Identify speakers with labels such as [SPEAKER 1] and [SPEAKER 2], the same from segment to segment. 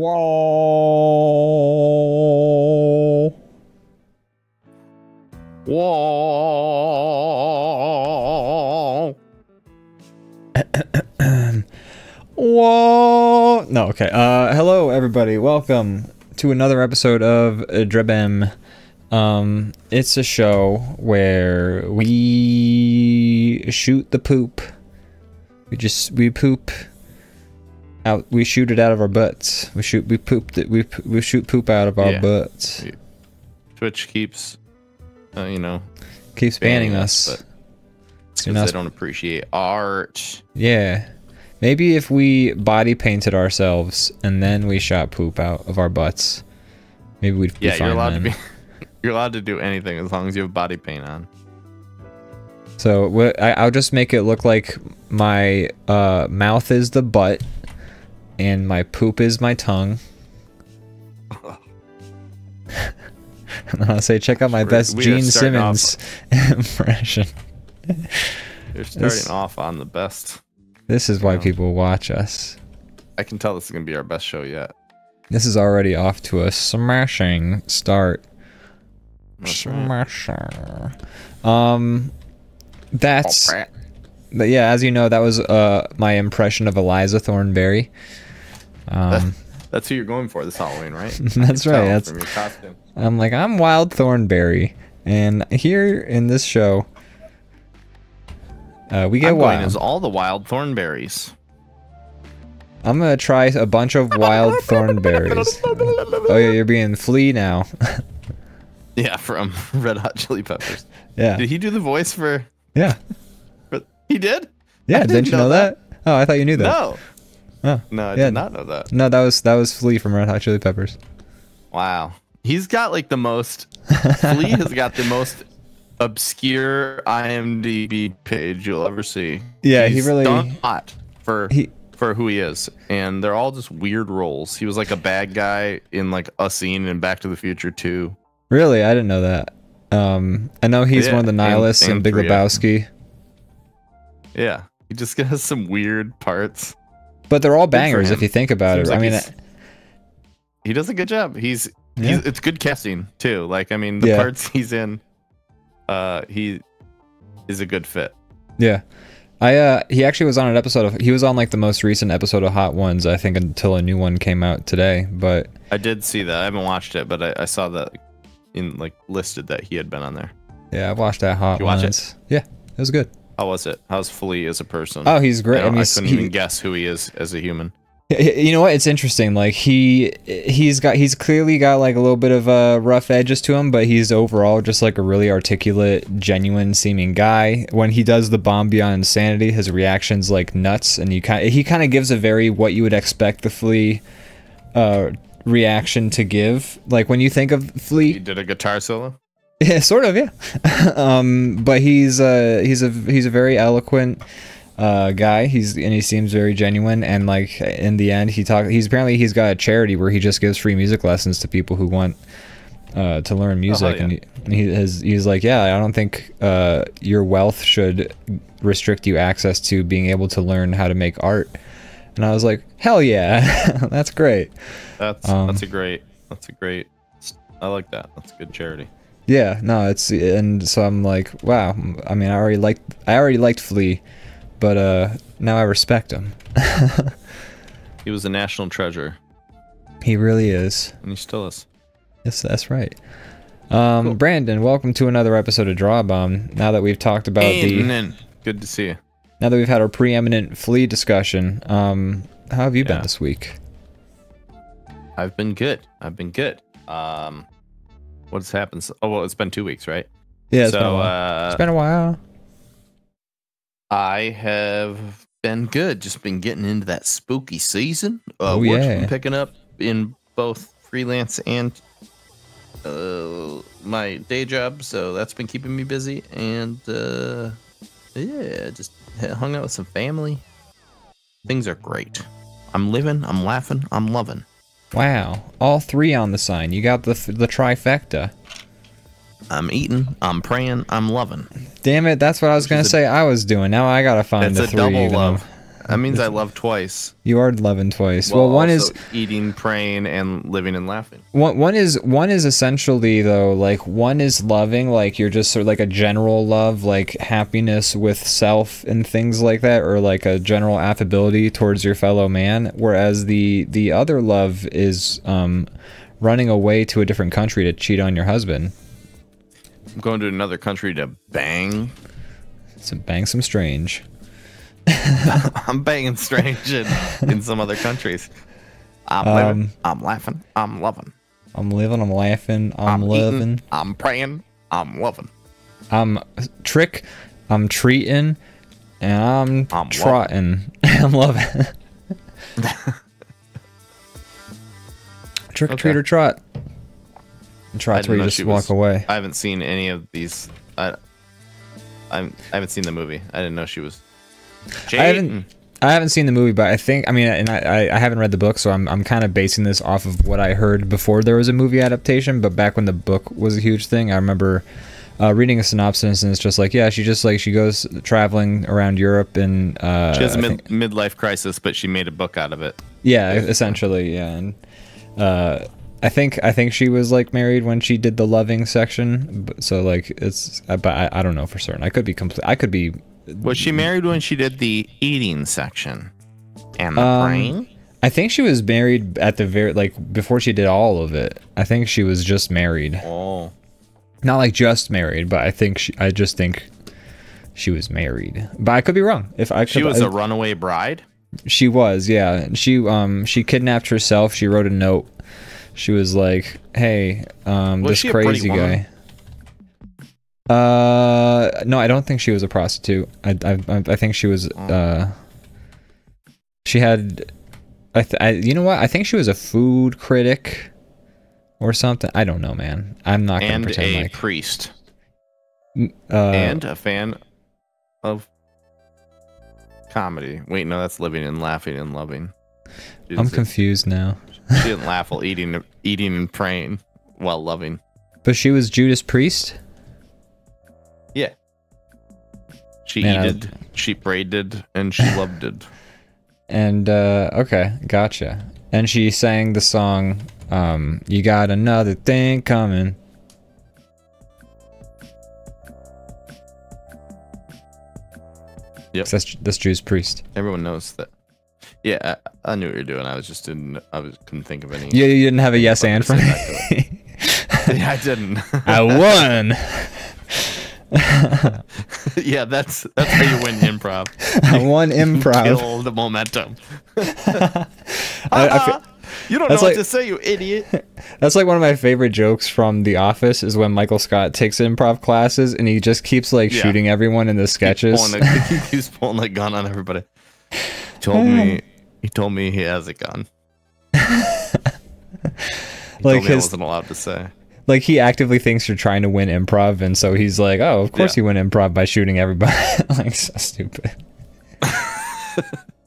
[SPEAKER 1] Whoa.
[SPEAKER 2] Whoa.
[SPEAKER 1] Whoa. No, okay. Hello, everybody. Welcome to another episode of DrawBomb. It's a show where we shoot the poop. We poop out. We shoot it out of our butts. We shoot poop out of our butts.
[SPEAKER 2] Twitch keeps,
[SPEAKER 1] keeps banning us.
[SPEAKER 2] But it's because they don't appreciate art.
[SPEAKER 1] Yeah. Maybe if we body painted ourselves and then we shot poop out of our butts, maybe we'd be fine.
[SPEAKER 2] You're allowed to do anything as long as you have body paint on.
[SPEAKER 1] So I'll just make it look like my mouth is the butt and my poop is my tongue. And I'll say, check out my best Gene Simmons impression.
[SPEAKER 2] You're starting off on the best.
[SPEAKER 1] This is why people watch us.
[SPEAKER 2] I can tell this is going to be our best show yet.
[SPEAKER 1] This is already off to a smashing start. Smasher. That's... But yeah, as you know, that was my impression of Eliza Thornberry.
[SPEAKER 2] That's who you're going for this Halloween, right?
[SPEAKER 1] That's right. That's
[SPEAKER 2] from your costume.
[SPEAKER 1] I'm like, I'm Wild Thornberry, and here in this show, we get wild.
[SPEAKER 2] As all the wild thornberries.
[SPEAKER 1] I'm gonna try a bunch of wild thornberries. Oh yeah, you're being Flea now.
[SPEAKER 2] Yeah, from Red Hot Chili Peppers.
[SPEAKER 1] Yeah.
[SPEAKER 2] Did he do the voice for?
[SPEAKER 1] Yeah.
[SPEAKER 2] He did?
[SPEAKER 1] Yeah, didn't you know that? Oh, I thought you knew that.
[SPEAKER 2] No.
[SPEAKER 1] Oh.
[SPEAKER 2] No, I did not know that.
[SPEAKER 1] No, that was Flea from Red Hot Chili Peppers.
[SPEAKER 2] Wow. He's got like the most... Flea has got the most obscure IMDb page you'll ever see.
[SPEAKER 1] Yeah,
[SPEAKER 2] He's
[SPEAKER 1] he really...
[SPEAKER 2] done a lot for who he is. And they're all just weird roles. He was like a bad guy in like a scene in Back to the Future 2.
[SPEAKER 1] Really? I didn't know that. I know he's one of the nihilists in Big Lebowski.
[SPEAKER 2] Yeah, he just has some weird parts.
[SPEAKER 1] But they're all bangers if you think about it.
[SPEAKER 2] Like
[SPEAKER 1] I mean,
[SPEAKER 2] he does a good job. It's good casting too. Like, I mean, the parts he's in, he is a good fit. Yeah.
[SPEAKER 1] He actually was on an episode of, he was on like the most recent episode of Hot Ones, I think, until a new one came out today, but.
[SPEAKER 2] I did see that. I haven't watched it, but I saw that in like listed that he had been on there.
[SPEAKER 1] Yeah, I watched that Hot Ones. Did you watch it? Yeah, it was good.
[SPEAKER 2] How was it? How's Flea as a person?
[SPEAKER 1] Oh, he's great.
[SPEAKER 2] I couldn't even guess who he is as a human.
[SPEAKER 1] You know what? It's interesting. Like he's clearly got like a little bit of rough edges to him, but he's overall just like a really articulate, genuine seeming guy. When he does the bomb beyond insanity, his reaction's like nuts, and he kind of gives a very what you would expect the Flea reaction to give. Like when you think of Flea,
[SPEAKER 2] he did a guitar solo.
[SPEAKER 1] Yeah, sort of, yeah. But he's a very eloquent guy. He seems very genuine, and like in the end, he's got a charity where he just gives free music lessons to people who want to learn music. Oh, yeah. And he's like, yeah, I don't think your wealth should restrict you access to being able to learn how to make art. And I was like, hell yeah, that's great.
[SPEAKER 2] That's a great. I like that. That's a good charity.
[SPEAKER 1] Yeah, no, and so I'm like, wow. I mean, I already liked Flea, but now I respect him.
[SPEAKER 2] He was a national treasure.
[SPEAKER 1] He really is.
[SPEAKER 2] And he still is.
[SPEAKER 1] Yes, that's right. Cool. Brandon, welcome to another episode of DrawBomb. Now that we've talked about
[SPEAKER 2] good to see you.
[SPEAKER 1] Now that we've had our preeminent Flea discussion, how have you been this week?
[SPEAKER 2] I've been good. What's happened? Oh, well, it's been 2 weeks, right?
[SPEAKER 1] Yeah, it's been a while. It's been a while.
[SPEAKER 2] I have been good. Just been getting into that spooky season.
[SPEAKER 1] Work's
[SPEAKER 2] been picking up in both freelance and my day job, so that's been keeping me busy. And yeah, just hung out with some family. Things are great. I'm living. I'm laughing. I'm loving.
[SPEAKER 1] Wow, all three on the sign. You got the trifecta.
[SPEAKER 2] I'm eating, I'm praying, I'm loving.
[SPEAKER 1] Damn it, that's what I was gonna say I was doing. Now I gotta find the three.
[SPEAKER 2] It's a double love. That means I love twice.
[SPEAKER 1] You are loving twice. Well, one is
[SPEAKER 2] eating, praying, and living and laughing.
[SPEAKER 1] One is essentially though, like one is loving, like you're just sort of like a general love, like happiness with self and things like that, or like a general affability towards your fellow man. Whereas the other love is running away to a different country to cheat on your husband.
[SPEAKER 2] I'm going to another country to bang.
[SPEAKER 1] Bang some strange.
[SPEAKER 2] I'm banging strange in some other countries. I'm living, I'm laughing, I'm loving.
[SPEAKER 1] I'm living, I'm laughing, I'm loving.
[SPEAKER 2] Eating, I'm praying, I'm loving.
[SPEAKER 1] I'm treating, and I'm trotting. I'm loving. Trick, treat, or trot. Trot's where you just walk away.
[SPEAKER 2] I haven't seen any of these. I haven't seen the movie. I didn't know she was.
[SPEAKER 1] I haven't seen the movie, but I think, I mean, and I haven't read the book, so I'm kind of basing this off of what I heard before there was a movie adaptation. But back when the book was a huge thing, I remember reading a synopsis, and it's just like, yeah, she goes traveling around Europe, and
[SPEAKER 2] she has a midlife crisis, but she made a book out of it.
[SPEAKER 1] Yeah, essentially, yeah. And I think she was like married when she did the loving section, so like it's, but I don't know for certain. I could be.
[SPEAKER 2] Was she married when she did the eating section and the praying?
[SPEAKER 1] I think she was married at the before she did all of it. I think she was just married.
[SPEAKER 2] Oh,
[SPEAKER 1] not like just married, but I just think she was married. But I could be wrong.
[SPEAKER 2] She was a runaway bride.
[SPEAKER 1] She was, yeah. She kidnapped herself. She wrote a note. She was like, "Hey, this crazy guy." No, I don't think she was a prostitute. I think she was. She had. You know what? I think she was a food critic, or something. I don't know, man. I'm not gonna pretend like.
[SPEAKER 2] And a priest. And a fan of comedy. Wait, no, that's living and laughing and loving.
[SPEAKER 1] I'm confused now.
[SPEAKER 2] She didn't laugh while eating and praying while loving.
[SPEAKER 1] But she was Judas Priest?
[SPEAKER 2] Yeah. She eated, she braided, and she loved it.
[SPEAKER 1] And, okay, gotcha. And she sang the song, You Got Another Thing Coming.
[SPEAKER 2] Yep.
[SPEAKER 1] That's Judas Priest.
[SPEAKER 2] Everyone knows that. Yeah, I knew what you were doing. I couldn't think of any.
[SPEAKER 1] Yeah, you didn't have a yes and for me.
[SPEAKER 2] Yeah, I didn't.
[SPEAKER 1] I won.
[SPEAKER 2] Yeah, that's how you win improv.
[SPEAKER 1] I won improv.
[SPEAKER 2] Kill the momentum. You don't know what to say, you idiot.
[SPEAKER 1] That's like one of my favorite jokes from The Office is when Michael Scott takes improv classes and he just keeps like shooting everyone in the sketches.
[SPEAKER 2] He keeps pulling a gun on everybody. He told me he has a gun.
[SPEAKER 1] Like
[SPEAKER 2] I wasn't allowed to say.
[SPEAKER 1] Like he actively thinks you're trying to win improv, and so he's like, "Oh, of course you win improv by shooting everybody." Like so stupid.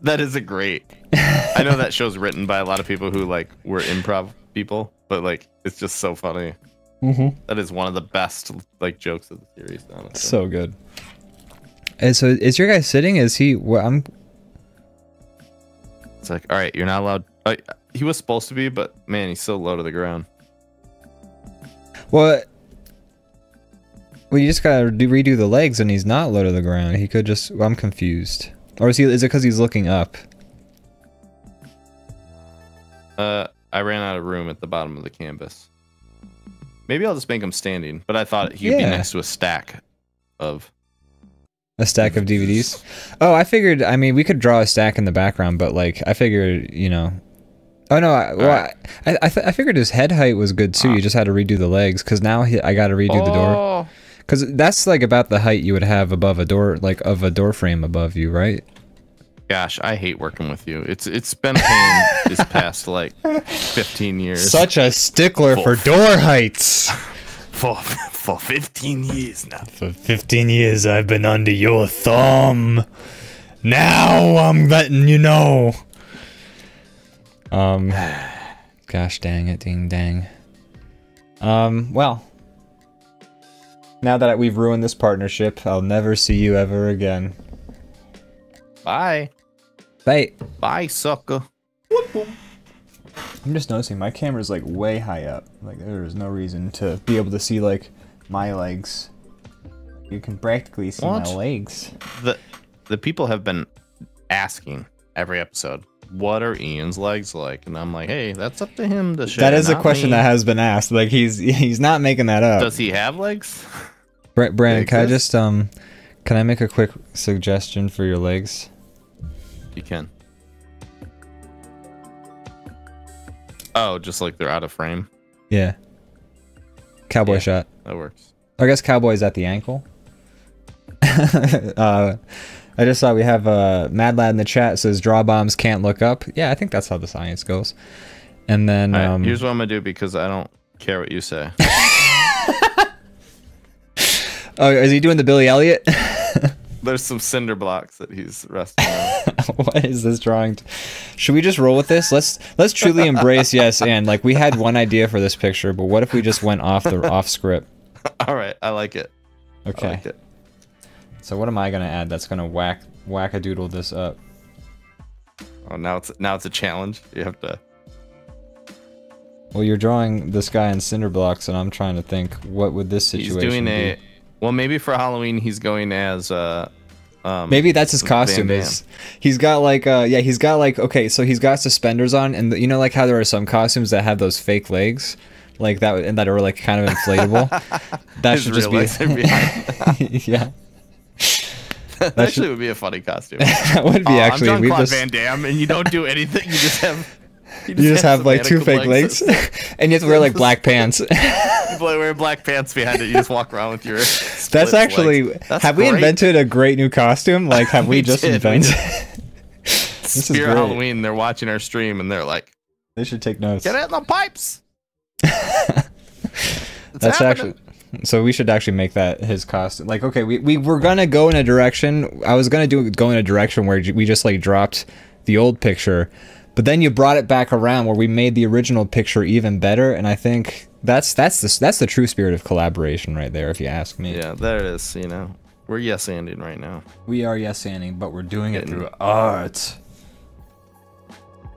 [SPEAKER 2] That is a great. I know that show's written by a lot of people who like were improv people, but like it's just so funny.
[SPEAKER 1] Mm-hmm.
[SPEAKER 2] That is one of the best like jokes of the series. Honestly.
[SPEAKER 1] So good. And so, is your guy sitting? Is he? Well, I'm.
[SPEAKER 2] It's like, all right, you're not allowed. He was supposed to be, but man, he's so low to the ground.
[SPEAKER 1] Well, you just gotta redo the legs, and he's not low to the ground. He could just. Well, I'm confused. Or is it because he's looking up?
[SPEAKER 2] I ran out of room at the bottom of the canvas. Maybe I'll just make him standing. But I thought he'd be next to a stack of.
[SPEAKER 1] A stack of DVDs? Oh, I figured, I mean, we could draw a stack in the background, but, like, I figured, you know... Oh, no, I figured his head height was good, too. You just had to redo the legs, because now I gotta redo the door. Because that's, like, about the height you would have above a door, like, of a door frame above you, right?
[SPEAKER 2] Gosh, I hate working with you. It's been a pain this past, like, 15 years.
[SPEAKER 1] Such a stickler for door heights!
[SPEAKER 2] For 15 years now.
[SPEAKER 1] For 15 years I've been under your thumb. Now I'm letting you know. Gosh dang it, ding dang. Well. Now that we've ruined this partnership, I'll never see you ever again.
[SPEAKER 2] Bye.
[SPEAKER 1] Bye.
[SPEAKER 2] Bye, sucker.
[SPEAKER 1] I'm just noticing my camera's like way high up. Like there's no reason to be able to see like my legs. You can practically see my legs.
[SPEAKER 2] The people have been asking every episode, what are Ian's legs like? And I'm like, hey, that's up to him to share.
[SPEAKER 1] That is a question that has been asked. Like he's not making that up.
[SPEAKER 2] Does he have legs?
[SPEAKER 1] Brandon, can I just can I make a quick suggestion for your legs?
[SPEAKER 2] You can. Oh, just like they're out of frame?
[SPEAKER 1] Yeah. Cowboy shot.
[SPEAKER 2] That works.
[SPEAKER 1] I guess cowboy's at the ankle. I just saw we have Mad Lad in the chat says DrawBombs can't look up. Yeah, I think that's how the science goes. And then
[SPEAKER 2] here's what I'm gonna do because I don't care what you say.
[SPEAKER 1] Oh, is he doing the Billy Elliot?
[SPEAKER 2] There's some cinder blocks that he's resting on.
[SPEAKER 1] What is this drawing? Should we just roll with this? Let's truly embrace yes and. Like we had one idea for this picture, but what if we just went off script?
[SPEAKER 2] All right, I like it.
[SPEAKER 1] Okay.
[SPEAKER 2] I like it.
[SPEAKER 1] So what am I gonna add that's gonna whack a doodle this up?
[SPEAKER 2] Oh, now it's a challenge. You have to.
[SPEAKER 1] Well, you're drawing this guy in cinder blocks, and I'm trying to think what would this situation
[SPEAKER 2] He's doing
[SPEAKER 1] be?
[SPEAKER 2] Well, maybe for Halloween he's going as
[SPEAKER 1] maybe that's his costume. He's got like he's got like okay, so he's got suspenders on, and you know like how there are some costumes that have those fake legs, like that, and that are like kind of inflatable. That should just be yeah.
[SPEAKER 2] That actually would be a funny costume.
[SPEAKER 1] That would be actually.
[SPEAKER 2] I'm Jean-Claude Van Damme, and you don't do anything. You just have.
[SPEAKER 1] You just have like two fake legs, and you have to wear like black pants.
[SPEAKER 2] You wear black pants behind it. You just walk around with your.
[SPEAKER 1] That's actually. Have we invented a great new costume? Like, have we just invented?
[SPEAKER 2] This is Halloween. They're watching our stream, and they're like,
[SPEAKER 1] they should take notes.
[SPEAKER 2] Get it in the pipes.
[SPEAKER 1] That's actually. So we should actually make that his costume. Like, okay, we were gonna go in a direction. I was gonna go in a direction where we just like dropped the old picture. But then you brought it back around where we made the original picture even better, and I think that's the true spirit of collaboration right there, if you ask me.
[SPEAKER 2] Yeah, there it is. You know, we're yes-anding right now.
[SPEAKER 1] We are yes-anding, but we're doing it through art.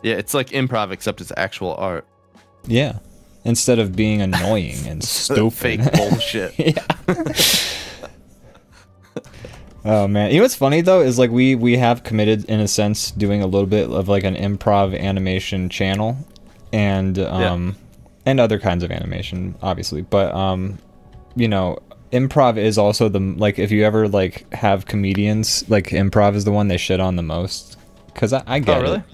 [SPEAKER 2] Yeah, it's like improv, except it's actual art.
[SPEAKER 1] Yeah, instead of being annoying and stupid.
[SPEAKER 2] Fake bullshit.
[SPEAKER 1] Yeah. Oh man, you know what's funny though is like we have committed in a sense doing a little bit of like an improv animation channel, and and other kinds of animation obviously, but you know, improv is also the like if you ever like have comedians, like improv is the one they shit on the most, because I get
[SPEAKER 2] really?
[SPEAKER 1] it.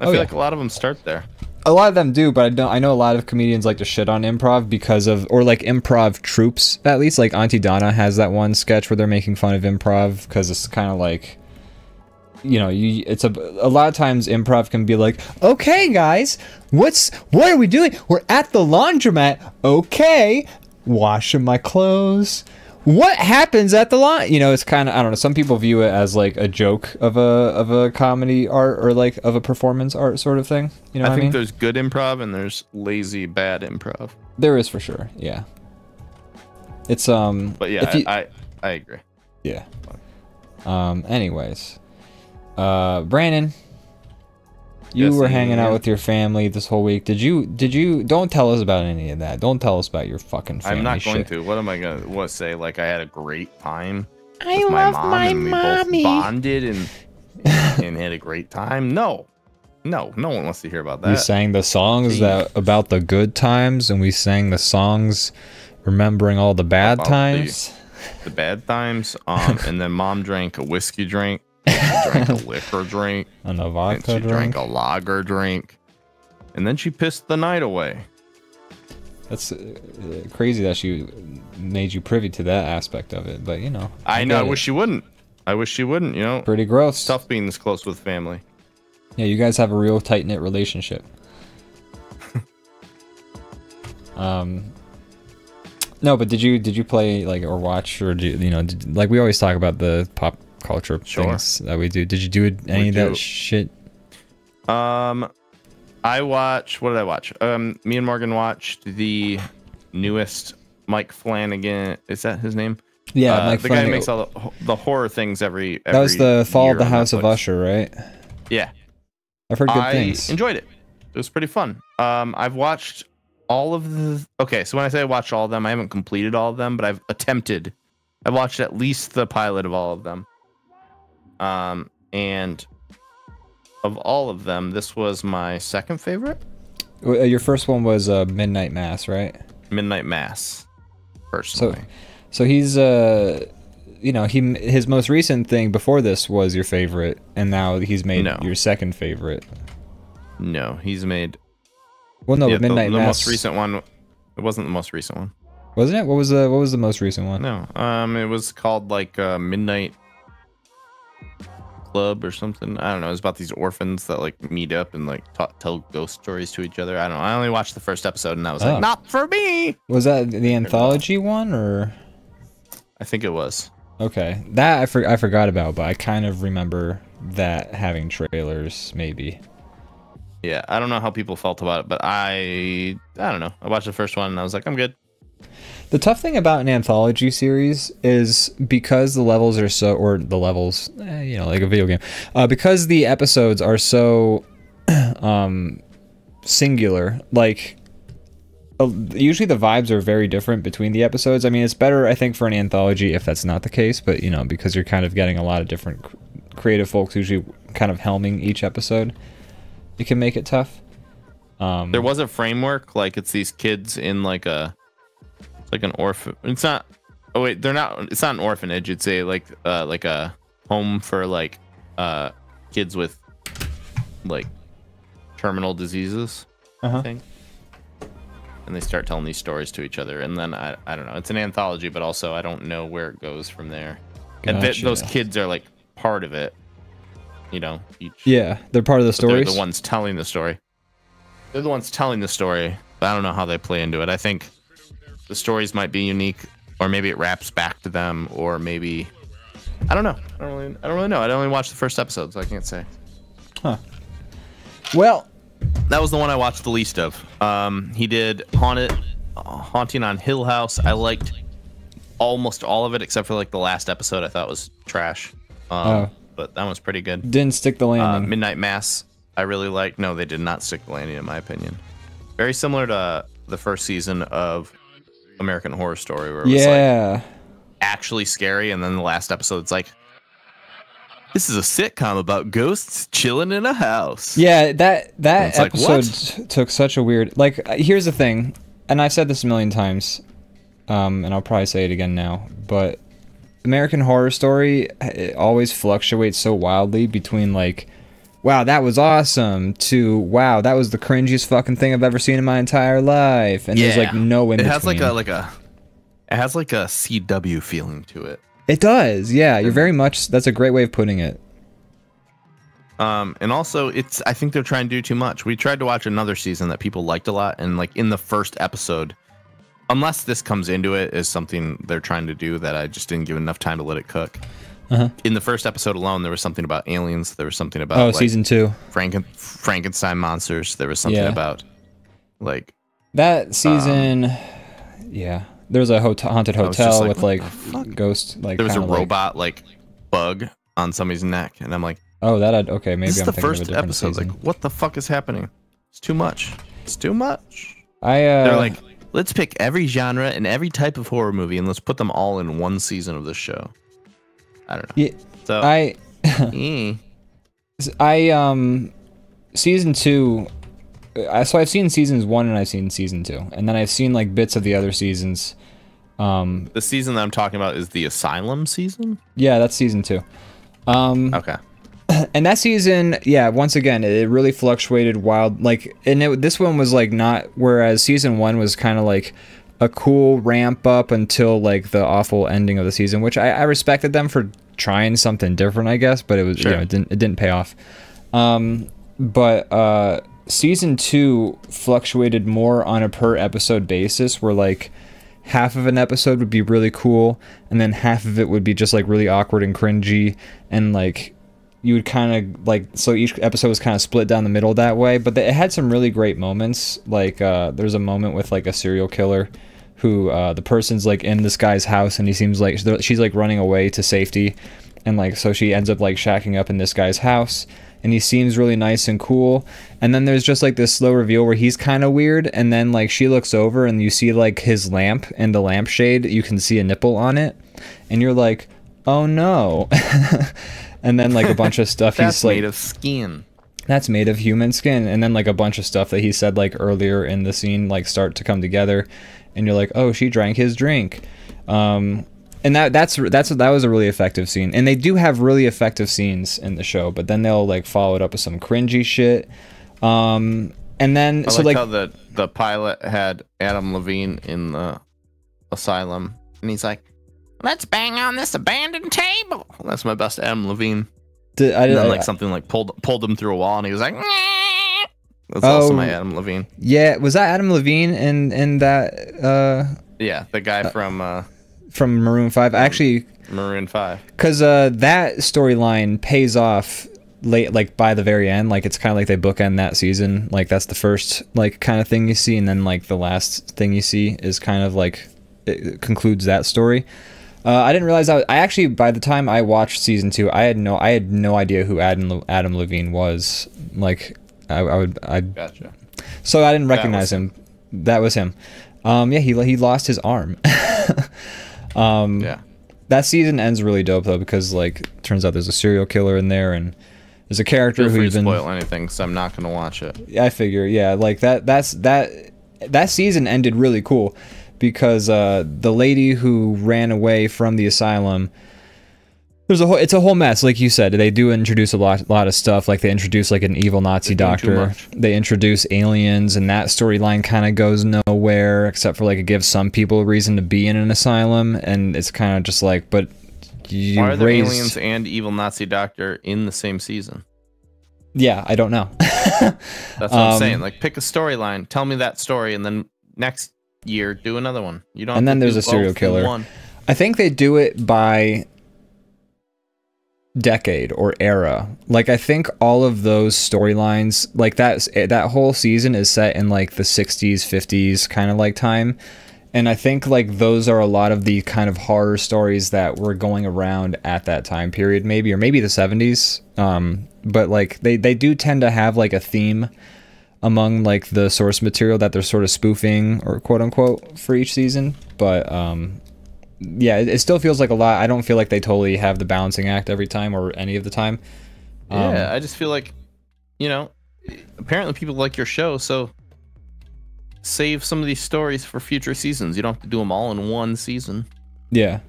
[SPEAKER 2] I feel like a lot of them start there.
[SPEAKER 1] A lot of them do, but I know a lot of comedians like to shit on improv because of, or like improv troops, at least. Like Auntie Donna has that one sketch where they're making fun of improv because it's kind of like, you know, it's a lot of times improv can be like, okay guys, what are we doing? We're at the laundromat. Okay, washing my clothes. What happens at the lawn? You know, it's kind of, I don't know. Some people view it as like a joke of a comedy art or like of a performance art sort of thing. You know, I think
[SPEAKER 2] there's good improv and there's lazy bad improv.
[SPEAKER 1] There is for sure. Yeah. It's
[SPEAKER 2] But yeah, I agree.
[SPEAKER 1] Yeah. Anyways, Brandon, you were hanging out with your family this whole week. Did you? Don't tell us about any of that. Don't tell us about your fucking family.
[SPEAKER 2] I'm not going
[SPEAKER 1] shit.
[SPEAKER 2] to. What am I gonna say? Like I had a great time.
[SPEAKER 3] I love my
[SPEAKER 2] mommy. We both bonded and had a great time. No one wants to hear about that.
[SPEAKER 1] We sang the songs about the good times, and we sang the songs remembering all the bad times.
[SPEAKER 2] The bad times. And then mom drank a whiskey drink. She drank a liquor drink.
[SPEAKER 1] And a vodka
[SPEAKER 2] and she
[SPEAKER 1] drink.
[SPEAKER 2] drank a lager drink. And then she pissed the night away.
[SPEAKER 1] That's crazy that she made you privy to that aspect of it, but you know.
[SPEAKER 2] I know. I wish she wouldn't. You know.
[SPEAKER 1] Pretty gross.
[SPEAKER 2] It's tough being this close with family.
[SPEAKER 1] Yeah, you guys have a real tight-knit relationship. No, but did you play like or watch or like we always talk about the pop culture things that we do. Did you do any of that shit?
[SPEAKER 2] I watch. What did I watch? Me and Morgan watched the newest Mike Flanagan. Is that his name?
[SPEAKER 1] Yeah, Mike
[SPEAKER 2] the
[SPEAKER 1] Flanagan.
[SPEAKER 2] guy who makes all the horror things every
[SPEAKER 1] That was the Fall of the House
[SPEAKER 2] Netflix.
[SPEAKER 1] of Usher, right?
[SPEAKER 2] Yeah,
[SPEAKER 1] I've heard good
[SPEAKER 2] I
[SPEAKER 1] things.
[SPEAKER 2] enjoyed it. It was pretty fun. I've watched all of the. Okay, so when I say I watched all of them, I haven't completed all of them, but I've attempted. I've watched at least the pilot of all of them. And of all of them, this was my second favorite.
[SPEAKER 1] Your first one was Midnight Mass, right?
[SPEAKER 2] Midnight Mass, personally.
[SPEAKER 1] So he's his most recent thing before this was your favorite, and now he's made your second favorite.
[SPEAKER 2] No, he's made.
[SPEAKER 1] Well, no, but Midnight
[SPEAKER 2] the
[SPEAKER 1] Mass.
[SPEAKER 2] most recent one. It wasn't the most recent one.
[SPEAKER 1] Wasn't it? What was the most recent one?
[SPEAKER 2] No, it was called like Midnight Club or something. I don't know. It was about these orphans that like meet up and like tell ghost stories to each other. I don't know. I only watched the first episode and I was like, not for me.
[SPEAKER 1] Was that the anthology one or?
[SPEAKER 2] I think it was.
[SPEAKER 1] Okay, that I forgot about, but I kind of remember that having trailers, maybe.
[SPEAKER 2] Yeah, I don't know how people felt about it, but I don't know. I watched the first one and I was like, I'm good.
[SPEAKER 1] The tough thing about an anthology series is because the levels are so, or the levels, like a video game, because the episodes are so singular, like usually the vibes are very different between the episodes. I mean, it's better, I think, for an anthology if that's not the case, but, because you're kind of getting a lot of different creative folks usually kind of helming each episode, it can make it tough.
[SPEAKER 2] There was a framework, like it's these kids in like an orphan. It's not. Oh wait, they're not. It's not an orphanage. It's a like a home for like kids with like terminal diseases. I think. And they start telling these stories to each other, and then I don't know. It's an anthology, but also I don't know where it goes from there. Gotcha. And those kids are like part of it.
[SPEAKER 1] Yeah, they're part of the story.
[SPEAKER 2] They're the ones telling the story. They're the ones telling the story, but I don't know how they play into it. I think the stories might be unique, or maybe it wraps back to them, or maybe I don't know. I don't really know. I only watched the first episode, so I can't say.
[SPEAKER 1] Huh. Well,
[SPEAKER 2] that was the one I watched the least of. He did Haunting on Hill House. I liked almost all of it except for like the last episode. I thought was trash. But that one's pretty good.
[SPEAKER 1] Didn't stick the landing.
[SPEAKER 2] Midnight Mass, I really liked. No, they did not stick the landing, in my opinion. Very similar to the first season of American Horror Story, where it was like actually scary, and then the last episode, it's like, this is a sitcom about ghosts chilling in a house.
[SPEAKER 1] Yeah, that episode took such a weird. Like, here's the thing, and I've said this a million times, and I'll probably say it again now, but American Horror Story, it always fluctuates so wildly between like, wow, that was awesome, to wow, that was the cringiest fucking thing I've ever seen in my entire life, and there's like no in between.
[SPEAKER 2] It has it has like a CW feeling to it.
[SPEAKER 1] It does, yeah. You're very much. That's a great way of putting it.
[SPEAKER 2] And also, I think they're trying to do too much. We tried to watch another season that people liked a lot, and like in the first episode, unless this comes into it, is something they're trying to do that I just didn't give enough time to let it cook. In the first episode alone, there was something about aliens. There was something about like,
[SPEAKER 1] season 2,
[SPEAKER 2] Frankenstein monsters. There was something about like
[SPEAKER 1] that season. Yeah, there was a haunted hotel with like ghost. Like
[SPEAKER 2] there was a robot like bug on somebody's neck, and I'm like,
[SPEAKER 1] oh, okay. Maybe
[SPEAKER 2] this
[SPEAKER 1] I'm
[SPEAKER 2] is the
[SPEAKER 1] thinking
[SPEAKER 2] first
[SPEAKER 1] of a different
[SPEAKER 2] episode.
[SPEAKER 1] season.
[SPEAKER 2] Like, what the fuck is happening? It's too much. It's too much.
[SPEAKER 1] They're
[SPEAKER 2] like, let's pick every genre and every type of horror movie, and let's put them all in one season of this show. I don't know.
[SPEAKER 1] Yeah, so season 2. So I've seen seasons 1 and I've seen season 2, and then I've seen like bits of the other seasons.
[SPEAKER 2] The season that I'm talking about is the Asylum season.
[SPEAKER 1] Yeah, that's season 2.
[SPEAKER 2] Okay.
[SPEAKER 1] And that season, yeah, once again, it really fluctuated wild. Like, and this one was like not. Whereas season 1 was kind of like a cool ramp up until like the awful ending of the season, which I respected them for trying something different, I guess. But it was it didn't pay off. But season 2 fluctuated more on a per episode basis, where like half of an episode would be really cool, and then half of it would be just like really awkward and cringy, and like you would kind of like, so each episode was kind of split down the middle that way. But it had some really great moments. Like there's a moment with like a serial killer who the person's like in this guy's house, and he seems like she's like running away to safety, and like so she ends up like shacking up in this guy's house, and he seems really nice and cool. And then there's just like this slow reveal where he's kind of weird, and then like she looks over and you see like his lamp, and the lampshade, you can see a nipple on it, and you're like, oh no. And then like a bunch of stuff
[SPEAKER 2] That's
[SPEAKER 1] he's like,
[SPEAKER 2] made of skin.
[SPEAKER 1] that's made of human skin. And then like a bunch of stuff that he said like earlier in the scene like start to come together, and you're like, oh, she drank his drink. And that was a really effective scene. And they do have really effective scenes in the show, but then they'll like follow it up with some cringy shit. And then
[SPEAKER 2] I like how the pilot had Adam Levine in the asylum, and he's like, let's bang on this abandoned table. That's my best Adam Levine. And then like something like pulled him through a wall, and he was like, nah. That's also my Adam Levine.
[SPEAKER 1] Yeah, was that Adam Levine in that?
[SPEAKER 2] Yeah, the guy from
[SPEAKER 1] Maroon 5. Actually,
[SPEAKER 2] Maroon 5.
[SPEAKER 1] Because that storyline pays off late, like by the very end. Like it's kind of like they bookend that season. Like that's the first like kind of thing you see, and then like the last thing you see is kind of like it concludes that story. I didn't realize I actually, by the time I watched season 2, I had no idea who Adam Levine was. Like I
[SPEAKER 2] Gotcha.
[SPEAKER 1] So I didn't recognize him. That was him. Yeah, he lost his arm.
[SPEAKER 2] Yeah.
[SPEAKER 1] That season ends really dope though, because like turns out there's a serial killer in there, and there's a character
[SPEAKER 2] who's
[SPEAKER 1] been
[SPEAKER 2] spoil anything, so I'm not gonna watch it.
[SPEAKER 1] I figure, yeah, like that season ended really cool. Because the lady who ran away from the asylum, it's a whole mess. Like you said, they do introduce a lot of stuff. Like they introduce like an evil Nazi doctor. They introduce aliens, and that storyline kind of goes nowhere, except for like it gives some people a reason to be in an asylum, and it's kind of just like, but you
[SPEAKER 2] why are there aliens and evil Nazi doctor in the same season?
[SPEAKER 1] Yeah, I don't know.
[SPEAKER 2] That's what I'm saying. Like pick a storyline, tell me that story, and then next year do another one. You don't.
[SPEAKER 1] And then there's a serial killer. I think they do it by decade or era. Like I think all of those storylines, like that whole season is set in like the 60s, 50s kind of like time. And I think like those are a lot of the kind of horror stories that were going around at that time period, maybe, or maybe the 70s. But like they do tend to have like a theme among like the source material that they're sort of spoofing, or quote unquote, for each season. But yeah, it still feels like a lot. I don't feel like they totally have the balancing act every time, or any of the time.
[SPEAKER 2] Yeah, I just feel like, you know, apparently people like your show, so save some of these stories for future seasons. You don't have to do them all in one season.
[SPEAKER 1] Yeah.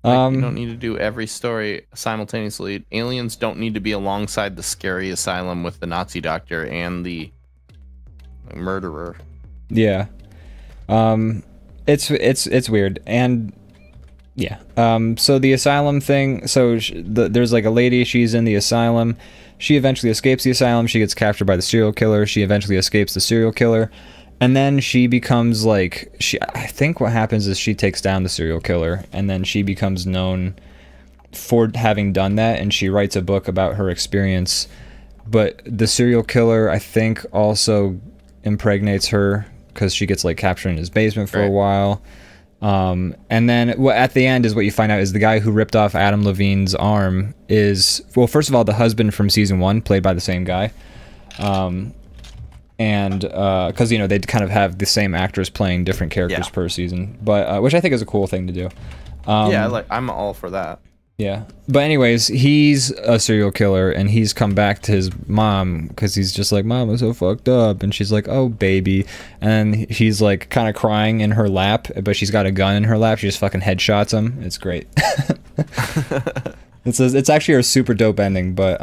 [SPEAKER 2] Like, you don't need to do every story simultaneously. Aliens don't need to be alongside the scary asylum with the Nazi doctor and the murderer.
[SPEAKER 1] Yeah. It's weird. And yeah. So the asylum thing, so there's like a lady, she's in the asylum. She eventually escapes the asylum. She gets captured by the serial killer. She eventually escapes the serial killer. And then she becomes like, I think what happens is she takes down the serial killer, and then she becomes known for having done that, and she writes a book about her experience. But the serial killer, I think, also impregnates her, because she gets like captured in his basement for a while. And then at the end is what you find out is the guy who ripped off Adam Levine's arm is, well, first of all, the husband from season 1, played by the same guy. And because, you know, they kind of have the same actors playing different characters per season, but which I think is a cool thing to do.
[SPEAKER 2] Yeah, I'm all for that.
[SPEAKER 1] Yeah, but anyways, he's a serial killer, and he's come back to his mom because he's just like, "Mom, I'm so fucked up," and she's like, "Oh, baby," and he's like kind of crying in her lap, but she's got a gun in her lap. She just fucking headshots him. It's great. It's actually a super dope ending, but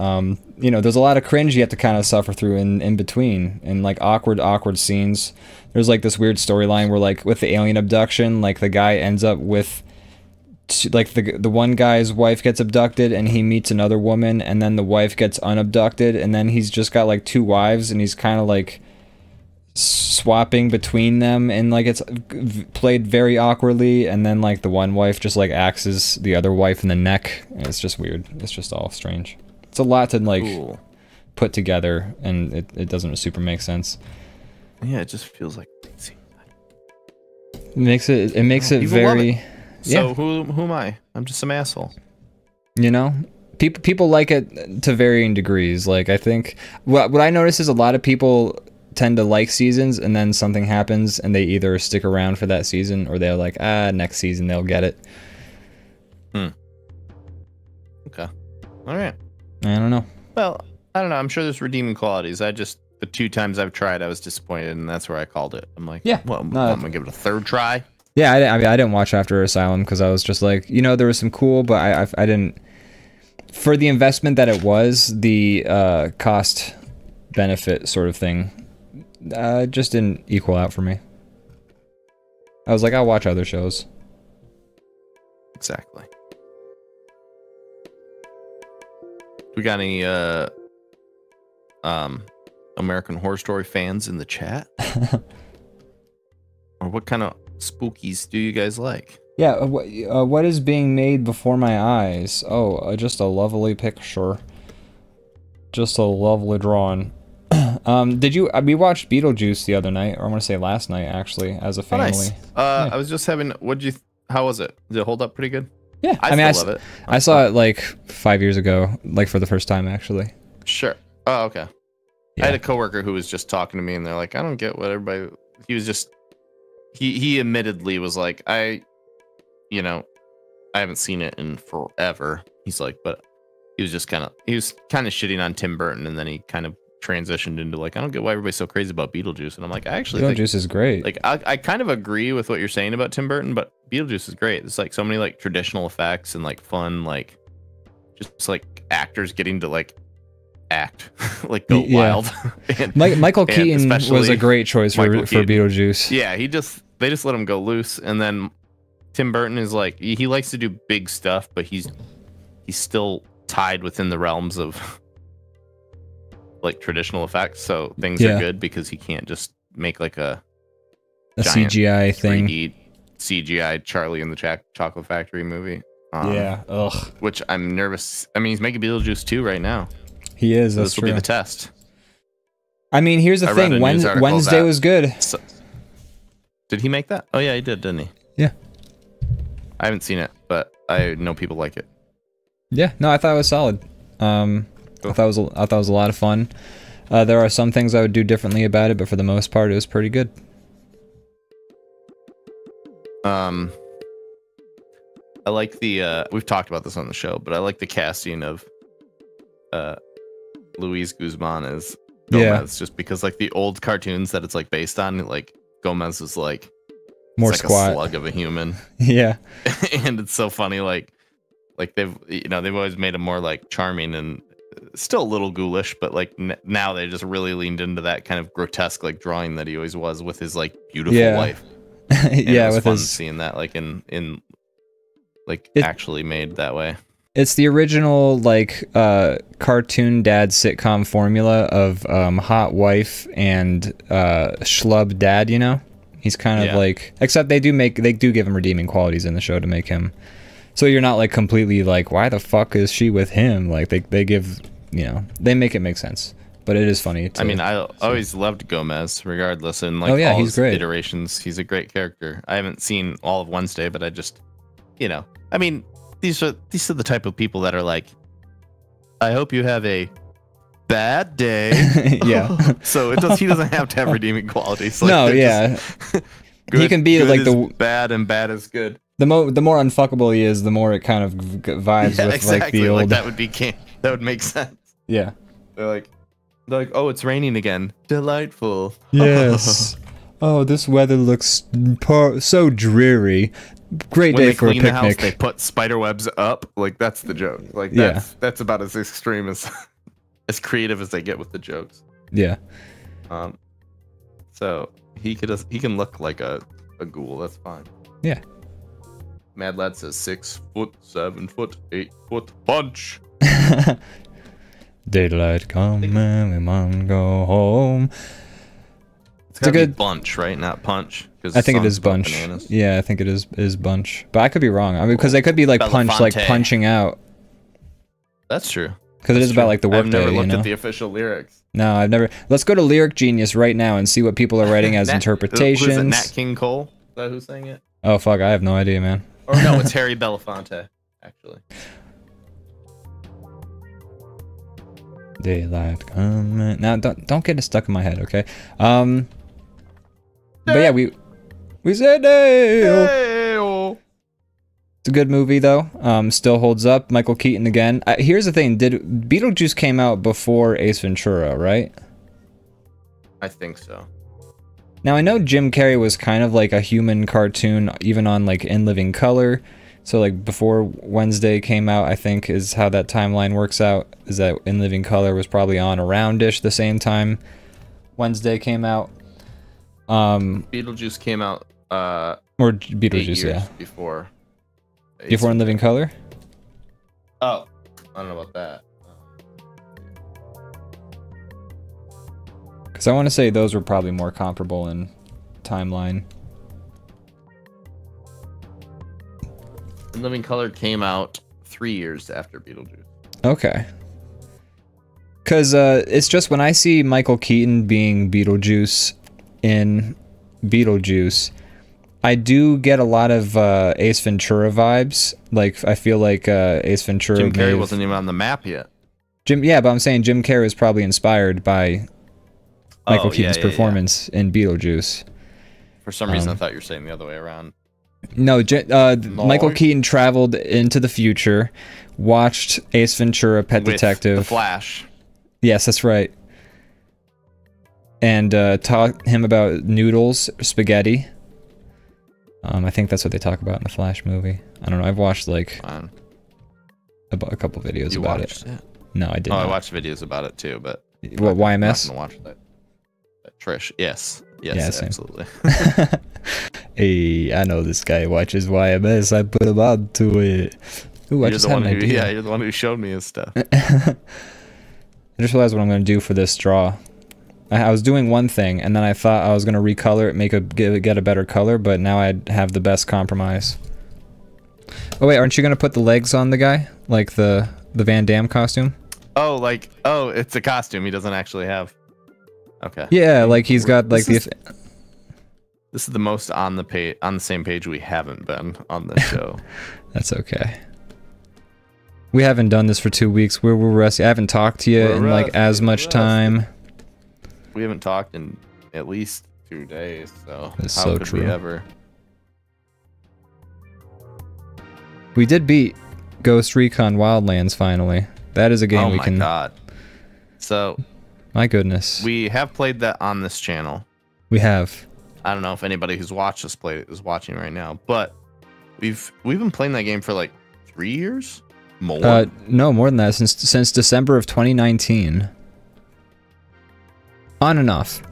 [SPEAKER 1] you know, there's a lot of cringe you have to kind of suffer through in between, and like awkward scenes. There's like this weird storyline where like with the alien abduction, like the guy ends up with like the one guy's wife gets abducted, and he meets another woman, and then the wife gets unabducted, and then he's just got like 2 wives, and he's kind of like swapping between them, and like it's played very awkwardly, and then like the one wife just like axes the other wife in the neck. It's just weird. It's just all strange. It's a lot to like put together, and it doesn't super make sense.
[SPEAKER 2] Yeah, it just feels like
[SPEAKER 1] it makes it very
[SPEAKER 2] So who am I? I'm just some asshole.
[SPEAKER 1] You know, people like it to varying degrees. Like I think what I notice is a lot of people tend to like seasons, and then something happens and they either stick around for that season or they're like, next season they'll get it.
[SPEAKER 2] Okay. All right.
[SPEAKER 1] I don't know.
[SPEAKER 2] Well, I don't know. I'm sure there's redeeming qualities. The 2 times I've tried, I was disappointed, and that's where I called it. I'm like,
[SPEAKER 1] yeah,
[SPEAKER 2] well, I'm gonna give it a 3rd try.
[SPEAKER 1] Yeah, I mean, I didn't watch After Asylum because I was just like, there was some cool, but I didn't. For the investment that it was, the cost benefit sort of thing, just didn't equal out for me. I was like, I'll watch other shows.
[SPEAKER 2] Exactly. We got any American Horror Story fans in the chat? Or what kind of spookies do you guys like?
[SPEAKER 1] Yeah, what is being made before my eyes? Oh, just a lovely picture. Just a lovely drawing. We watched Beetlejuice the other night, or I want to say last night, actually, as a family.
[SPEAKER 2] Nice.
[SPEAKER 1] Yeah.
[SPEAKER 2] I was just having, how was it? Did it hold up pretty good?
[SPEAKER 1] Yeah,
[SPEAKER 2] I love it.
[SPEAKER 1] I saw it like 5 years ago, like for the first time, actually.
[SPEAKER 2] Sure. Oh, okay.
[SPEAKER 1] Yeah.
[SPEAKER 2] I had a coworker who was just talking to me, and they're like, I don't get what everybody, he was just, he admittedly was like, I haven't seen it in forever. He's like, but he was kind of shitting on Tim Burton, and then he kind of transitioned into like, I don't get why everybody's so crazy about Beetlejuice. And I'm like, I actually think
[SPEAKER 1] Beetlejuice is great.
[SPEAKER 2] Like, I kind of agree with what you're saying about Tim Burton, but Beetlejuice is great. It's like so many like traditional effects and like fun, like just like actors getting to like act like go wild. And,
[SPEAKER 1] Michael Keaton was a great choice for Beetlejuice.
[SPEAKER 2] Yeah, they just let him go loose. And then Tim Burton is like, he likes to do big stuff, but he's still tied within the realms of like traditional effects, so things are good because he can't just make like a
[SPEAKER 1] CGI thing,
[SPEAKER 2] 3D CGI Charlie and the Chocolate Factory movie.
[SPEAKER 1] Ugh.
[SPEAKER 2] Which I'm nervous. I mean, he's making Beetlejuice 2 right now.
[SPEAKER 1] He is.
[SPEAKER 2] So this will be the test.
[SPEAKER 1] I mean, here's the thing. Wednesday was good.
[SPEAKER 2] So, did he make that? Oh yeah, he did, didn't he?
[SPEAKER 1] Yeah.
[SPEAKER 2] I haven't seen it, but I know people like it.
[SPEAKER 1] Yeah. No, I thought it was solid. Cool. I thought it was a lot of fun. There are some things I would do differently about it, but for the most part, it was pretty good.
[SPEAKER 2] I like the we've talked about this on the show, but I like the casting of Luis Guzman as Gomez, just because like the old cartoons that it's like based on, like Gomez is like
[SPEAKER 1] more
[SPEAKER 2] like
[SPEAKER 1] squat,
[SPEAKER 2] a slug of a human.
[SPEAKER 1] Yeah.
[SPEAKER 2] And it's so funny, like they've always made him more like charming and still a little ghoulish, but like now they just really leaned into that kind of grotesque like drawing that he always was with his like beautiful wife.
[SPEAKER 1] Yeah,
[SPEAKER 2] it was
[SPEAKER 1] with
[SPEAKER 2] fun
[SPEAKER 1] his
[SPEAKER 2] seeing that like in like actually made that way.
[SPEAKER 1] It's the original like cartoon dad sitcom formula of hot wife and schlub dad, you know? He's kind of like, except they do give him redeeming qualities in the show to make him, so you're not like completely like, why the fuck is she with him? Like they give, they make it make sense. But it is funny.
[SPEAKER 2] I mean, I always loved Gomez, regardless, and like all
[SPEAKER 1] he's
[SPEAKER 2] his
[SPEAKER 1] great.
[SPEAKER 2] iterations. He's a great character. I haven't seen all of Wednesday, but I just, I mean, these are the type of people that are like, I hope you have a bad day.
[SPEAKER 1] Yeah.
[SPEAKER 2] So he doesn't have to have redeeming qualities. Like,
[SPEAKER 1] no, yeah.
[SPEAKER 2] Good,
[SPEAKER 1] he can be like the
[SPEAKER 2] bad, and bad is good.
[SPEAKER 1] The more unfuckable he is, the more it kind of vibes with
[SPEAKER 2] exactly.
[SPEAKER 1] like the old.
[SPEAKER 2] Like that would make sense.
[SPEAKER 1] Yeah.
[SPEAKER 2] They're like, oh, it's raining again. Delightful.
[SPEAKER 1] Yes. Oh, this weather looks so dreary. Great day for a picnic.
[SPEAKER 2] House, they put spider webs up. Like that's the joke. Like that's about as extreme as creative as they get with the jokes.
[SPEAKER 1] Yeah.
[SPEAKER 2] So he can look like a ghoul. That's fine.
[SPEAKER 1] Yeah.
[SPEAKER 2] Mad Lad says 6 foot, 7 foot, 8 foot punch.
[SPEAKER 1] Daylight come and we must go home.
[SPEAKER 2] It's a good bunch, right? Not punch.
[SPEAKER 1] I think it is bunch. Yeah, I think it is bunch. But I could be wrong. I mean, because they could be like punch, like punching out.
[SPEAKER 2] That's true.
[SPEAKER 1] Because it is about like the workday.
[SPEAKER 2] I've never looked at the official lyrics.
[SPEAKER 1] No, I've never. Let's go to Lyric Genius right now and see what people are writing as interpretations.
[SPEAKER 2] Who's it, Nat King Cole? Is that who's saying it?
[SPEAKER 1] Oh fuck, I have no idea, man.
[SPEAKER 2] Or no, it's Harry Belafonte, actually.
[SPEAKER 1] Daylight coming. Now don't get it stuck in my head, okay? But yeah, we said Dale. It's a good movie though. Still holds up. Michael Keaton again. Here's the thing: did Beetlejuice came out before Ace Ventura, right?
[SPEAKER 2] I think so.
[SPEAKER 1] Now I know Jim Carrey was kind of like a human cartoon, even on like In Living Color. So like before Wednesday came out, I think is how that timeline works out. Is that In Living Color was probably on around-ish the same time Wednesday came out.
[SPEAKER 2] Beetlejuice came out.
[SPEAKER 1] Or Beetlejuice, yeah.
[SPEAKER 2] Before.
[SPEAKER 1] Before In Living Color?
[SPEAKER 2] Oh, I don't know about that.
[SPEAKER 1] Because I want to say those were probably more comparable in timeline.
[SPEAKER 2] In Living Color came out 3 years after Beetlejuice.
[SPEAKER 1] Okay. Because it's just when I see Michael Keaton being Beetlejuice in Beetlejuice, I do get a lot of Ace Ventura vibes. Like, I feel like Ace Ventura...
[SPEAKER 2] Jim Carrey wasn't even on the map yet.
[SPEAKER 1] Yeah, but I'm saying Jim Carrey was probably inspired by Michael Keaton's performance in Beetlejuice.
[SPEAKER 2] For some reason, I thought you were saying the other way around.
[SPEAKER 1] No, Michael Keaton traveled into the future, watched Ace Ventura: Pet Detective.
[SPEAKER 2] The Flash.
[SPEAKER 1] Yes, that's right. And taught him about noodles, spaghetti. I think that's what they talk about in the Flash movie. I don't know. I've watched like a couple videos about it. No, I didn't.
[SPEAKER 2] I watched videos about it too, but
[SPEAKER 1] what, YMS?
[SPEAKER 2] I'm not gonna watch that. Trish, yes, yeah, absolutely.
[SPEAKER 1] Hey, I know this guy watches YMS. I put him on to it. Ooh, I just had an idea.
[SPEAKER 2] Yeah, you're the one who showed me his stuff.
[SPEAKER 1] I just realized what I'm going to do for this draw. I was doing one thing, and then I thought I was going to recolor it, get a better color, but now I'd have the best compromise. Oh wait, aren't you going to put the legs on the guy? Like the Van Damme costume?
[SPEAKER 2] Oh, it's a costume he doesn't actually have. Okay.
[SPEAKER 1] Yeah, like he's got like
[SPEAKER 2] this is the most on the same page we haven't been on this show.
[SPEAKER 1] That's okay. We haven't done this for 2 weeks. We're rusty. I haven't talked to you in like as much time.
[SPEAKER 2] We haven't talked in at least 2 days, so
[SPEAKER 1] that's
[SPEAKER 2] how
[SPEAKER 1] so
[SPEAKER 2] could
[SPEAKER 1] true.
[SPEAKER 2] we ever?
[SPEAKER 1] We did beat Ghost Recon Wildlands finally. That is a game we can.
[SPEAKER 2] Oh my god! So.
[SPEAKER 1] My goodness.
[SPEAKER 2] We have played that on this channel.
[SPEAKER 1] We have.
[SPEAKER 2] I don't know if anybody who's watched us play it is watching right now, but we've been playing that game for like 3 years? More?
[SPEAKER 1] No, more than that. Since December of 2019. On and off.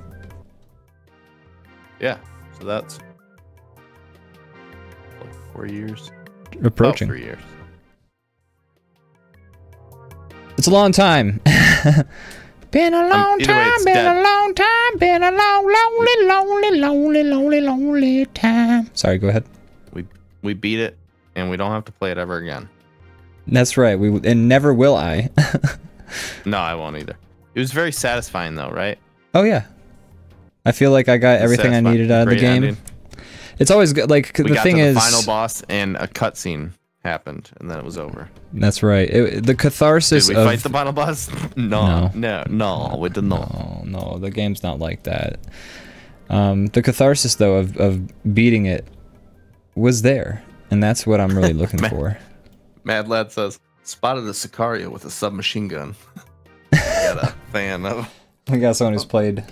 [SPEAKER 2] Yeah. So that's like 4 years.
[SPEAKER 1] Approaching.
[SPEAKER 2] 3 years.
[SPEAKER 1] It's a long time. Been a long time, been a long time, been a lonely time. Sorry, go ahead.
[SPEAKER 2] We beat it, and we don't have to play it ever again.
[SPEAKER 1] That's right. And never will I.
[SPEAKER 2] No, I won't either. It was very satisfying, though, right?
[SPEAKER 1] Oh yeah. I feel like I got everything I needed out of the game. Ending. It's always good. Like the thing is,
[SPEAKER 2] the final boss and a cutscene happened, and then it was over.
[SPEAKER 1] That's right. The catharsis.
[SPEAKER 2] Did we fight the final boss? No, we did not.
[SPEAKER 1] No, the game's not like that. The catharsis, though, of beating it was there, and that's what I'm really looking for.
[SPEAKER 2] Mad Lad says, spotted a Sicario with a submachine gun. Got a fan of.
[SPEAKER 1] We got someone who's played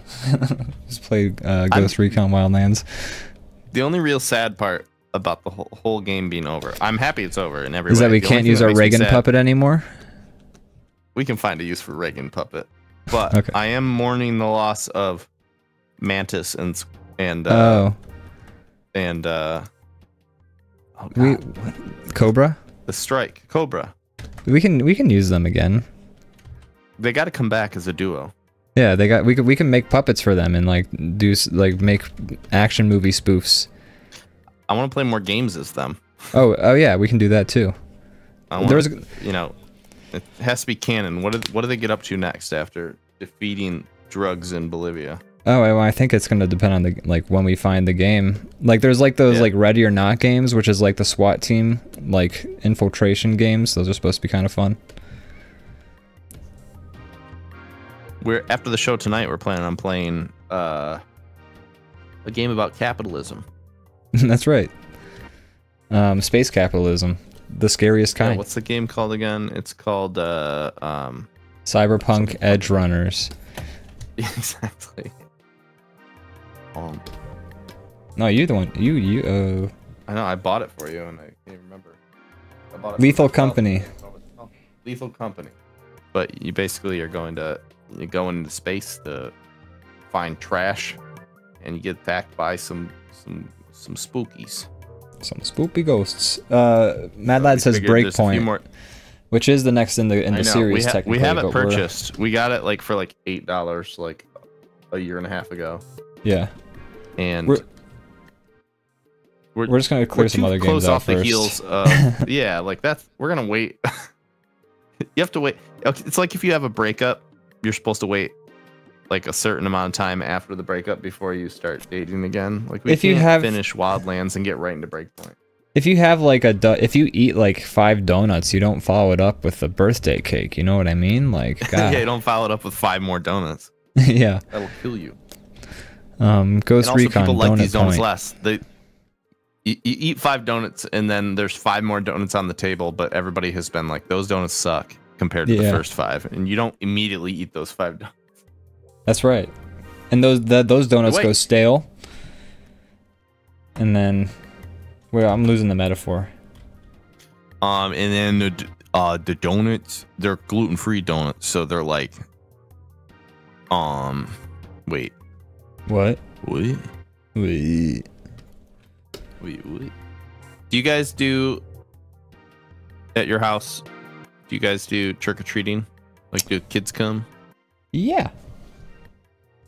[SPEAKER 1] Ghost Recon Wildlands.
[SPEAKER 2] The only real sad part about the whole game being over. I'm happy it's over in every way.
[SPEAKER 1] Is that we can't use our Reagan puppet anymore?
[SPEAKER 2] We can find a use for Reagan puppet, but okay. I am mourning the loss of Mantis and
[SPEAKER 1] Cobra.
[SPEAKER 2] The Strike Cobra.
[SPEAKER 1] We can use them again.
[SPEAKER 2] They got to come back as a duo.
[SPEAKER 1] Yeah, we can make puppets for them and like make action movie spoofs.
[SPEAKER 2] I want to play more games as them.
[SPEAKER 1] Oh yeah, we can do that too.
[SPEAKER 2] It has to be canon. What do they get up to next after defeating drugs in Bolivia?
[SPEAKER 1] Oh, well, I think it's gonna depend on when we find the game. Like there's like those like Ready or Not games, which is like the SWAT team like infiltration games. Those are supposed to be kind of fun.
[SPEAKER 2] we're after the show tonight. We're planning on playing a game about capitalism.
[SPEAKER 1] That's right. Space capitalism, the scariest kind.
[SPEAKER 2] Yeah, what's the game called again? It's called
[SPEAKER 1] Cyberpunk Edge Runners.
[SPEAKER 2] Exactly.
[SPEAKER 1] No, you're the one. You.
[SPEAKER 2] I know. I bought it for you, and I can't remember. I bought it.
[SPEAKER 1] Lethal Company.
[SPEAKER 2] Lethal Company. But you basically are you go into space to find trash, and you get attacked by some spookies.
[SPEAKER 1] Some spooky ghosts. Mad Lad says Breakpoint, which is the next in the series. Technically,
[SPEAKER 2] we have it purchased. We got it like for like $8 like a year and a half ago.
[SPEAKER 1] Yeah,
[SPEAKER 2] and
[SPEAKER 1] we're just gonna clear some other games out first. The heels
[SPEAKER 2] of, yeah, like that's we're gonna wait. You have to wait. It's like if you have a breakup, you're supposed to wait like a certain amount of time after the breakup before you start dating again. Like we can't finish Wildlands and get right into Breakpoint.
[SPEAKER 1] If you have like if you eat like 5 donuts, you don't follow it up with a birthday cake. You know what I mean? Like, God.
[SPEAKER 2] Yeah, you don't follow it up with 5 more donuts.
[SPEAKER 1] Yeah,
[SPEAKER 2] that'll kill you.
[SPEAKER 1] Ghost Recon.
[SPEAKER 2] People like these donuts less. You eat 5 donuts and then there's 5 more donuts on the table, but everybody has been like, those donuts suck compared to the first 5, and you don't immediately eat those 5 donuts.
[SPEAKER 1] That's right, and those donuts go stale, and then, well, I'm losing the metaphor.
[SPEAKER 2] And then the donuts, they're gluten-free donuts, so they're like, wait,
[SPEAKER 1] what?
[SPEAKER 2] Wait. Do you guys do at your house? Do you guys do trick-or-treating? Like, do kids come?
[SPEAKER 1] Yeah.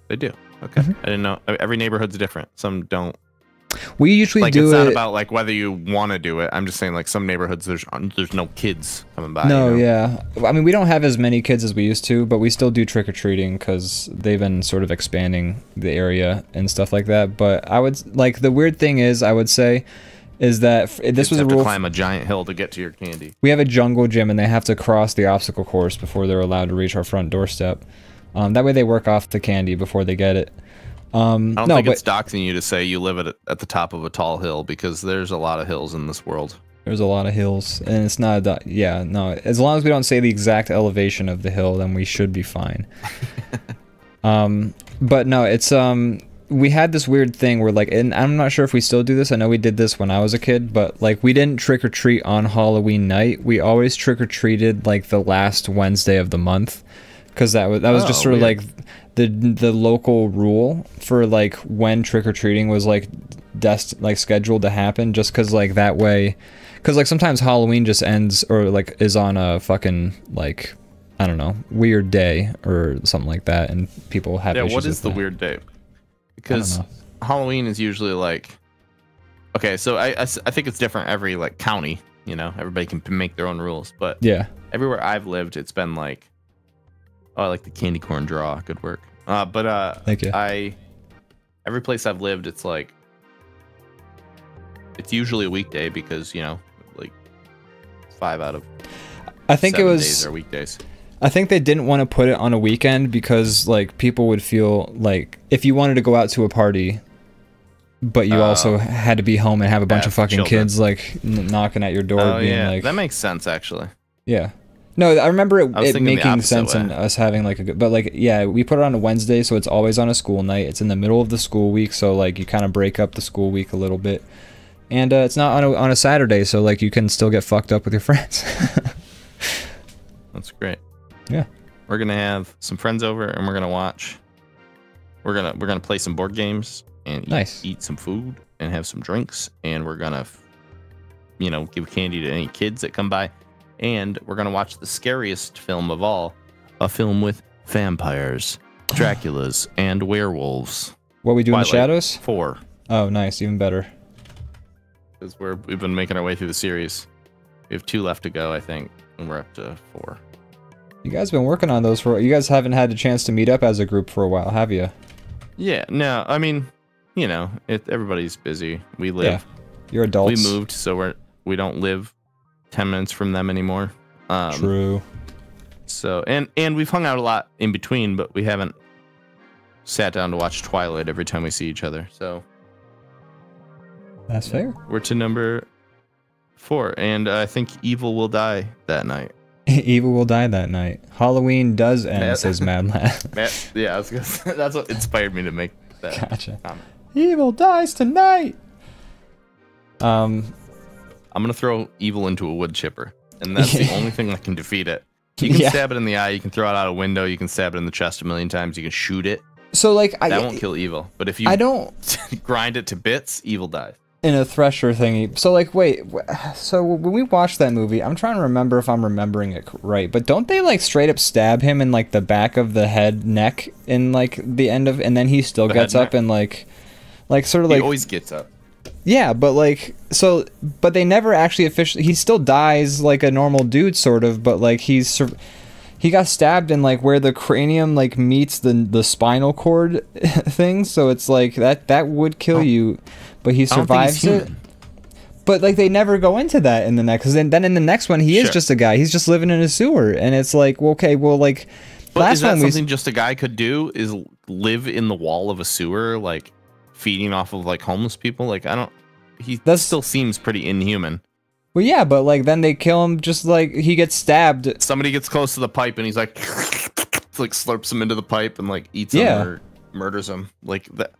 [SPEAKER 2] They do. Okay. I didn't know. Every neighborhood's different. Some don't.
[SPEAKER 1] We usually do it.
[SPEAKER 2] It's not about like whether you want to do it. I'm just saying like some neighborhoods there's no kids coming by.
[SPEAKER 1] No, yeah. I mean, we don't have as many kids as we used to, but we still do trick-or-treating because they've been sort of expanding the area and stuff like that. But I would like the weird thing is I would say is that this was a rule.
[SPEAKER 2] To climb a giant hill to get to your candy.
[SPEAKER 1] We have a jungle gym and they have to cross the obstacle course before they're allowed to reach our front doorstep. That way they work off the candy before they get it.
[SPEAKER 2] I don't think it's doxing you to say you live at the top of a tall hill, because there's a lot of hills in this world.
[SPEAKER 1] There's a lot of hills, and it's not yeah, no, as long as we don't say the exact elevation of the hill, then we should be fine. But no, it's we had this weird thing where like, and I'm not sure if we still do this. I know we did this when I was a kid, but like we didn't trick or treat on Halloween night. We always trick or treated like the last Wednesday of the month, because that was just sort of like the local rule for like when trick-or-treating was like scheduled to happen, just because like that way, because like sometimes Halloween just ends or like is on a fucking like, I don't know, weird day or something like that, and people have issues
[SPEAKER 2] what is
[SPEAKER 1] with
[SPEAKER 2] the
[SPEAKER 1] that.
[SPEAKER 2] weird day? Because Halloween is usually like, okay, so I think it's different every like county, you know, everybody can make their own rules, but
[SPEAKER 1] yeah,
[SPEAKER 2] everywhere I've lived it's been like, oh, I like the candy corn draw. Good work.
[SPEAKER 1] Thank you.
[SPEAKER 2] Every place I've lived, it's like, it's usually a weekday because, you know, like 5 out of 7 days are weekdays.
[SPEAKER 1] I think they didn't want to put it on a weekend because like people would feel like if you wanted to go out to a party, but you also had to be home and have a bunch of fucking kids like knocking at your door, being like,
[SPEAKER 2] that makes sense actually.
[SPEAKER 1] Yeah. No, I remember it making sense and us having like a good, but like, yeah, we put it on a Wednesday, so it's always on a school night. It's in the middle of the school week, so like you kind of break up the school week a little bit, and it's not on a Saturday, so like you can still get fucked up with your friends.
[SPEAKER 2] That's great.
[SPEAKER 1] Yeah,
[SPEAKER 2] we're gonna have some friends over, and we're gonna watch. We're gonna play some board games and eat some food and have some drinks, and we're gonna, you know, give candy to any kids that come by. And we're going to watch the scariest film of all, a film with vampires, Draculas, and werewolves.
[SPEAKER 1] What we do in the shadows?
[SPEAKER 2] 4.
[SPEAKER 1] Oh, nice. Even better.
[SPEAKER 2] Because we've been making our way through the series. We have 2 left to go, I think, and we're up to 4.
[SPEAKER 1] You guys have been working on those you guys haven't had a chance to meet up as a group for a while, have you?
[SPEAKER 2] Yeah, no, I mean, you know, everybody's busy. We live.
[SPEAKER 1] Yeah, you're adults.
[SPEAKER 2] We moved, so we don't live 10 minutes from them anymore.
[SPEAKER 1] True.
[SPEAKER 2] So and we've hung out a lot in between, but we haven't sat down to watch Twilight every time we see each other. So
[SPEAKER 1] that's fair.
[SPEAKER 2] We're to number 4, and I think evil will die that night.
[SPEAKER 1] Evil will die that night. Halloween does end, says Mad Lad.
[SPEAKER 2] Yeah, I was gonna say, that's what inspired me to make that
[SPEAKER 1] Gotcha.
[SPEAKER 2] comment.
[SPEAKER 1] Evil dies tonight.
[SPEAKER 2] I'm gonna throw evil into a wood chipper, and that's the only thing that can defeat it. You can stab it in the eye, you can throw it out a window, you can stab it in the chest a million times, you can shoot it.
[SPEAKER 1] So like
[SPEAKER 2] that won't kill evil, but if you grind it to bits, evil dies.
[SPEAKER 1] In a thresher thingy. So like, wait, so when we watched that movie, I'm trying to remember if I'm remembering it right, but don't they like straight up stab him in like the back of the head, neck, in like the end of, and then he still gets up and like sort of like.
[SPEAKER 2] He always gets up.
[SPEAKER 1] Yeah, but like, so, but they never actually officially, he still dies like a normal dude sort of, but like he got stabbed in like where the cranium like meets the spinal cord thing, so it's like that would kill you, but he survives it. But like they never go into that in the next, because then in the next one he is just a guy, he's just living in a sewer, and it's like, well, okay, well, like
[SPEAKER 2] but last is that one something just a guy could do, is live in the wall of a sewer, like feeding off of like homeless people? Like that still seems pretty inhuman.
[SPEAKER 1] Well, yeah, but like then they kill him, just like he gets stabbed.
[SPEAKER 2] Somebody gets close to the pipe and he's like slurps him into the pipe and like eats him or murders him like that.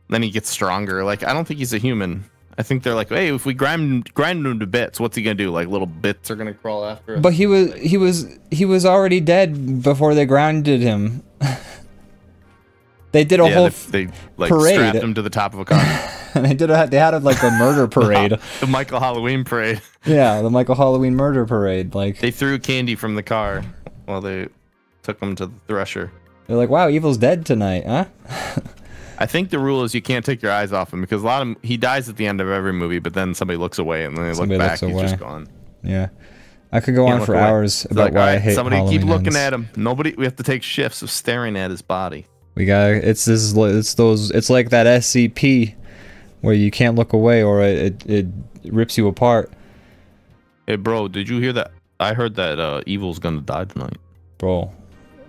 [SPEAKER 2] Then he gets stronger. Like I don't think he's a human. I think they're like, hey, if we grind him to bits, what's he gonna do? Like little bits are gonna crawl after him.
[SPEAKER 1] But he was already dead before they grounded him. They did a whole
[SPEAKER 2] they like
[SPEAKER 1] parade.
[SPEAKER 2] Strapped him to the top of a car.
[SPEAKER 1] And they had like a murder parade.
[SPEAKER 2] The Michael Halloween parade.
[SPEAKER 1] Yeah, the Michael Halloween murder parade. Like
[SPEAKER 2] they threw candy from the car while they took him to the thresher.
[SPEAKER 1] They're like, wow, evil's dead tonight, huh?
[SPEAKER 2] I think the rule is you can't take your eyes off him, because he dies at the end of every movie, but then somebody looks away and then they look back, he's just gone.
[SPEAKER 1] Yeah. I could go on for hours about why I hate
[SPEAKER 2] somebody
[SPEAKER 1] Halloween
[SPEAKER 2] keep looking
[SPEAKER 1] ends.
[SPEAKER 2] at him. We have to take shifts of staring at his body.
[SPEAKER 1] We got it's like that SCP where you can't look away or it rips you apart.
[SPEAKER 2] Hey bro, did you hear that? I heard that Evil's gonna die tonight.
[SPEAKER 1] Bro,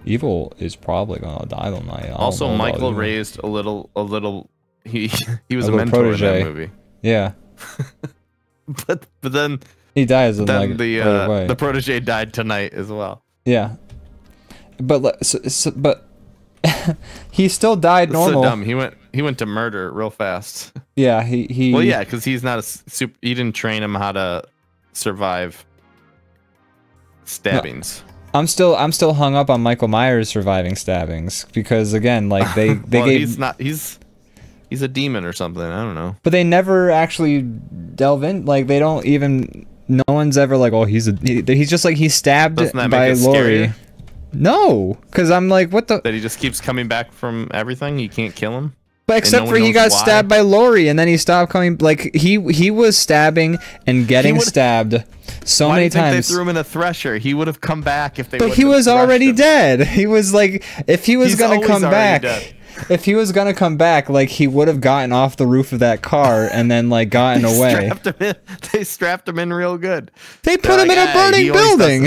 [SPEAKER 1] Evil is probably gonna die tonight.
[SPEAKER 2] Also, Michael raised a little he was a mentor protege in that movie.
[SPEAKER 1] Yeah.
[SPEAKER 2] but then
[SPEAKER 1] he dies in
[SPEAKER 2] then
[SPEAKER 1] like
[SPEAKER 2] the protege died tonight as well.
[SPEAKER 1] Yeah. But but he still died normal.
[SPEAKER 2] So dumb. He went to murder real fast.
[SPEAKER 1] Yeah, he
[SPEAKER 2] well, yeah, because he's not a super. He didn't train him how to survive stabbings.
[SPEAKER 1] No, I'm still hung up on Michael Myers surviving stabbings, because again, like they
[SPEAKER 2] well,
[SPEAKER 1] gave
[SPEAKER 2] he's a demon or something. I don't know.
[SPEAKER 1] But they never actually delve in. Like they don't even. No one's ever like, oh, he's just like he's stabbed by Laurie. Scarier? No, because I'm like, what the?
[SPEAKER 2] That he just keeps coming back from everything. You can't kill him.
[SPEAKER 1] But except for he got stabbed by Laurie, and then he stopped coming. Like he was stabbing and getting stabbed so many times.
[SPEAKER 2] Why do you think they threw him in a thresher? He would have come back if they.
[SPEAKER 1] But he was already dead. He was like, if he was gonna come back. If he was gonna come back, like he would have gotten off the roof of that car and then like gotten away.
[SPEAKER 2] They strapped him in real good.
[SPEAKER 1] They put him in a burning building.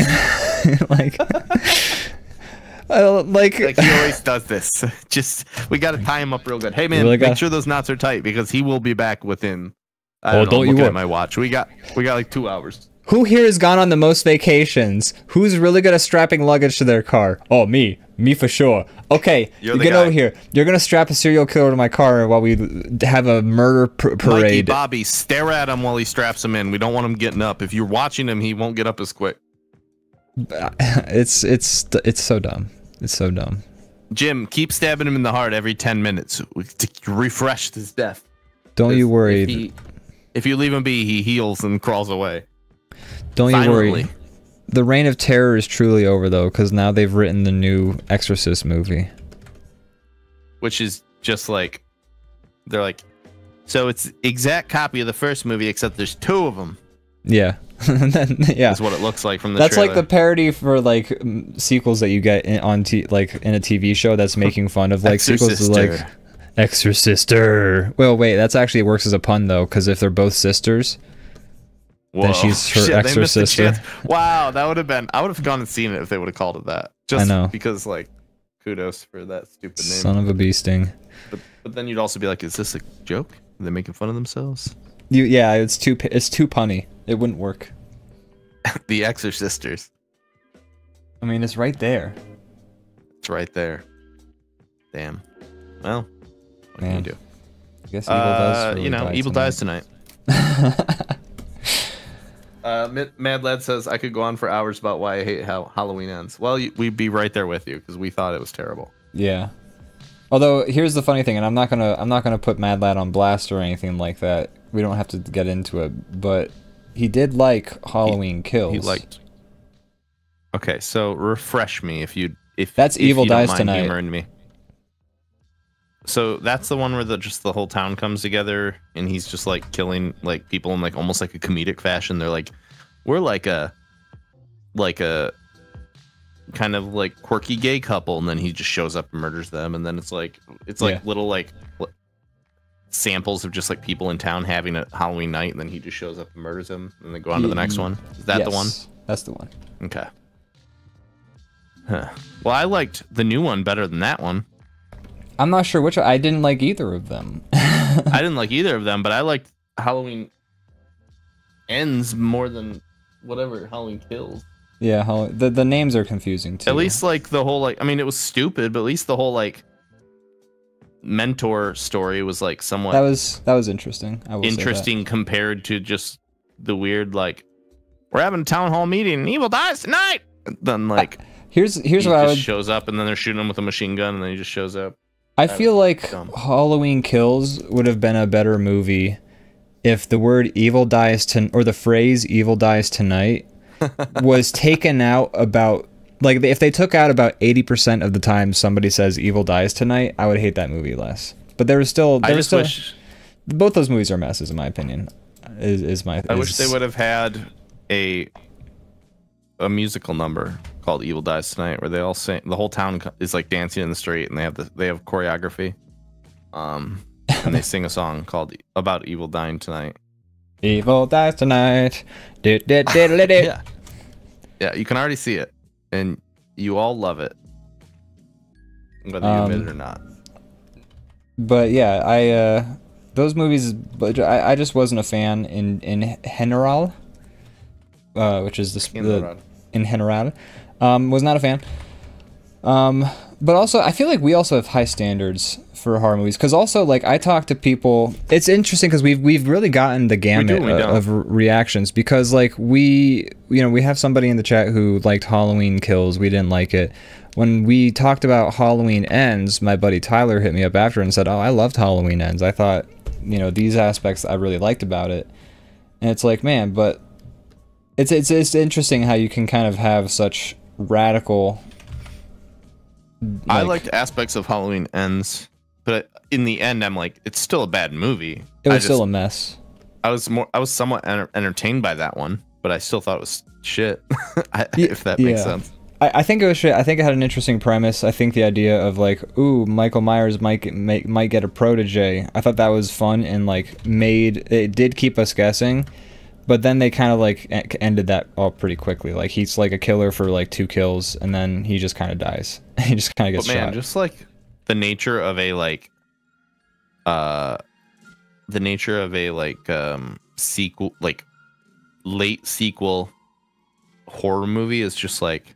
[SPEAKER 1] like
[SPEAKER 2] he always does this. Just we got to tie him up real good. Hey man, make sure those knots are tight, because he will be back within. Don't you look at my watch. We got like 2 hours.
[SPEAKER 1] Who here has gone on the most vacations? Who's really good at strapping luggage to their car? Oh, me for sure. Okay, you get over here. You're gonna strap a serial killer to my car while we have a murder parade.
[SPEAKER 2] Mikey, Bobby, stare at him while he straps him in. We don't want him getting up. If you're watching him, he won't get up as quick.
[SPEAKER 1] It's so dumb. It's so dumb.
[SPEAKER 2] Jim, keep stabbing him in the heart every 10 minutes to refresh his death.
[SPEAKER 1] Don't you worry.
[SPEAKER 2] If you leave him be, he heals and crawls away.
[SPEAKER 1] Don't you worry. The reign of terror is truly over, though, because now they've written the new Exorcist movie. Which
[SPEAKER 2] is just like... They're like... So it's exact copy of the first movie, except there's 2 of them.
[SPEAKER 1] Yeah. Yeah.
[SPEAKER 2] That's what it looks like from the
[SPEAKER 1] That's
[SPEAKER 2] trailer.
[SPEAKER 1] like the parody for, like, sequels that you get in a TV show that's making fun of, like, sequels to, like... Exorcister. Well, wait, that's actually works as a pun, though, because if they're both sisters...
[SPEAKER 2] Whoa,
[SPEAKER 1] that she's her
[SPEAKER 2] shit,
[SPEAKER 1] ex
[SPEAKER 2] they missed the
[SPEAKER 1] sister.
[SPEAKER 2] chance. Wow, that would have been. I would have gone and seen it if they would have called it that. Just
[SPEAKER 1] I know.
[SPEAKER 2] because, like, kudos for that stupid name.
[SPEAKER 1] Son of a bee sting.
[SPEAKER 2] But then you'd also be like, is this a joke? Are they making fun of themselves?
[SPEAKER 1] Yeah, it's too punny. It wouldn't work.
[SPEAKER 2] The Exorcisters.
[SPEAKER 1] I mean, it's right there.
[SPEAKER 2] It's right there. Damn. Well, what can you do?
[SPEAKER 1] I guess evil does.
[SPEAKER 2] You know, evil dies tonight. Mad Lad says I could go on for hours about why I hate how Halloween ends. Well, we'd be right there with you because we thought it was terrible.
[SPEAKER 1] Yeah. Although here's the funny thing, and I'm not gonna put Mad Lad on blast or anything like that. We don't have to get into it, but he did like Halloween Kills.
[SPEAKER 2] He liked. Okay, so refresh me if
[SPEAKER 1] that's
[SPEAKER 2] if
[SPEAKER 1] Evil
[SPEAKER 2] you don't
[SPEAKER 1] Dies
[SPEAKER 2] mind
[SPEAKER 1] Tonight.
[SPEAKER 2] humoring me. So that's the one where just the whole town comes together and he's just like killing like people in like almost like a comedic fashion. They're like, we're like a kind of like quirky gay couple, and then he just shows up and murders them, and then it's like little like samples of just like people in town having a Halloween night, and then he just shows up and murders them, and then go on to the next one. Is that the one?
[SPEAKER 1] That's the one.
[SPEAKER 2] Okay. Huh. Well, I liked the new one better than that one.
[SPEAKER 1] I'm not sure which. I didn't like either of them.
[SPEAKER 2] I didn't like either of them, but I liked Halloween Ends more than whatever Halloween Kills.
[SPEAKER 1] Yeah, the names are confusing too.
[SPEAKER 2] At least like the whole like, I mean, it was stupid, but at least the whole like mentor story was like somewhat
[SPEAKER 1] that was interesting. I will
[SPEAKER 2] interesting
[SPEAKER 1] say that.
[SPEAKER 2] Compared to just the weird like we're having a town hall meeting and evil dies tonight. And then like
[SPEAKER 1] here's what I would
[SPEAKER 2] shows up and then they're shooting him with a machine gun and then he just shows up.
[SPEAKER 1] I feel like Halloween Kills would have been a better movie if the word evil dies or the phrase evil dies tonight was taken out about, like, if they took out about 80% of the time somebody says evil dies tonight, I would hate that movie less. But there was still wish both those movies are messes in my opinion. I
[SPEAKER 2] wish they would have had a musical number called Evil Dies Tonight where they all sing, the whole town is like dancing in the street and they have choreography. And they sing a song called about evil dying tonight.
[SPEAKER 1] Evil dies tonight.
[SPEAKER 2] Yeah. Yeah, you can already see it. And you all love it. Whether you admit it or not.
[SPEAKER 1] But yeah, those movies, but I just wasn't a fan in general. Which is in general. Was not a fan. But also, I feel like we also have high standards for horror movies, because also, like, I talk to people. It's interesting because we've really gotten the gamut of reactions, because like we have somebody in the chat who liked Halloween Kills. We didn't like it. When we talked about Halloween Ends, my buddy Tyler hit me up after and said, "Oh, I loved Halloween Ends. I thought, these aspects I really liked about it." And it's like, man, but it's interesting how you can kind of have such radical.
[SPEAKER 2] I liked aspects of Halloween Ends, but in the end, I'm like, it's still a bad movie.
[SPEAKER 1] It was still a mess.
[SPEAKER 2] I was somewhat entertained by that one, but I still thought it was shit. If that makes sense.
[SPEAKER 1] I think it was shit. I think it had an interesting premise. I think the idea of like, ooh, Michael Myers might get a protege. I thought that was fun and like it did keep us guessing. But then they kind of like ended that all pretty quickly. Like he's like a killer for like 2 kills, and then he just kind of dies. He just kind of gets shot.
[SPEAKER 2] Just like the nature of a sequel, like late sequel horror movie is just like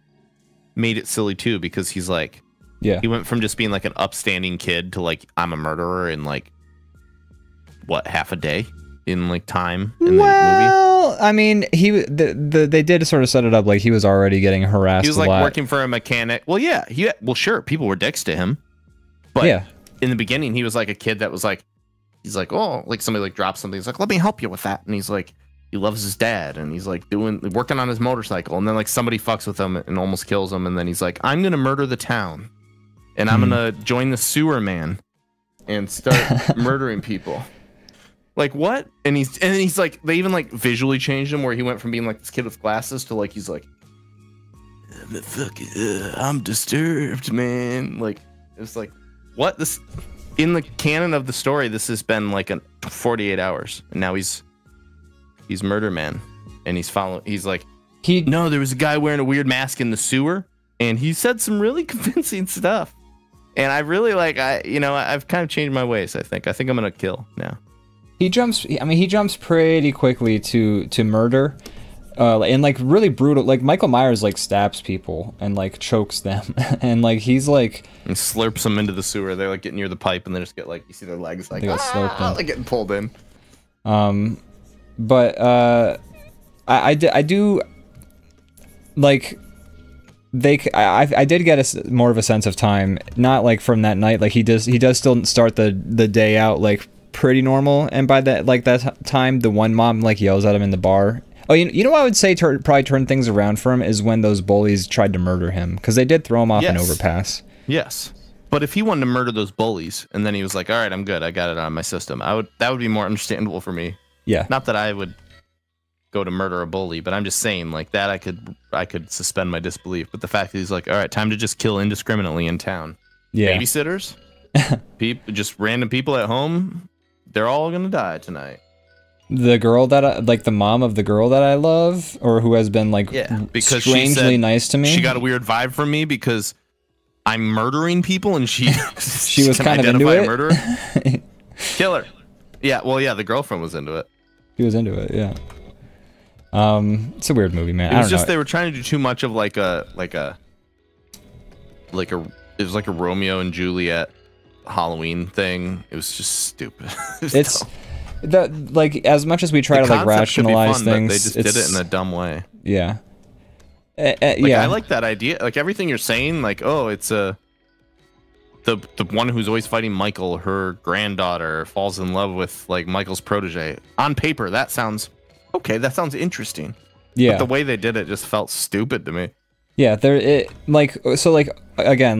[SPEAKER 2] made it silly too, because he's like, he went from just being like an upstanding kid to like, I'm a murderer in like what, half a day? In like time in the movie.
[SPEAKER 1] I mean, they did sort of set it up like he was already getting harassed.
[SPEAKER 2] He was like working for a mechanic. Well, yeah, sure, people were dicks to him, but in the beginning, he was like a kid that was like, he's like, oh, like somebody like drops something. He's like, let me help you with that, and he's like, he loves his dad, and he's like working on his motorcycle, and then like somebody fucks with him and almost kills him, and then he's like, I'm gonna murder the town, and I'm gonna join the sewer man, and start murdering people. Like what? And he's like, they even like visually changed him where he went from being like this kid with glasses to like he's like, I'm disturbed, man. Like it's like, what? This in the canon of the story, this has been like 48 hours, and now he's Murder Man. and he's like, no, there was a guy wearing a weird mask in the sewer, and he said some really convincing stuff. And I really I've kind of changed my ways. I think I'm gonna kill now.
[SPEAKER 1] He jumps pretty quickly to murder, and like really brutal. Like Michael Myers like stabs people and like chokes them, and like he's like
[SPEAKER 2] and slurps them into the sewer. They're like getting near the pipe, and they just get like you see their legs like like getting pulled in.
[SPEAKER 1] But I do like. I did get more of a sense of time, not like from that night. Like he does still start the day out like pretty normal, and by that time, the one mom like yells at him in the bar. Oh, you know what I would say probably turned things around for him is when those bullies tried to murder him, because they did throw him off an overpass.
[SPEAKER 2] Yes, but if he wanted to murder those bullies and then he was like, all right, I'm good, I got it on my system, that would be more understandable for me.
[SPEAKER 1] Yeah,
[SPEAKER 2] not that I would go to murder a bully, but I'm just saying like that I could suspend my disbelief. But the fact that he's like, all right, time to just kill indiscriminately in town. Yeah, babysitters, just random people at home, they're all gonna die tonight.
[SPEAKER 1] The girl that the mom of the girl that I love, or who has been like
[SPEAKER 2] because
[SPEAKER 1] strangely nice to me.
[SPEAKER 2] She got a weird vibe from me because I'm murdering people, and she
[SPEAKER 1] was kind of into it.
[SPEAKER 2] Murderer. Killer. Yeah, well, yeah, the girlfriend was into it.
[SPEAKER 1] She was into it, yeah. It's a weird movie, man.
[SPEAKER 2] It was just they were trying to do too much of it was like a Romeo and Juliet Halloween thing. It was just stupid.
[SPEAKER 1] It's like as much as we try to like rationalize things,
[SPEAKER 2] they just did it in a dumb way.
[SPEAKER 1] Yeah.
[SPEAKER 2] Yeah, I like that idea. Like everything you're saying, like, oh, it's the one who's always fighting Michael, her granddaughter falls in love with like Michael's protege. On paper, that sounds okay. That sounds interesting. Yeah. But the way they did it just felt stupid to me.
[SPEAKER 1] Yeah, again,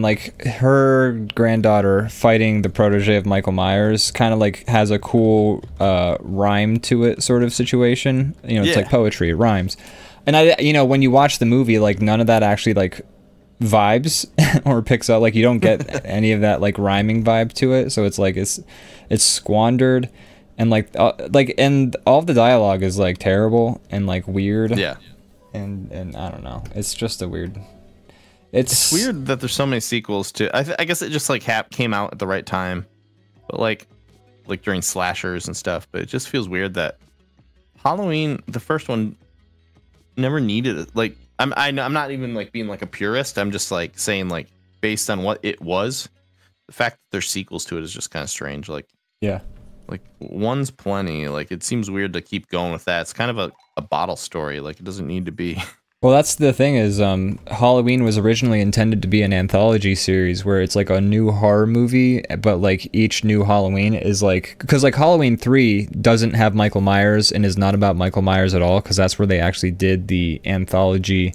[SPEAKER 1] like her granddaughter fighting the protege of Michael Myers kind of like has a cool rhyme to it sort of situation. You know, it's like poetry, it rhymes. And when you watch the movie, like none of that actually like vibes or picks up. Like you don't get any of that like rhyming vibe to it. So it's like it's squandered, and and all of the dialogue is like terrible and like weird.
[SPEAKER 2] Yeah.
[SPEAKER 1] And I don't know. It's just a weird.
[SPEAKER 2] It's weird that there's so many sequels to. I guess it just like came out at the right time, but like during slashers and stuff. But it just feels weird that Halloween, the first one, never needed it. Like I'm not even like being like a purist. I'm just like saying like based on what it was, the fact that there's sequels to it is just kind of strange. Like
[SPEAKER 1] yeah.
[SPEAKER 2] Like one's plenty. Like it seems weird to keep going with that. It's kind of a bottle story. Like it doesn't need to be.
[SPEAKER 1] Well, that's the thing is Halloween was originally intended to be an anthology series where it's like a new horror movie, but like each new Halloween is like, because like Halloween 3 doesn't have Michael Myers and is not about Michael Myers at all, because that's where they actually did the anthology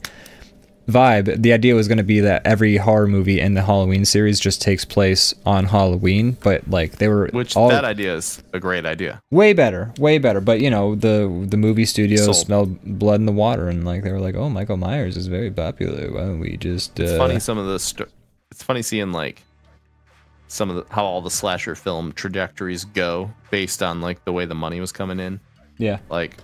[SPEAKER 1] vibe. The idea was going to be that every horror movie in the Halloween series just takes place on Halloween, but like they were
[SPEAKER 2] that idea is a great idea.
[SPEAKER 1] Way better. But you know, the movie studios smelled blood in the water, and like they were like, oh, Michael Myers is very popular, why don't we just
[SPEAKER 2] it's funny it's funny seeing like some of how all the slasher film trajectories go based on like the way the money was coming in.
[SPEAKER 1] Yeah,
[SPEAKER 2] like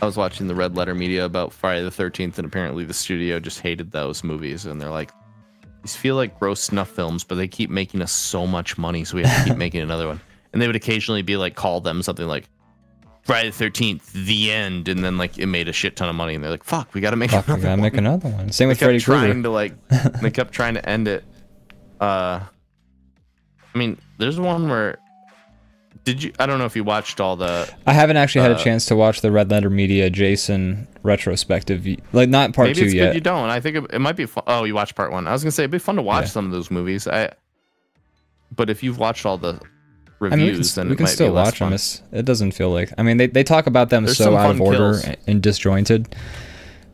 [SPEAKER 2] I was watching the Red Letter Media about Friday the 13th, and apparently the studio just hated those movies, and they're like, these feel like gross snuff films, but they keep making us so much money, so we have to keep making another one. And they would occasionally be like, call them something like Friday the 13th, The End, and then like it made a shit ton of money, and they're like, fuck, we gotta make another one.
[SPEAKER 1] Same with Freddy Krueger.
[SPEAKER 2] They kept trying to end it. I mean, there's one where I don't know if you watched all the.
[SPEAKER 1] I haven't actually had a chance to watch the Red Letter Media Jason retrospective, like not part 2 yet. Maybe it's good
[SPEAKER 2] you don't. I think it might be fun. Oh, you watched part 1. I was gonna say it'd be fun to watch some of those movies. But if you've watched all the reviews, then
[SPEAKER 1] we can still watch them. It doesn't feel like. I mean, they talk about them so out of order and disjointed.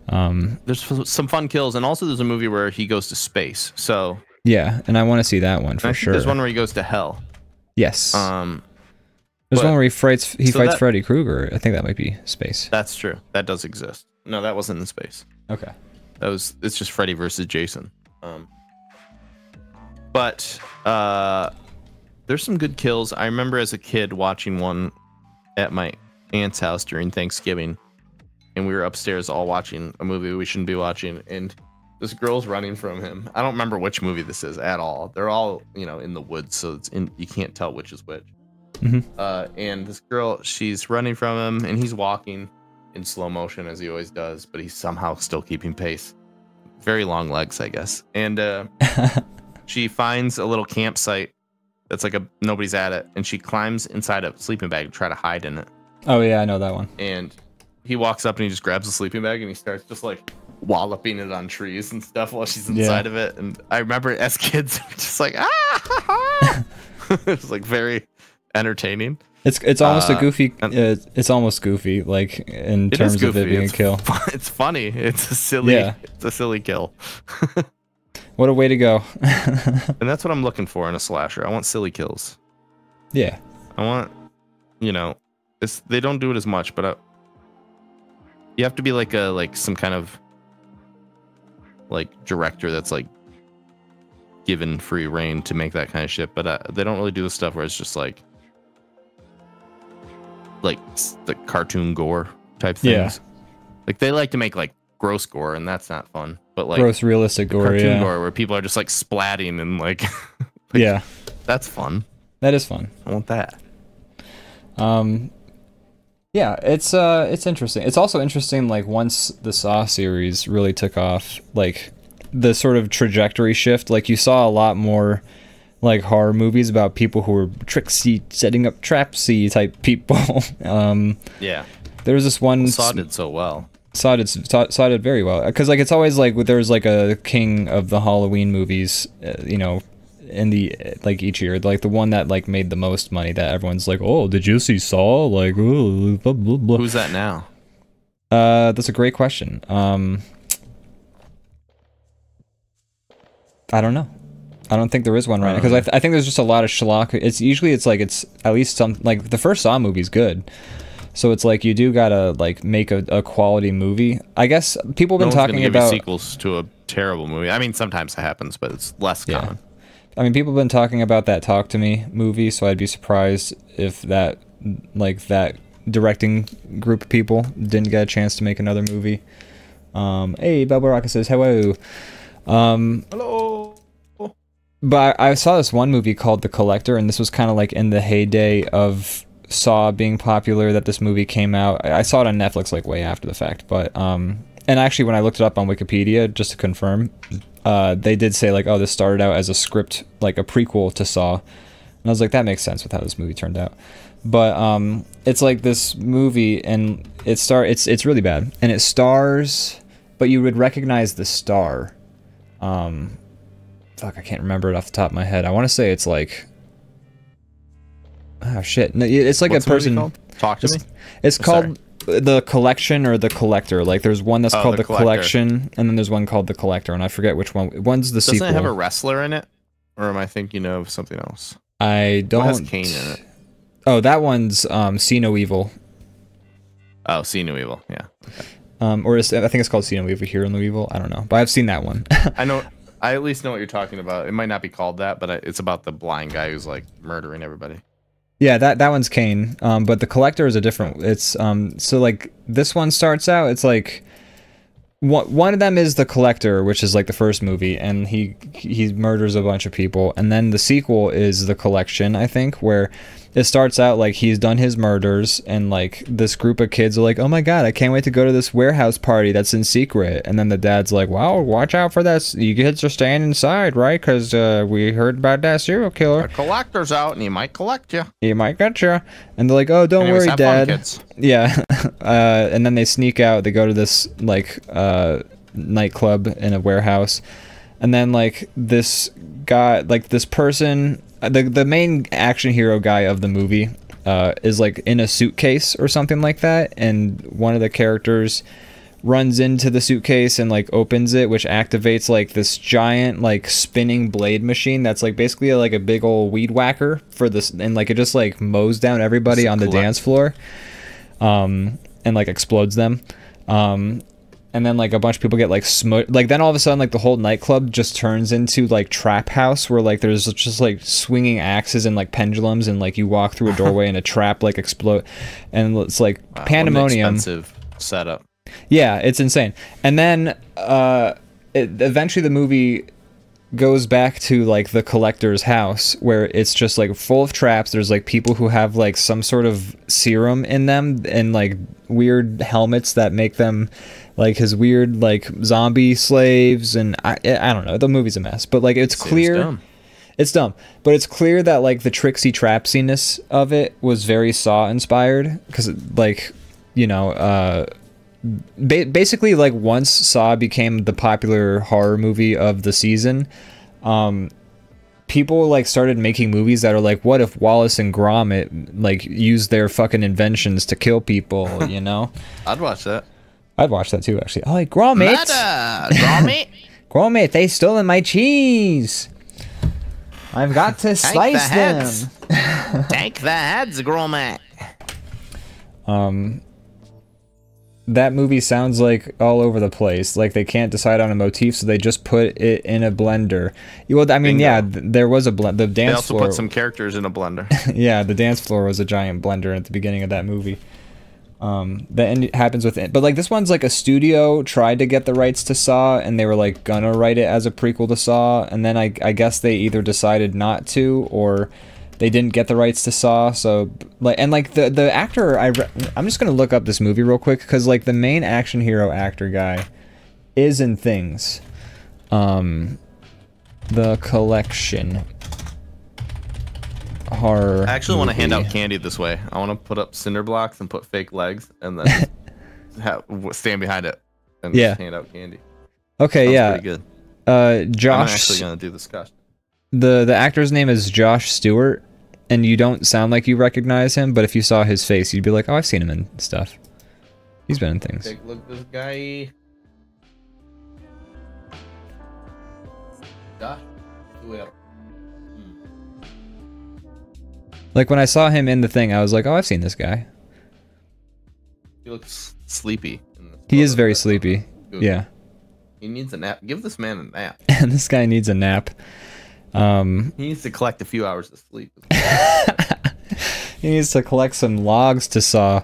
[SPEAKER 2] There's some fun kills, and also there's a movie where he goes to space. So
[SPEAKER 1] yeah, and I want to see that one for sure.
[SPEAKER 2] There's one where he goes to hell.
[SPEAKER 1] Yes. There's one where he fights Freddy Krueger. I think that might be space.
[SPEAKER 2] That's true. That does exist. No, that wasn't in space.
[SPEAKER 1] Okay.
[SPEAKER 2] It's just Freddy versus Jason. But there's some good kills. I remember as a kid watching one at my aunt's house during Thanksgiving, and we were upstairs all watching a movie we shouldn't be watching, and this girl's running from him. I don't remember which movie this is at all. They're all, you know, in the woods, so you can't tell which is which. And this girl, she's running from him, and he's walking in slow motion as he always does, but he's somehow still keeping pace. Very long legs, I guess. And she finds a little campsite that's like nobody's at it, and she climbs inside a sleeping bag to try to hide in it.
[SPEAKER 1] Oh yeah, I know that one.
[SPEAKER 2] And he walks up and he just grabs the sleeping bag and he starts just like walloping it on trees and stuff while she's inside of it. And I remember as kids, just like it was like very entertaining.
[SPEAKER 1] It's almost a goofy. It's almost goofy, like in terms of it being a kill.
[SPEAKER 2] It's funny. It's a silly. It's a silly kill.
[SPEAKER 1] What a way to go.
[SPEAKER 2] And that's what I'm looking for in a slasher. I want silly kills.
[SPEAKER 1] Yeah.
[SPEAKER 2] I want, you know, they don't do it as much, but you have to be like some kind of like director that's like given free reign to make that kind of shit. But they don't really do the stuff where it's just like the cartoon gore type things. Like they like to make like gross gore, and that's not fun. But like
[SPEAKER 1] gross realistic gore,
[SPEAKER 2] cartoon gore where people are just like splatting and like, that's fun.
[SPEAKER 1] That is fun.
[SPEAKER 2] I want that.
[SPEAKER 1] Yeah, it's interesting. It's also interesting, like, once the Saw series really took off, like, the sort of trajectory shift, like, you saw a lot more, like, horror movies about people who were tricksy, setting up trapsy type people.
[SPEAKER 2] Yeah.
[SPEAKER 1] There was this one...
[SPEAKER 2] Saw did so well.
[SPEAKER 1] Saw did very well. Because, like, it's always, like, there's, like, a king of the Halloween movies, you know, in the like each year, like the one that like made the most money that everyone's like, oh, did you see Saw? Like, oh, blah, blah, blah.
[SPEAKER 2] Who's that now?
[SPEAKER 1] That's a great question. I don't know. I don't think there is one right now, because I think there's just a lot of schlock. It's at least some, like the first Saw movie's good, so it's like you do gotta like make a quality movie. I guess people have been talking about
[SPEAKER 2] sequels to a terrible movie. I mean, sometimes it happens, but it's less common.
[SPEAKER 1] I mean, people have been talking about that Talk to Me movie, so I'd be surprised if that directing group of people didn't get a chance to make another movie. Hey, Bubba Rocket says hello.
[SPEAKER 2] Hello.
[SPEAKER 1] But I saw this one movie called The Collector, and this was kind of like in the heyday of Saw being popular that this movie came out. I saw it on Netflix like way after the fact, but and actually when I looked it up on Wikipedia just to confirm, they did say like, oh, this started out as a script, like a prequel to Saw. And I was like, that makes sense with how this movie turned out. But it's like this movie, and it's really bad, and it stars, but you would recognize the star. Fuck, I can't remember it off the top of my head. I want to say it's like, oh shit, no, it's like a person.
[SPEAKER 2] Talk to me.
[SPEAKER 1] It's called The Collection or The Collector. Like there's one that's called The Collection, and then there's one called The Collector, and I forget which one. One's the sequel.
[SPEAKER 2] Doesn't it have a wrestler in it, or am I thinking of something else?
[SPEAKER 1] I don't.
[SPEAKER 2] What has Kane in it?
[SPEAKER 1] Oh, that one's See No Evil.
[SPEAKER 2] Oh, See No Evil, yeah. Okay.
[SPEAKER 1] Or I think it's called See No Evil, Hear No Evil. I don't know, but I've seen that one.
[SPEAKER 2] I know. I at least know what you're talking about. It might not be called that, but it's about the blind guy who's like murdering everybody.
[SPEAKER 1] Yeah, that one's Kane. But The Collector is a different. It's so like this one starts out. It's like one of them is The Collector, which is like the first movie, and he murders a bunch of people, and then the sequel is The Collection, I think, where it starts out like he's done his murders, and like this group of kids are like, oh my god, I can't wait to go to this warehouse party that's in secret, and then the dad's like, wow, watch out for that, you kids are staying inside, right, because we heard about that serial killer.
[SPEAKER 2] The collector's out and he might collect you.
[SPEAKER 1] He might get you. And they're like, oh, don't worry, Dad. Fun, kids. Yeah. And then they sneak out, they go to this like nightclub in a warehouse, and then like this guy, like this person, the main action hero guy of the movie is like in a suitcase or something like that, and one of the characters runs into the suitcase and like opens it, which activates like this giant like spinning blade machine that's like basically like a big old weed whacker for this, and like it just like mows down everybody on the dance floor and like explodes them. and then like a bunch of people get like smoked. Like then all of a sudden like the whole nightclub just turns into like trap house where like there's just like swinging axes and like pendulums, and like you walk through a doorway and a trap like explode, and it's like pandemonium.
[SPEAKER 2] Expensive setup.
[SPEAKER 1] Yeah, it's insane. And then eventually the movie goes back to like the collector's house where it's just like full of traps. There's like people who have like some sort of serum in them and like weird helmets that make them like his weird like zombie slaves, and I don't know, the movie's a mess, but like it's clear it's dumb, but it's clear that like the tricksy trapsiness of it was very Saw inspired, because like, you know, basically like once Saw became the popular horror movie of the season, people like started making movies that are like, what if Wallace and Gromit like used their fucking inventions to kill people, you know?
[SPEAKER 2] I'd watch that.
[SPEAKER 1] I'd watch that too, actually. Oh, like Gromit,
[SPEAKER 2] Gromit,
[SPEAKER 1] Gromit, they stolen my cheese. I've got to slice them.
[SPEAKER 2] Take the heads, Gromit.
[SPEAKER 1] That movie sounds like all over the place. Like they can't decide on a motif, so they just put it in a blender. Well, I mean, Bingo. Yeah, there was a blend. The dance
[SPEAKER 2] they also
[SPEAKER 1] floor.
[SPEAKER 2] Put some characters in a blender.
[SPEAKER 1] Yeah, the dance floor was a giant blender at the beginning of that movie. That happens with it, but like this one's like a studio tried to get the rights to Saw, and they were like gonna write it as a prequel to Saw, and then I guess they either decided not to, or they didn't get the rights to Saw. So like, and like the actor, I'm just gonna look up this movie real quick, because like the main action hero actor guy is in Things. The Collection horror.
[SPEAKER 2] I actually want to hand out candy this way. I want to put up cinder blocks and put fake legs, and then stand behind it and just hand out candy.
[SPEAKER 1] Okay,
[SPEAKER 2] sounds
[SPEAKER 1] yeah.
[SPEAKER 2] Pretty good.
[SPEAKER 1] Josh.
[SPEAKER 2] I'm actually gonna do this costume.
[SPEAKER 1] The actor's name is Josh Stewart, and you don't sound like you recognize him, but if you saw his face, you'd be like, oh, I've seen him in stuff. He's been in things.
[SPEAKER 2] Take a look at this guy. Josh Stewart.
[SPEAKER 1] Like when I saw him in The Thing, I was like, oh, I've seen this guy.
[SPEAKER 2] He looks sleepy.
[SPEAKER 1] He is very sleepy. Good. Yeah.
[SPEAKER 2] He needs a nap. Give this man a nap.
[SPEAKER 1] And this guy needs a nap.
[SPEAKER 2] He needs to collect a few hours of sleep.
[SPEAKER 1] He needs to collect some logs to saw.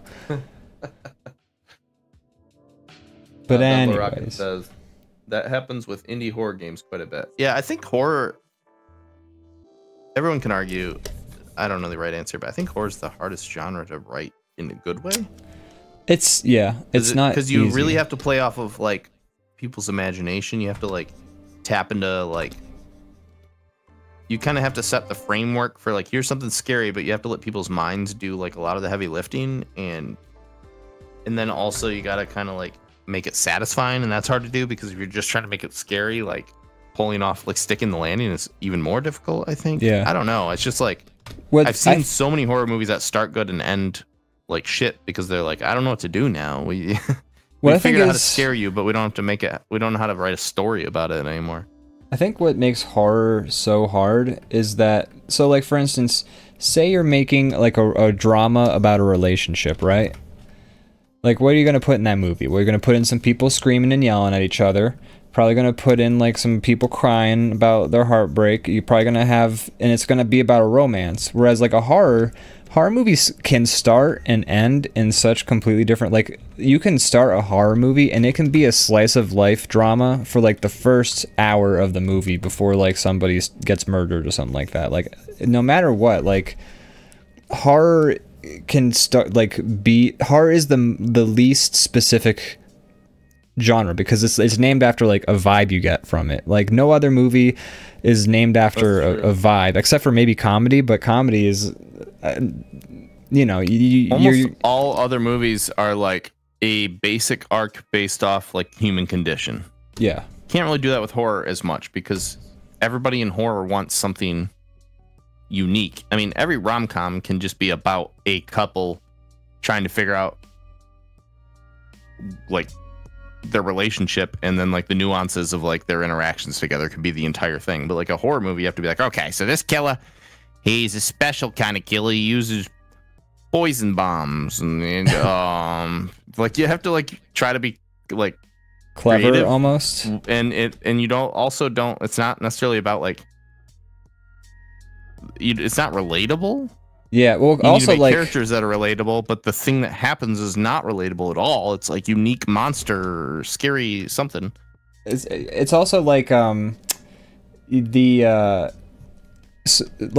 [SPEAKER 1] But anyways,
[SPEAKER 2] says that happens with indie horror games quite a bit. Yeah, I think horror. Everyone can argue. I don't know the right answer, but I think horror is the hardest genre to write in a good way.
[SPEAKER 1] It's not
[SPEAKER 2] because you really have to play off of like people's imagination. You have to like tap into like. You kind of have to set the framework for like, here's something scary, but you have to let people's minds do like a lot of the heavy lifting, and then also you gotta kind of like make it satisfying, and that's hard to do because if you're just trying to make it scary, like pulling off like sticking the landing is even more difficult, I think.
[SPEAKER 1] Yeah.
[SPEAKER 2] I don't know. It's just like I've seen so many horror movies that start good and end like shit because they're like, I don't know what to do now. We figured out how to scare you, but we don't have to make it. We don't know how to write a story about it anymore.
[SPEAKER 1] I think what makes horror so hard is that, so like for instance, say you're making like a drama about a relationship, right? Like what are you going to put in that movie? Well, you're going to put in some people screaming and yelling at each other. Probably going to put in like some people crying about their heartbreak. You're probably going to have, and it's going to be about a romance. Whereas like a horror movies can start and end in such completely different, like you can start a horror movie and it can be a slice of life drama for like the first hour of the movie before like somebody gets murdered or something like that. Like no matter what, like horror can start horror is the least specific genre because it's named after like a vibe you get from it. Like no other movie is named after a vibe except for maybe comedy, but comedy is
[SPEAKER 2] almost all other movies are like a basic arc based off like human condition.
[SPEAKER 1] Yeah,
[SPEAKER 2] can't really do that with horror as much because everybody in horror wants something unique. I mean, every rom-com can just be about a couple trying to figure out like their relationship, and then like the nuances of like their interactions together could be the entire thing. But like a horror movie, you have to be like, okay, so this killer, he's a special kind of killer. He uses poison bombs, and like you have to like try to be like
[SPEAKER 1] clever
[SPEAKER 2] creative,
[SPEAKER 1] almost.
[SPEAKER 2] And you don't. It's not necessarily about like. It's not relatable.
[SPEAKER 1] Yeah, well,
[SPEAKER 2] you
[SPEAKER 1] also
[SPEAKER 2] need to make
[SPEAKER 1] like
[SPEAKER 2] characters that are relatable, but the thing that happens is not relatable at all. It's like unique monster, scary something.
[SPEAKER 1] It's also like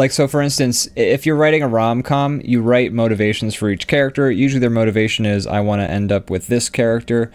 [SPEAKER 1] so for instance, if you're writing a rom-com, you write motivations for each character. Usually their motivation is I want to end up with this character.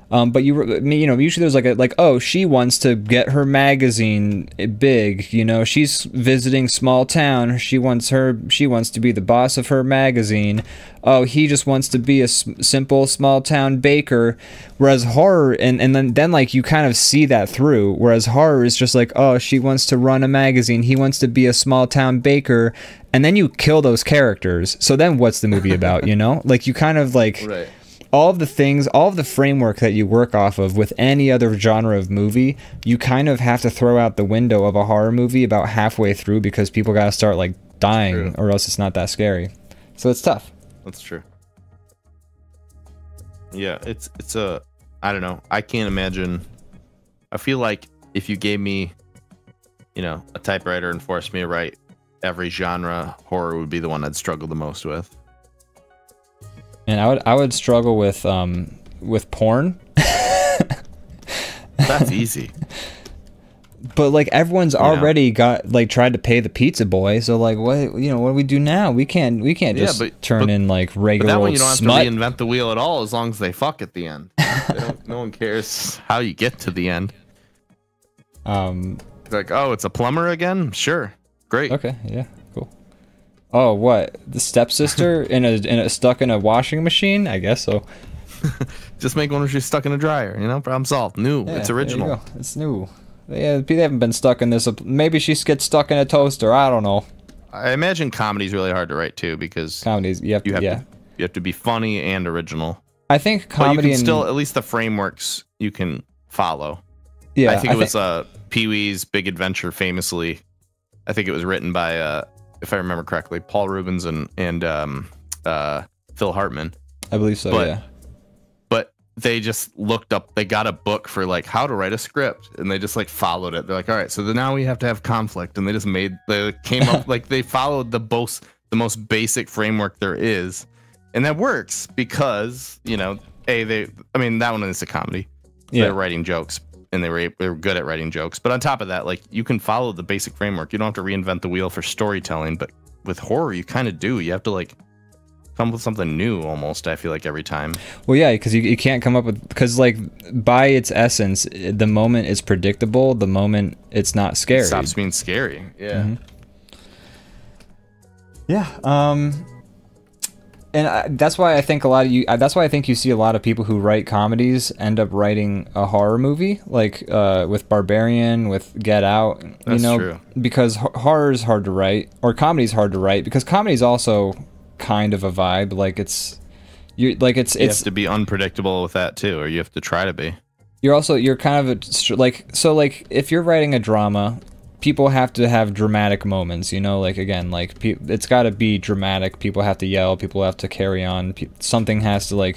[SPEAKER 1] But usually there's oh, she wants to get her magazine big. She's visiting small town. She wants to be the boss of her magazine. Oh, he just wants to be a simple small town baker. Whereas horror, and then like you kind of see that through. Whereas horror is just like, oh, she wants to run a magazine. He wants to be a small town baker. And then you kill those characters. So then what's the movie about? Like you kind of like.
[SPEAKER 2] Right.
[SPEAKER 1] All of the framework that you work off of with any other genre of movie, you kind of have to throw out the window of a horror movie about halfway through because people got to start like dying or else it's not that scary. So it's tough.
[SPEAKER 2] That's true. Yeah, it's I don't know. I can't imagine. I feel like if you gave me, a typewriter and forced me to write every genre, horror would be the one I'd struggle the most with.
[SPEAKER 1] And I would struggle with porn.
[SPEAKER 2] That's easy.
[SPEAKER 1] But like everyone's already tried to pay the pizza boy, so like what do we do now? We can't just turn in like regular.
[SPEAKER 2] But that one you
[SPEAKER 1] don't
[SPEAKER 2] have to reinvent the wheel at all, as long as they fuck at the end. No one cares how you get to the end. Like, oh, it's a plumber again? Sure, great.
[SPEAKER 1] Okay, yeah. Oh, what? The stepsister in a stuck in a washing machine? I guess so.
[SPEAKER 2] Just make one where she's stuck in a dryer. Problem solved. New. Yeah, it's original.
[SPEAKER 1] There you go. It's new. Yeah, they haven't been stuck in this. Maybe she gets stuck in a toaster. I don't know.
[SPEAKER 2] I imagine comedy's really hard to write too because
[SPEAKER 1] comedies you
[SPEAKER 2] have to be funny and original.
[SPEAKER 1] I think comedy
[SPEAKER 2] but you can still at least the frameworks you can follow.
[SPEAKER 1] Yeah,
[SPEAKER 2] I think it was Pee-wee's Big Adventure. Famously, I think it was written by if I remember correctly, Paul Rubens and Phil Hartman.
[SPEAKER 1] I believe so, yeah.
[SPEAKER 2] But they just looked up, they got a book for like how to write a script, and they just like followed it. They're like, all right, so now we have to have conflict, and they came up like they followed the most basic framework there is, and that works because that one is a comedy. Yeah. They're writing jokes. And they were good at writing jokes. But on top of that, like you can follow the basic framework. You don't have to reinvent the wheel for storytelling. But with horror, you kind of do. You have to like come up with something new almost, I feel like, every time. Well,
[SPEAKER 1] yeah, because you can't come up with... Because like by its essence, the moment it's predictable, the moment it's not scary.
[SPEAKER 2] It stops being scary. Yeah.
[SPEAKER 1] Mm-hmm. Yeah. And that's why I think that's why I think you see a lot of people who write comedies end up writing a horror movie, like with Barbarian, with Get Out.
[SPEAKER 2] That's true.
[SPEAKER 1] Because horror is hard to write, or comedy is hard to write, because comedy is also kind of a vibe. Like you have
[SPEAKER 2] to be unpredictable with that too, or you have to try to be.
[SPEAKER 1] You're kind of if you're writing a drama, people have to have dramatic moments, it's got to be dramatic. People have to yell, people have to carry on, something has to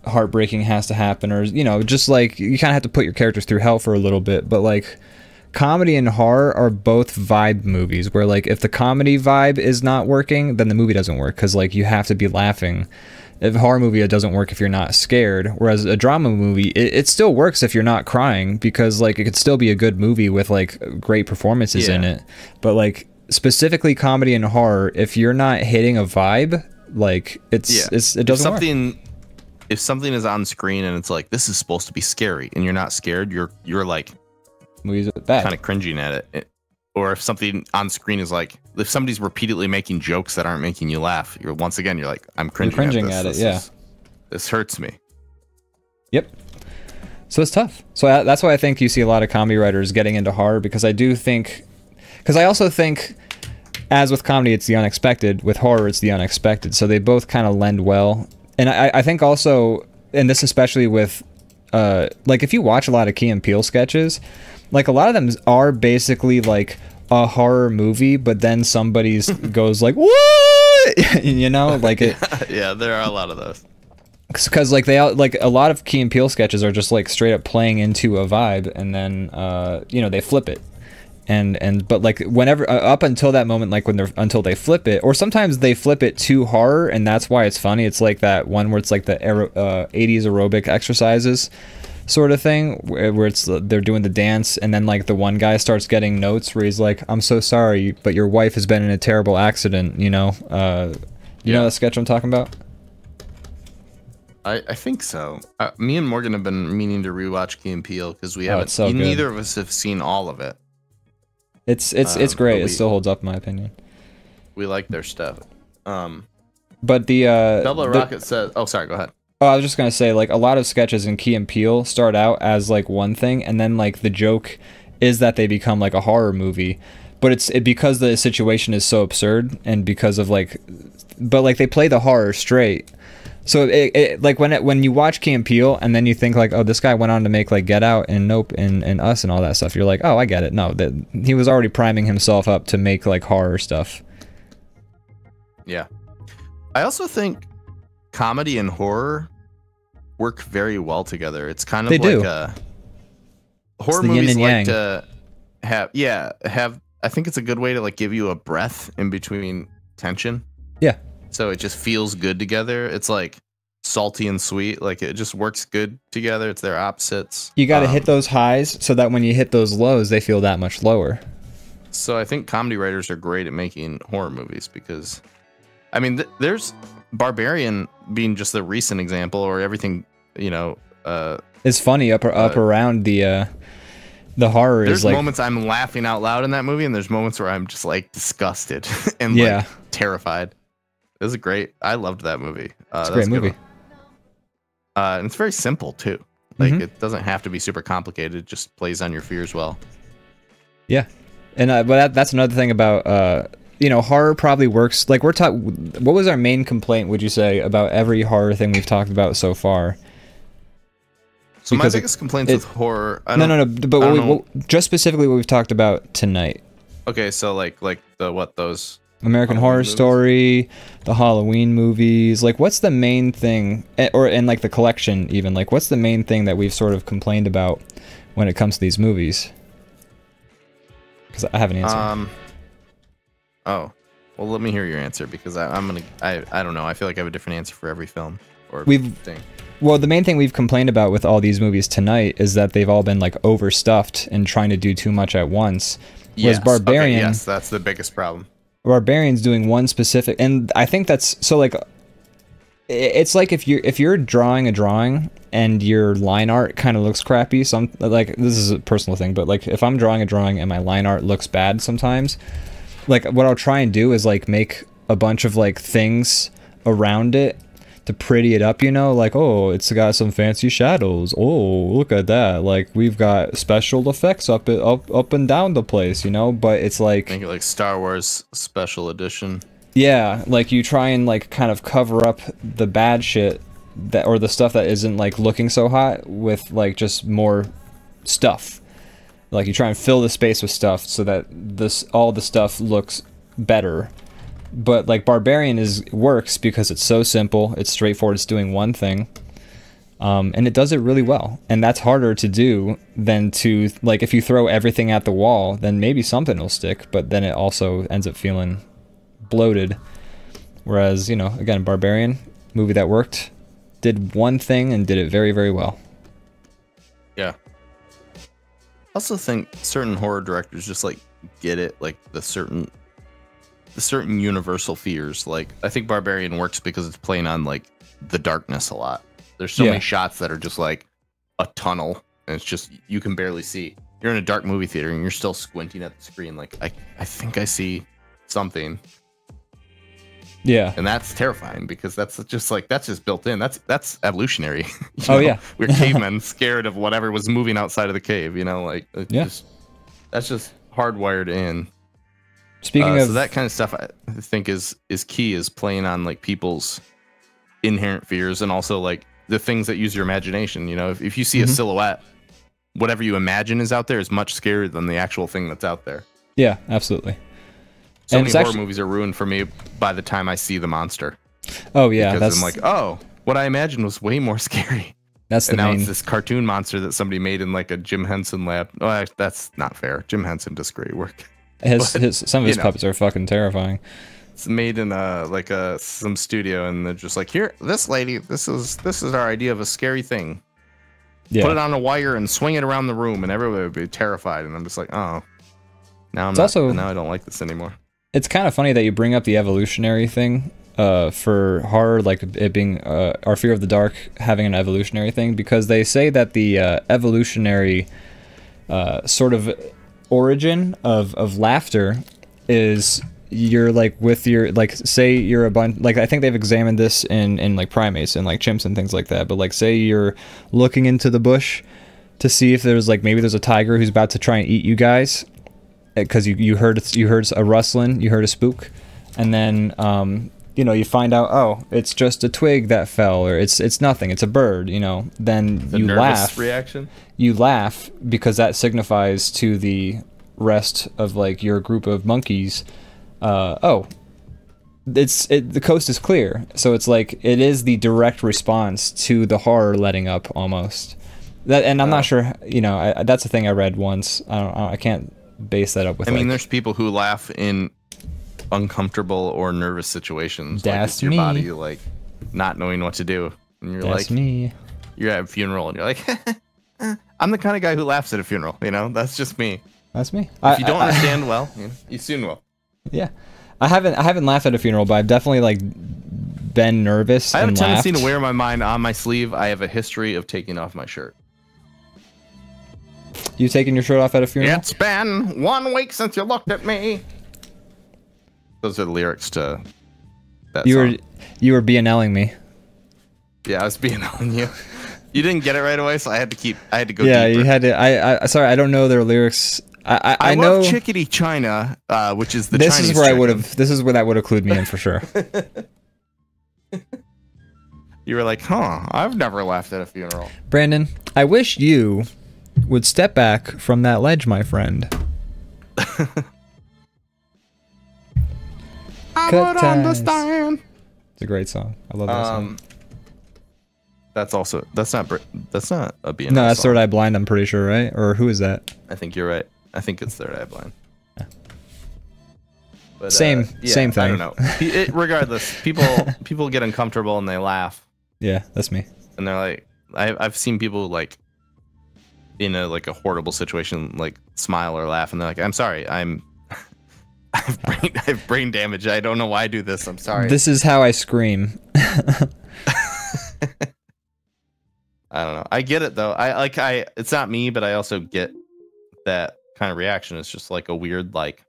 [SPEAKER 1] heartbreaking has to happen, or just like you kind of have to put your characters through hell for a little bit. But like comedy and horror are both vibe movies, where like if the comedy vibe is not working, then the movie doesn't work, because like you have to be laughing. If a horror movie, it doesn't work if you're not scared. Whereas a drama movie, it still works if you're not crying, because like it could still be a good movie with like great performances in it. But like specifically comedy and horror, if you're not hitting a vibe, like it doesn't work.
[SPEAKER 2] If something is on screen and it's like, this is supposed to be scary, and you're not scared, you're like
[SPEAKER 1] movies bad,
[SPEAKER 2] kind of cringing at it. Or if something on screen is like, if somebody's repeatedly making jokes that aren't making you laugh, you're like, I'm cringing at this. This hurts me.
[SPEAKER 1] Yep. So it's tough. So that's why I think you see a lot of comedy writers getting into horror, because I also think, as with comedy, it's the unexpected. With horror, it's the unexpected. So they both kind of lend well. And I think also, and this especially with, like if you watch a lot of Key and Peele sketches, like a lot of them are basically like a horror movie, but then somebody goes like, what? Like it.
[SPEAKER 2] Yeah, there are a lot of those.
[SPEAKER 1] because like they like a lot of Key and Peele sketches are just like straight up playing into a vibe, and then you know, they flip it. But like whenever up until that moment, like until they flip it, or sometimes they flip it to horror, and that's why it's funny. It's like that one where it's like the 80s aerobic exercises sort of thing, where it's they're doing the dance, and then like the one guy starts getting notes where he's like, "I'm so sorry, but your wife has been in a terrible accident." You know, you know that sketch I'm talking about?
[SPEAKER 2] I think so. Me and Morgan have been meaning to rewatch Key and Peele because we haven't.
[SPEAKER 1] So
[SPEAKER 2] neither of us have seen all of it.
[SPEAKER 1] It's great. It still holds up, in my opinion.
[SPEAKER 2] We like their stuff.
[SPEAKER 1] But the
[SPEAKER 2] Bella Rocket says, "Oh, sorry. Go ahead."
[SPEAKER 1] Oh, I was just gonna say, like, a lot of sketches in Key and Peele start out as like one thing, and then like the joke is that they become like a horror movie. But it's because the situation is so absurd, and because of like, but like they play the horror straight. So it like when you watch Key and Peele and then you think like, oh, this guy went on to make like Get Out and Nope and Us and all that stuff, you're like, oh, I get it. No, that he was already priming himself up to make like horror stuff.
[SPEAKER 2] Yeah, I also think comedy and horror work very well together. It's kind of like horror movies like to have. I think it's a good way to like give you a breath in between tension.
[SPEAKER 1] Yeah.
[SPEAKER 2] So it just feels good together. It's like salty and sweet. Like it just works good together. It's their opposites.
[SPEAKER 1] You got to hit those highs so that when you hit those lows, they feel that much lower.
[SPEAKER 2] So I think comedy writers are great at making horror movies because, I mean, there's Barbarian being just the recent example, or everything, you know.
[SPEAKER 1] It's funny up around the horror.
[SPEAKER 2] There's
[SPEAKER 1] is like
[SPEAKER 2] moments I'm laughing out loud in that movie, and there's moments where I'm just like disgusted and like terrified. It was great. I loved that movie.
[SPEAKER 1] It's a great movie.
[SPEAKER 2] And it's very simple too. Like it doesn't have to be super complicated. It just plays on your fears well.
[SPEAKER 1] Yeah, and but that's another thing about you know, horror probably works. Like what was our main complaint, would you say, about every horror thing we've talked about so far?
[SPEAKER 2] So because my biggest complaints with horror.
[SPEAKER 1] No. But just specifically what we've talked about tonight.
[SPEAKER 2] Okay, so like those.
[SPEAKER 1] American Horror Story, the Halloween movies. Like, what's the main thing, or in like the collection even? Like, what's the main thing that we've sort of complained about when it comes to these movies? Because I have an answer.
[SPEAKER 2] Oh, well, let me hear your answer because I don't know. I feel like I have a different answer for every film or thing.
[SPEAKER 1] Well, the main thing we've complained about with all these movies tonight is that they've all been like overstuffed and trying to do too much at once.
[SPEAKER 2] Yes,
[SPEAKER 1] Barbarian.
[SPEAKER 2] Okay, yes, that's the biggest problem.
[SPEAKER 1] Barbarian's doing one specific, and I think that's so like. It's like if you're drawing a drawing and your line art kind of looks crappy. Some like this is a personal thing, but like if I'm drawing a drawing and my line art looks bad sometimes, like what I'll try and do is like make a bunch of like things around it to pretty it up, you know, like, oh, it's got some fancy shadows. Oh, look at that. Like we've got special effects up and down the place, you know, but it's like
[SPEAKER 2] make it like Star Wars special edition.
[SPEAKER 1] Yeah, like you try and like kind of cover up the bad shit that, or the stuff that isn't like looking so hot with like just more stuff. Like you try and fill the space with stuff so that all the stuff looks better. But like Barbarian works because it's so simple, it's straightforward, it's doing one thing, and it does it really well. And that's harder to do than to like if you throw everything at the wall, then maybe something will stick, but then it also ends up feeling bloated. Whereas, you know, again, Barbarian, movie that worked, did one thing and did it very, very well.
[SPEAKER 2] Yeah. I also think certain horror directors just like get it, like the certain universal fears. Like I think Barbarian works because it's playing on like the darkness a lot. There's so many shots that are just like a tunnel and it's just you can barely see. You're in a dark movie theater and you're still squinting at the screen like I think I see something.
[SPEAKER 1] Yeah.
[SPEAKER 2] And that's terrifying because that's just built in. That's evolutionary.
[SPEAKER 1] Oh yeah.
[SPEAKER 2] We're cavemen scared of whatever was moving outside of the cave, you know, like that's just hardwired in.
[SPEAKER 1] Speaking of
[SPEAKER 2] so that kind of stuff, I think is key, is playing on like people's inherent fears and also like the things that use your imagination. You know, if you see a silhouette, whatever you imagine is out there is much scarier than the actual thing that's out there.
[SPEAKER 1] Yeah, absolutely.
[SPEAKER 2] So many horror movies are ruined for me by the time I see the monster.
[SPEAKER 1] Oh yeah,
[SPEAKER 2] because I'm like, oh, what I imagined was way more scary.
[SPEAKER 1] That's the
[SPEAKER 2] and now
[SPEAKER 1] main.
[SPEAKER 2] it's this cartoon monster that somebody made in like a Jim Henson lab. Oh, that's not fair. Jim Henson does great work.
[SPEAKER 1] Some of his puppets are fucking terrifying.
[SPEAKER 2] It's made in some studio, and they're just like, here, this lady, this is our idea of a scary thing.
[SPEAKER 1] Yeah.
[SPEAKER 2] Put it on a wire and swing it around the room, and everybody would be terrified. And I'm just like, oh, now I don't like this anymore.
[SPEAKER 1] It's kind of funny that you bring up the evolutionary thing for horror, like it being our fear of the dark having an evolutionary thing, because they say that the evolutionary sort of origin of laughter is you're like with your like say you're a bunch like I think they've examined this in like primates and like chimps and things like that, but like say you're looking into the bush to see if there's like maybe there's a tiger who's about to try and eat you guys because you heard a rustling, you heard a spook, and then you know, you find out, oh, it's just a twig that fell, or it's nothing, it's a bird, you know, then you laugh.
[SPEAKER 2] Reaction? You
[SPEAKER 1] laugh because that signifies to the rest of like your group of monkeys, oh, the coast is clear. So it's like it is the direct response to the horror letting up almost. That, and I'm not sure, you know, that's a thing I read once. I can't base that up with.
[SPEAKER 2] I mean, there's people who laugh in uncomfortable or nervous situations.
[SPEAKER 1] That's
[SPEAKER 2] like
[SPEAKER 1] me.
[SPEAKER 2] Your body like not knowing what to do, and you're
[SPEAKER 1] that's
[SPEAKER 2] like,
[SPEAKER 1] me.
[SPEAKER 2] You're at a funeral, and you're like, I'm the kind of guy who laughs at a funeral. You know, that's just me.
[SPEAKER 1] That's me.
[SPEAKER 2] If you don't understand, well, you soon will.
[SPEAKER 1] Yeah, I haven't laughed at a funeral, but I've definitely like been nervous.
[SPEAKER 2] I have
[SPEAKER 1] and
[SPEAKER 2] a tendency
[SPEAKER 1] laughed.
[SPEAKER 2] to wear my mind on my sleeve. I have a history of taking off my shirt.
[SPEAKER 1] You taking your shirt off at a funeral?
[SPEAKER 2] It's been 1 week since you looked at me. Those are the lyrics to that song.
[SPEAKER 1] You were BNLing me.
[SPEAKER 2] Yeah, I was BNLing you. You didn't get it right away, so I had to go
[SPEAKER 1] Yeah,
[SPEAKER 2] deeper.
[SPEAKER 1] you had to. Sorry, I don't know their lyrics. I know
[SPEAKER 2] love Chickadee China, which is the
[SPEAKER 1] this
[SPEAKER 2] Chinese
[SPEAKER 1] is where
[SPEAKER 2] chicken.
[SPEAKER 1] I would have. This is where that would have clued me in for sure.
[SPEAKER 2] You were like, huh? I've never laughed at a funeral.
[SPEAKER 1] Brandon, I wish you would step back from that ledge, my friend.
[SPEAKER 2] I would understand.
[SPEAKER 1] It's a great song. I love that song.
[SPEAKER 2] That's not a BNL
[SPEAKER 1] No, that's
[SPEAKER 2] song.
[SPEAKER 1] Third Eye Blind. I'm pretty sure, right? Or who is that?
[SPEAKER 2] I think you're right. I think it's Third Eye Blind.
[SPEAKER 1] Yeah.
[SPEAKER 2] But,
[SPEAKER 1] same thing.
[SPEAKER 2] I don't know. Regardless, people get uncomfortable and they laugh.
[SPEAKER 1] Yeah, that's me.
[SPEAKER 2] And they're like, I've seen people like in a horrible situation like smile or laugh, and they're like, I'm sorry, I have brain damage. I don't know why I do this. I'm sorry.
[SPEAKER 1] This is how I scream.
[SPEAKER 2] I don't know. I get it though. It's not me, but I also get that kind of reaction. It's just like a weird like.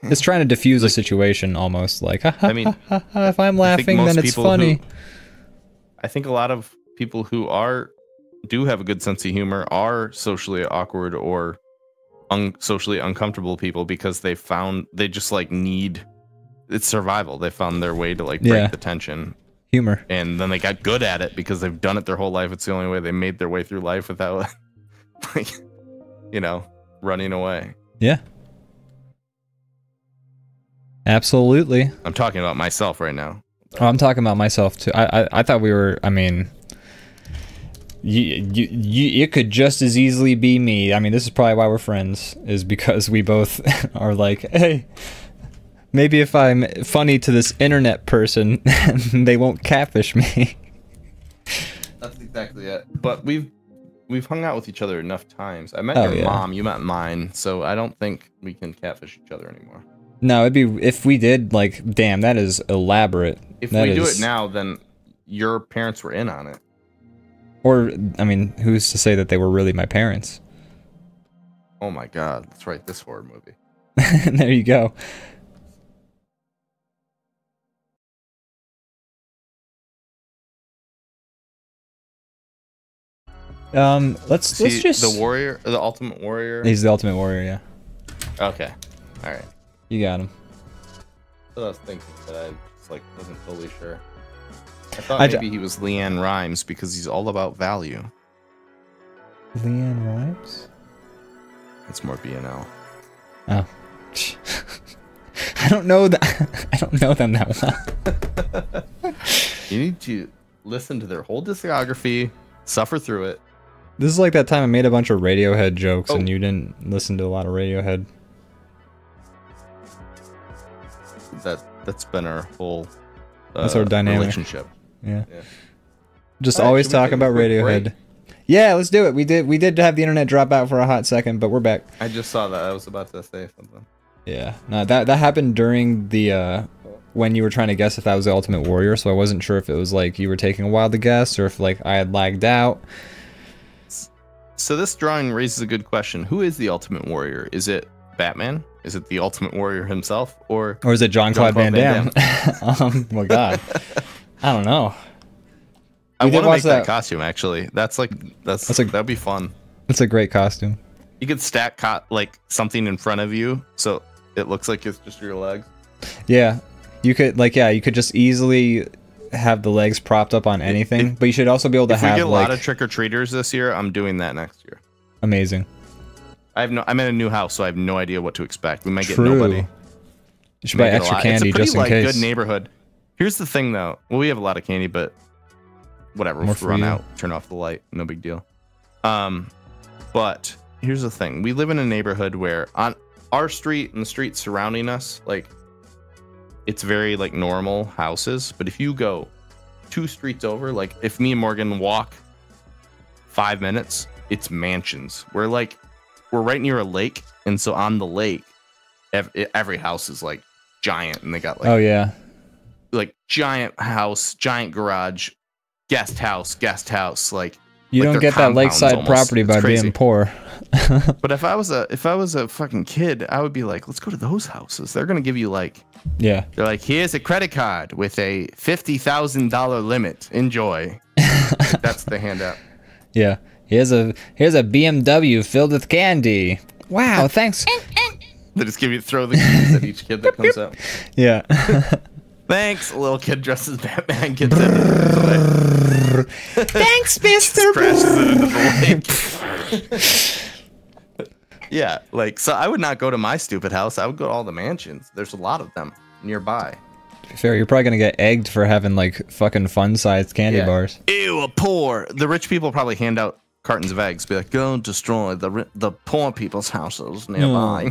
[SPEAKER 1] It's trying to diffuse a situation almost like.
[SPEAKER 2] I mean,
[SPEAKER 1] if I'm laughing, then it's funny.
[SPEAKER 2] I think a lot of people who do have a good sense of humor are socially awkward or socially uncomfortable people because they just like need it's survival. They found their way to like break the tension.
[SPEAKER 1] Humor.
[SPEAKER 2] And then they got good at it because they've done it their whole life. It's the only way they made their way through life without like, running away.
[SPEAKER 1] Yeah. Absolutely.
[SPEAKER 2] I'm talking about myself right now.
[SPEAKER 1] Oh, I'm talking about myself too. I thought we were, I mean, it could just as easily be me. I mean, this is probably why we're friends, is because we both are like, hey, maybe if I'm funny to this internet person, they won't catfish me.
[SPEAKER 2] That's exactly it. But we've hung out with each other enough times. I met your mom, you met mine, so I don't think we can catfish each other anymore.
[SPEAKER 1] No, it'd be if we did. Like, damn, that is elaborate.
[SPEAKER 2] If we do it now, then your parents were in on it.
[SPEAKER 1] Or, I mean, who's to say that they were really my parents?
[SPEAKER 2] Oh my god, let's write this horror movie.
[SPEAKER 1] There you go. Let's just
[SPEAKER 2] the warrior, the ultimate warrior.
[SPEAKER 1] He's the ultimate warrior, yeah.
[SPEAKER 2] Okay, all right.
[SPEAKER 1] You got him.
[SPEAKER 2] That's what I was thinking, but I just wasn't totally sure. I thought maybe he was Leanne Rimes because he's all about value.
[SPEAKER 1] Leanne Rimes?
[SPEAKER 2] It's more BNL.
[SPEAKER 1] Oh. I don't know that. I don't know them that well.
[SPEAKER 2] You need to. listen to their whole discography, suffer through it.
[SPEAKER 1] This is like that time I made a bunch of Radiohead jokes and you didn't listen to a lot of Radiohead.
[SPEAKER 2] That's been our whole
[SPEAKER 1] that's our dynamic
[SPEAKER 2] relationship.
[SPEAKER 1] Yeah. Just always talk about Radiohead. Yeah, let's do it. We did have the internet drop out for a hot second, but we're back.
[SPEAKER 2] I just saw that. I was about to say something.
[SPEAKER 1] Yeah. No, that happened during the when you were trying to guess if that was the Ultimate Warrior, so I wasn't sure if it was like you were taking a while to guess or if like I had lagged out.
[SPEAKER 2] So this drawing raises a good question. Who is the Ultimate Warrior? Is it Batman? Is it the Ultimate Warrior himself? Or
[SPEAKER 1] is it Jean-Claude Van Damme? Well, God. I don't know.
[SPEAKER 2] I want to make that costume, actually. That'd be fun.
[SPEAKER 1] It's a great costume.
[SPEAKER 2] You could stack like something in front of you so it looks like it's just your legs.
[SPEAKER 1] Yeah. You could you could just easily have the legs propped up on anything, but you should also be able to have. If we get a lot
[SPEAKER 2] of trick-or-treaters this year, I'm doing that next year.
[SPEAKER 1] Amazing.
[SPEAKER 2] I'm in a new house, so I have no idea what to expect. We might get nobody.
[SPEAKER 1] You should buy extra candy just in case.
[SPEAKER 2] It's a pretty good neighborhood. Here's the thing, though. Well, we have a lot of candy, but whatever. We'll run out, turn off the light, no big deal. But here's the thing. We live in a neighborhood where on our street and the streets surrounding us, like, it's very like normal houses. But if you go 2 streets over, like if me and Morgan walk 5 minutes, it's mansions. We're right near a lake, and so on the lake, every house is like giant, and they got like like giant house, giant garage, guest house, like.
[SPEAKER 1] You don't get that lakeside property by being poor.
[SPEAKER 2] But if I was a fucking kid, I would be like, let's go to those houses. They're gonna give you like, they're like, here's a credit card with a $50,000 limit. Enjoy. That's the handout.
[SPEAKER 1] Yeah. Here's a BMW filled with candy. Wow, thanks.
[SPEAKER 2] They just throw the keys at each kid that comes out.
[SPEAKER 1] Yeah.
[SPEAKER 2] Thanks. A little kid dressed as Batman gets in.
[SPEAKER 1] Thanks, Mister.
[SPEAKER 2] Crashes it into the lake. Yeah, like, so I would not go to my stupid house. I would go to all the mansions. There's a lot of them nearby.
[SPEAKER 1] To be fair, you're probably gonna get egged for having like fucking fun-sized candy bars.
[SPEAKER 2] Ew, a poor. The rich people probably hand out cartons of eggs. Be like, go destroy the poor people's houses nearby.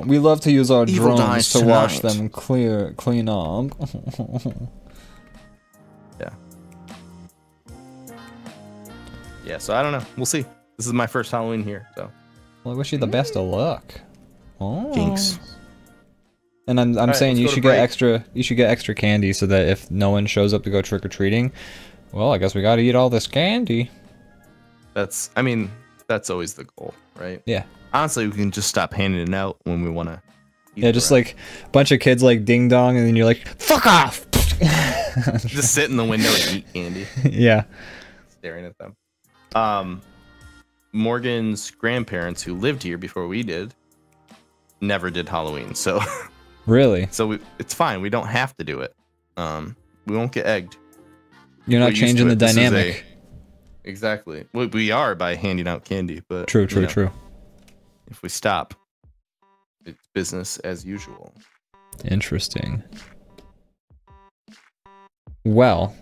[SPEAKER 1] We love to use our drones to wash them clean up.
[SPEAKER 2] Yeah, so I don't know. We'll see. This is my first Halloween here, so.
[SPEAKER 1] Well, I wish you the best of luck. Oh.
[SPEAKER 2] Thanks.
[SPEAKER 1] And I'm saying you should get extra candy so that if no one shows up to go trick or treating, well, I guess we got to eat all this candy.
[SPEAKER 2] That's always the goal, right?
[SPEAKER 1] Yeah.
[SPEAKER 2] Honestly, we can just stop handing it out when we want to.
[SPEAKER 1] Yeah, just like a bunch of kids like ding dong, and then you're like, fuck off.
[SPEAKER 2] Just sit in the window and eat candy.
[SPEAKER 1] Yeah.
[SPEAKER 2] Staring at them. Morgan's grandparents, who lived here before we did, never did Halloween, so.
[SPEAKER 1] Really?
[SPEAKER 2] So it's fine. We don't have to do it. We won't get egged.
[SPEAKER 1] You're not changing the dynamic.
[SPEAKER 2] Exactly. We are by handing out candy, but
[SPEAKER 1] true.
[SPEAKER 2] If we stop, it's business as usual.
[SPEAKER 1] Interesting. Well,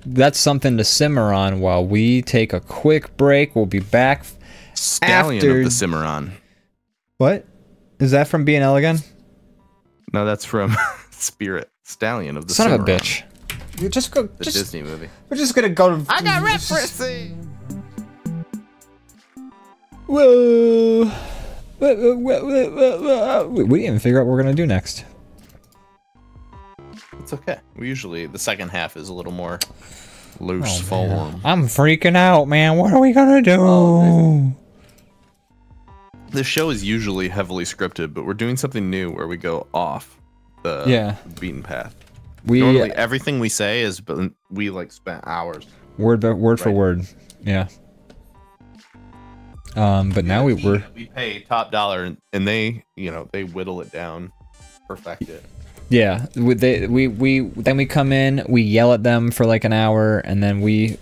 [SPEAKER 1] that's something to simmer on while we take a quick break. We'll be back.
[SPEAKER 2] Stallion
[SPEAKER 1] after...
[SPEAKER 2] of the Cimarron.
[SPEAKER 1] What? Is that from BNL again?
[SPEAKER 2] No, that's from Spirit. Stallion of the
[SPEAKER 1] Son
[SPEAKER 2] Cimarron.
[SPEAKER 1] of a bitch. You just go.
[SPEAKER 2] The Disney movie.
[SPEAKER 1] We're just gonna go to.
[SPEAKER 2] I got references.
[SPEAKER 1] Whoa. We didn't even figure out what we're gonna do next.
[SPEAKER 2] It's okay. We usually the second half is a little more loose form.
[SPEAKER 1] I'm freaking out, man. What are we gonna do?
[SPEAKER 2] The show is usually heavily scripted, but we're doing something new where we go off the beaten path. Normally everything we say is, but we like spent hours
[SPEAKER 1] word for word. Yeah. But now we
[SPEAKER 2] pay top dollar, and they they whittle it down, perfect it.
[SPEAKER 1] Yeah, then we come in, we yell at them for like an hour, and then we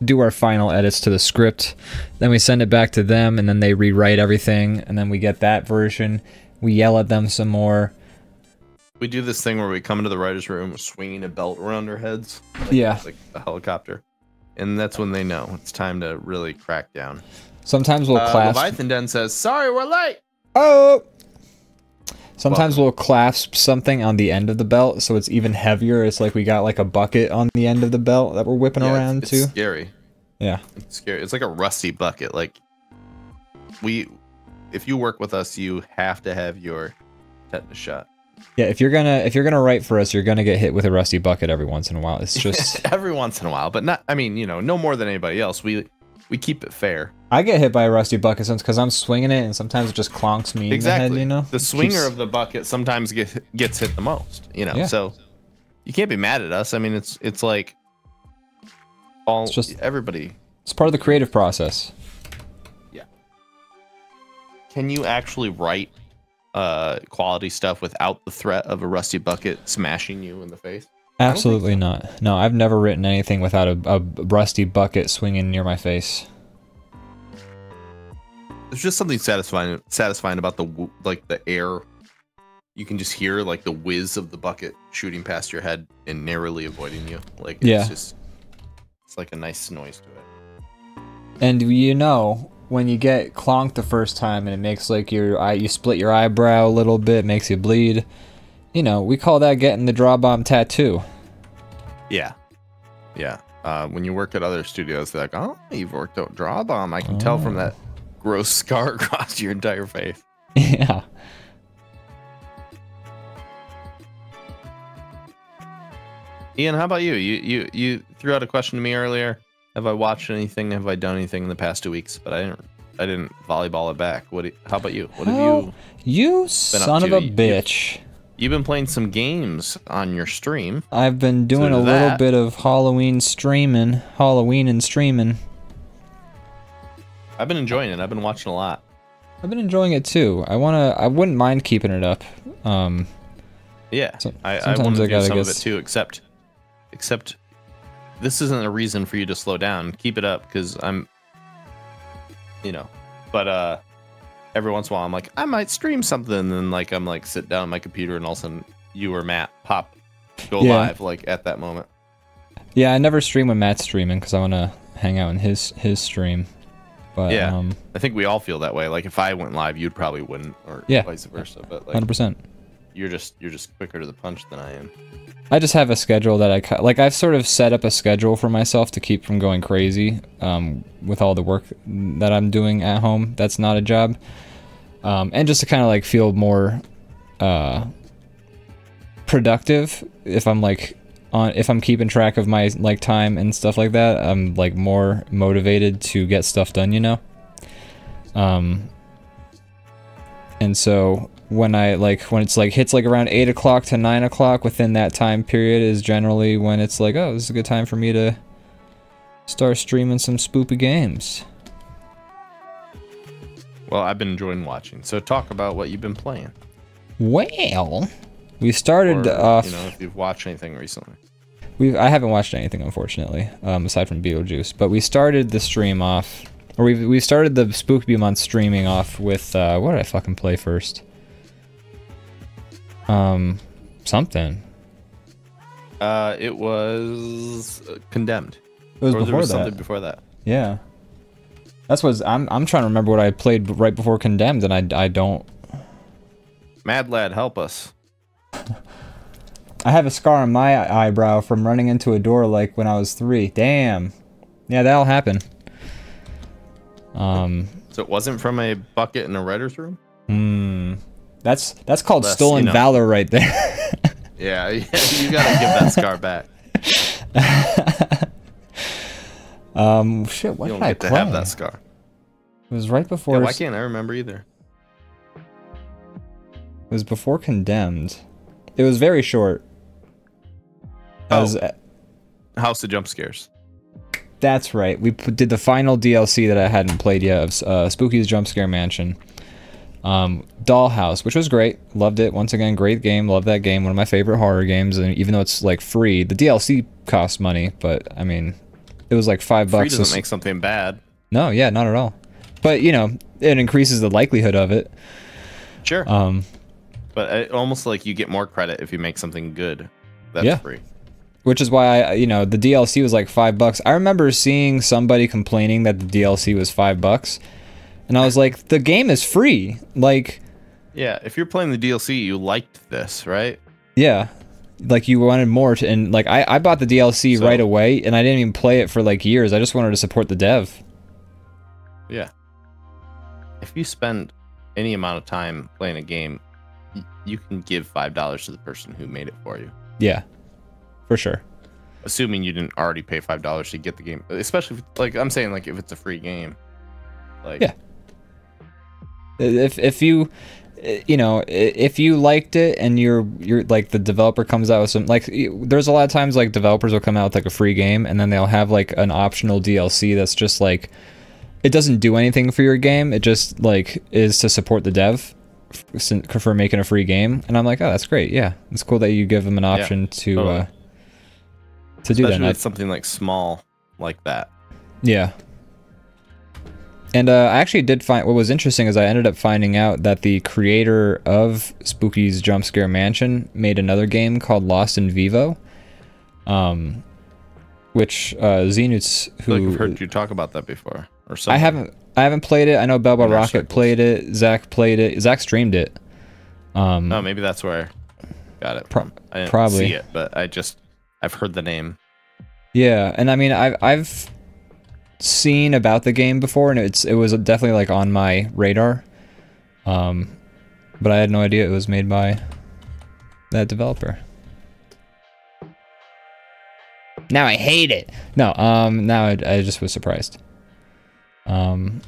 [SPEAKER 1] do our final edits to the script. Then we send it back to them, and then they rewrite everything, and then we get that version. We yell at them some more.
[SPEAKER 2] We do this thing where we come into the writer's room swinging a belt around our heads. Like a helicopter. And that's when they know it's time to really crack down.
[SPEAKER 1] Sometimes we'll clasp.
[SPEAKER 2] Leviathan Den says, sorry, we're late.
[SPEAKER 1] Oh! Sometimes we'll clasp something on the end of the belt, so it's even heavier. It's like we got like a bucket on the end of the belt that we're whipping around
[SPEAKER 2] it's
[SPEAKER 1] too.
[SPEAKER 2] Scary.
[SPEAKER 1] Yeah.
[SPEAKER 2] It's scary. It's like a rusty bucket. Like if you work with us, you have to have your tetanus shot. Yeah,
[SPEAKER 1] if you're gonna write for us, you're gonna get hit with a rusty bucket every once in a while. It's just
[SPEAKER 2] every once in a while, but not. I mean, you know, no more than anybody else. We keep it fair.
[SPEAKER 1] I get hit by a rusty bucket sometimes because I'm swinging it, and sometimes it just clonks me in the head. You know,
[SPEAKER 2] the swinger of the bucket sometimes gets hit the most. You know, so you can't be mad at us. I mean, it's like it's just everybody.
[SPEAKER 1] It's part of the creative process.
[SPEAKER 2] Yeah. Can you actually write quality stuff without the threat of a rusty bucket smashing you in the face?
[SPEAKER 1] Absolutely not. No, I've never written anything without a rusty bucket swinging near my face.
[SPEAKER 2] There's just something satisfying about the air. You can just hear like the whiz of the bucket shooting past your head and narrowly avoiding you. Like it's like a nice noise to it.
[SPEAKER 1] And you know, when you get clonked the first time and it makes like you split your eyebrow a little bit, makes you bleed. You know, we call that getting the DrawBomb tattoo.
[SPEAKER 2] Yeah. Yeah. When you work at other studios, they're like, oh, you've worked out DrawBomb. I can tell from that gross scar across your entire face.
[SPEAKER 1] Yeah.
[SPEAKER 2] Ian, how about you? You threw out a question to me earlier. Have I watched anything? Have I done anything in the past 2 weeks? But I didn't volleyball it back. How about you? What have you?
[SPEAKER 1] You son of a bitch.
[SPEAKER 2] You've been playing some games on your stream.
[SPEAKER 1] I've been doing a little bit of Halloween and streaming.
[SPEAKER 2] I've been enjoying it. I've been watching a lot.
[SPEAKER 1] I've been enjoying it too. I wouldn't mind keeping it up.
[SPEAKER 2] Yeah, I want to do some of it too. Except this isn't a reason for you to slow down. Keep it up because I'm, you know, but every once in a while I'm like, I might stream something, and then like I'm like sit down at my computer and all of a sudden you or Matt go live like at that moment.
[SPEAKER 1] Yeah, I never stream when Matt's streaming because I want to hang out in his stream. But
[SPEAKER 2] yeah, I think we all feel that way. Like if I went live, you'd probably wouldn't, or vice versa. But like
[SPEAKER 1] 100%.
[SPEAKER 2] You're just quicker to the punch than I am.
[SPEAKER 1] I just have a schedule that I've sort of set up a schedule for myself to keep from going crazy with all the work that I'm doing at home. That's not a job. And just to kind of like feel more productive if I'm keeping track of my like time and stuff like that. I'm like more motivated to get stuff done, you know. And so when it's like hits like around 8 o'clock to 9 o'clock within that time period is generally when it's like, oh, this is a good time for me to start streaming some spoopy games.
[SPEAKER 2] Well, I've been enjoying watching. So talk about what you've been playing.
[SPEAKER 1] Well, we started off.
[SPEAKER 2] You know, if you've watched anything recently.
[SPEAKER 1] I haven't watched anything, unfortunately, aside from Beetlejuice. But we started the stream off, or we started the Spooky Month streaming off with what did I fucking play first? Something.
[SPEAKER 2] It was Condemned.
[SPEAKER 1] It was
[SPEAKER 2] or
[SPEAKER 1] before
[SPEAKER 2] there was
[SPEAKER 1] that.
[SPEAKER 2] Something before that.
[SPEAKER 1] Yeah. That's what I'm trying to remember what I played right before Condemned, and I don't.
[SPEAKER 2] Mad Lad, help us.
[SPEAKER 1] I have a scar on my eyebrow from running into a door like when I was 3. Damn. Yeah, that'll happen.
[SPEAKER 2] So it wasn't from a bucket in a writer's room?
[SPEAKER 1] That's called stolen valor right there.
[SPEAKER 2] Yeah, you gotta give that scar back.
[SPEAKER 1] Shit, what
[SPEAKER 2] you
[SPEAKER 1] did
[SPEAKER 2] don't
[SPEAKER 1] I
[SPEAKER 2] get
[SPEAKER 1] play?
[SPEAKER 2] to have that scar.
[SPEAKER 1] It was right before.
[SPEAKER 2] Yeah, why can't I remember either?
[SPEAKER 1] It was before Condemned. It was very short.
[SPEAKER 2] House of Jump Scares.
[SPEAKER 1] That's right. We did the final DLC that I hadn't played yet of Spooky's Jump Scare Mansion. Dollhouse, which was great. Loved it. Once again, great game. Love that game. One of my favorite horror games. And even though it's like free, the DLC costs money. But I mean, it was like $5.
[SPEAKER 2] Free doesn't make something bad.
[SPEAKER 1] No, yeah, not at all. But you know, it increases the likelihood of it.
[SPEAKER 2] Sure. But almost like you get more credit if you make something good. That's free.
[SPEAKER 1] Which is why you know, the DLC was like $5. I remember seeing somebody complaining that the DLC was $5, and I was like, the game is free. Like,
[SPEAKER 2] yeah, if you're playing the DLC, you liked this, right?
[SPEAKER 1] Yeah, like you wanted more to, and like I bought the DLC right away, and I didn't even play it for like years. I just wanted to support the dev.
[SPEAKER 2] Yeah. If you spend any amount of time playing a game, you can give $5 to the person who made it for you.
[SPEAKER 1] Yeah, for sure.
[SPEAKER 2] Assuming you didn't already pay $5 to get the game, especially if, like I'm saying, like if it's a free game. Like,
[SPEAKER 1] yeah. If you, you know, if you liked it and you're like, the developer comes out with some, like, there's a lot of times like developers will come out with like a free game and then they'll have like an optional DLC that's just like, it doesn't do anything for your game. It just like is to support the dev for making a free game. And I'm like, oh, that's great. Yeah, it's cool that you give them an option to do that.
[SPEAKER 2] Especially with something like small like that.
[SPEAKER 1] Yeah. And I actually did find, what was interesting is I ended up finding out that the creator of Spooky's Jump Scare Mansion made another game called Lost in Vivo, which Xenuts, who
[SPEAKER 2] I feel like I've heard you talk about that before, or something.
[SPEAKER 1] I haven't played it. I know Belba Rocket played it. Zach played it. Zach streamed it.
[SPEAKER 2] Oh, maybe that's where I got it from. I didn't
[SPEAKER 1] probably
[SPEAKER 2] see it, but I've heard the name.
[SPEAKER 1] Yeah, and I mean, I've seen about the game before, and it was definitely like on my radar, but I had no idea it was made by that developer. Now I hate it. No, now I just was surprised.
[SPEAKER 2] Okay,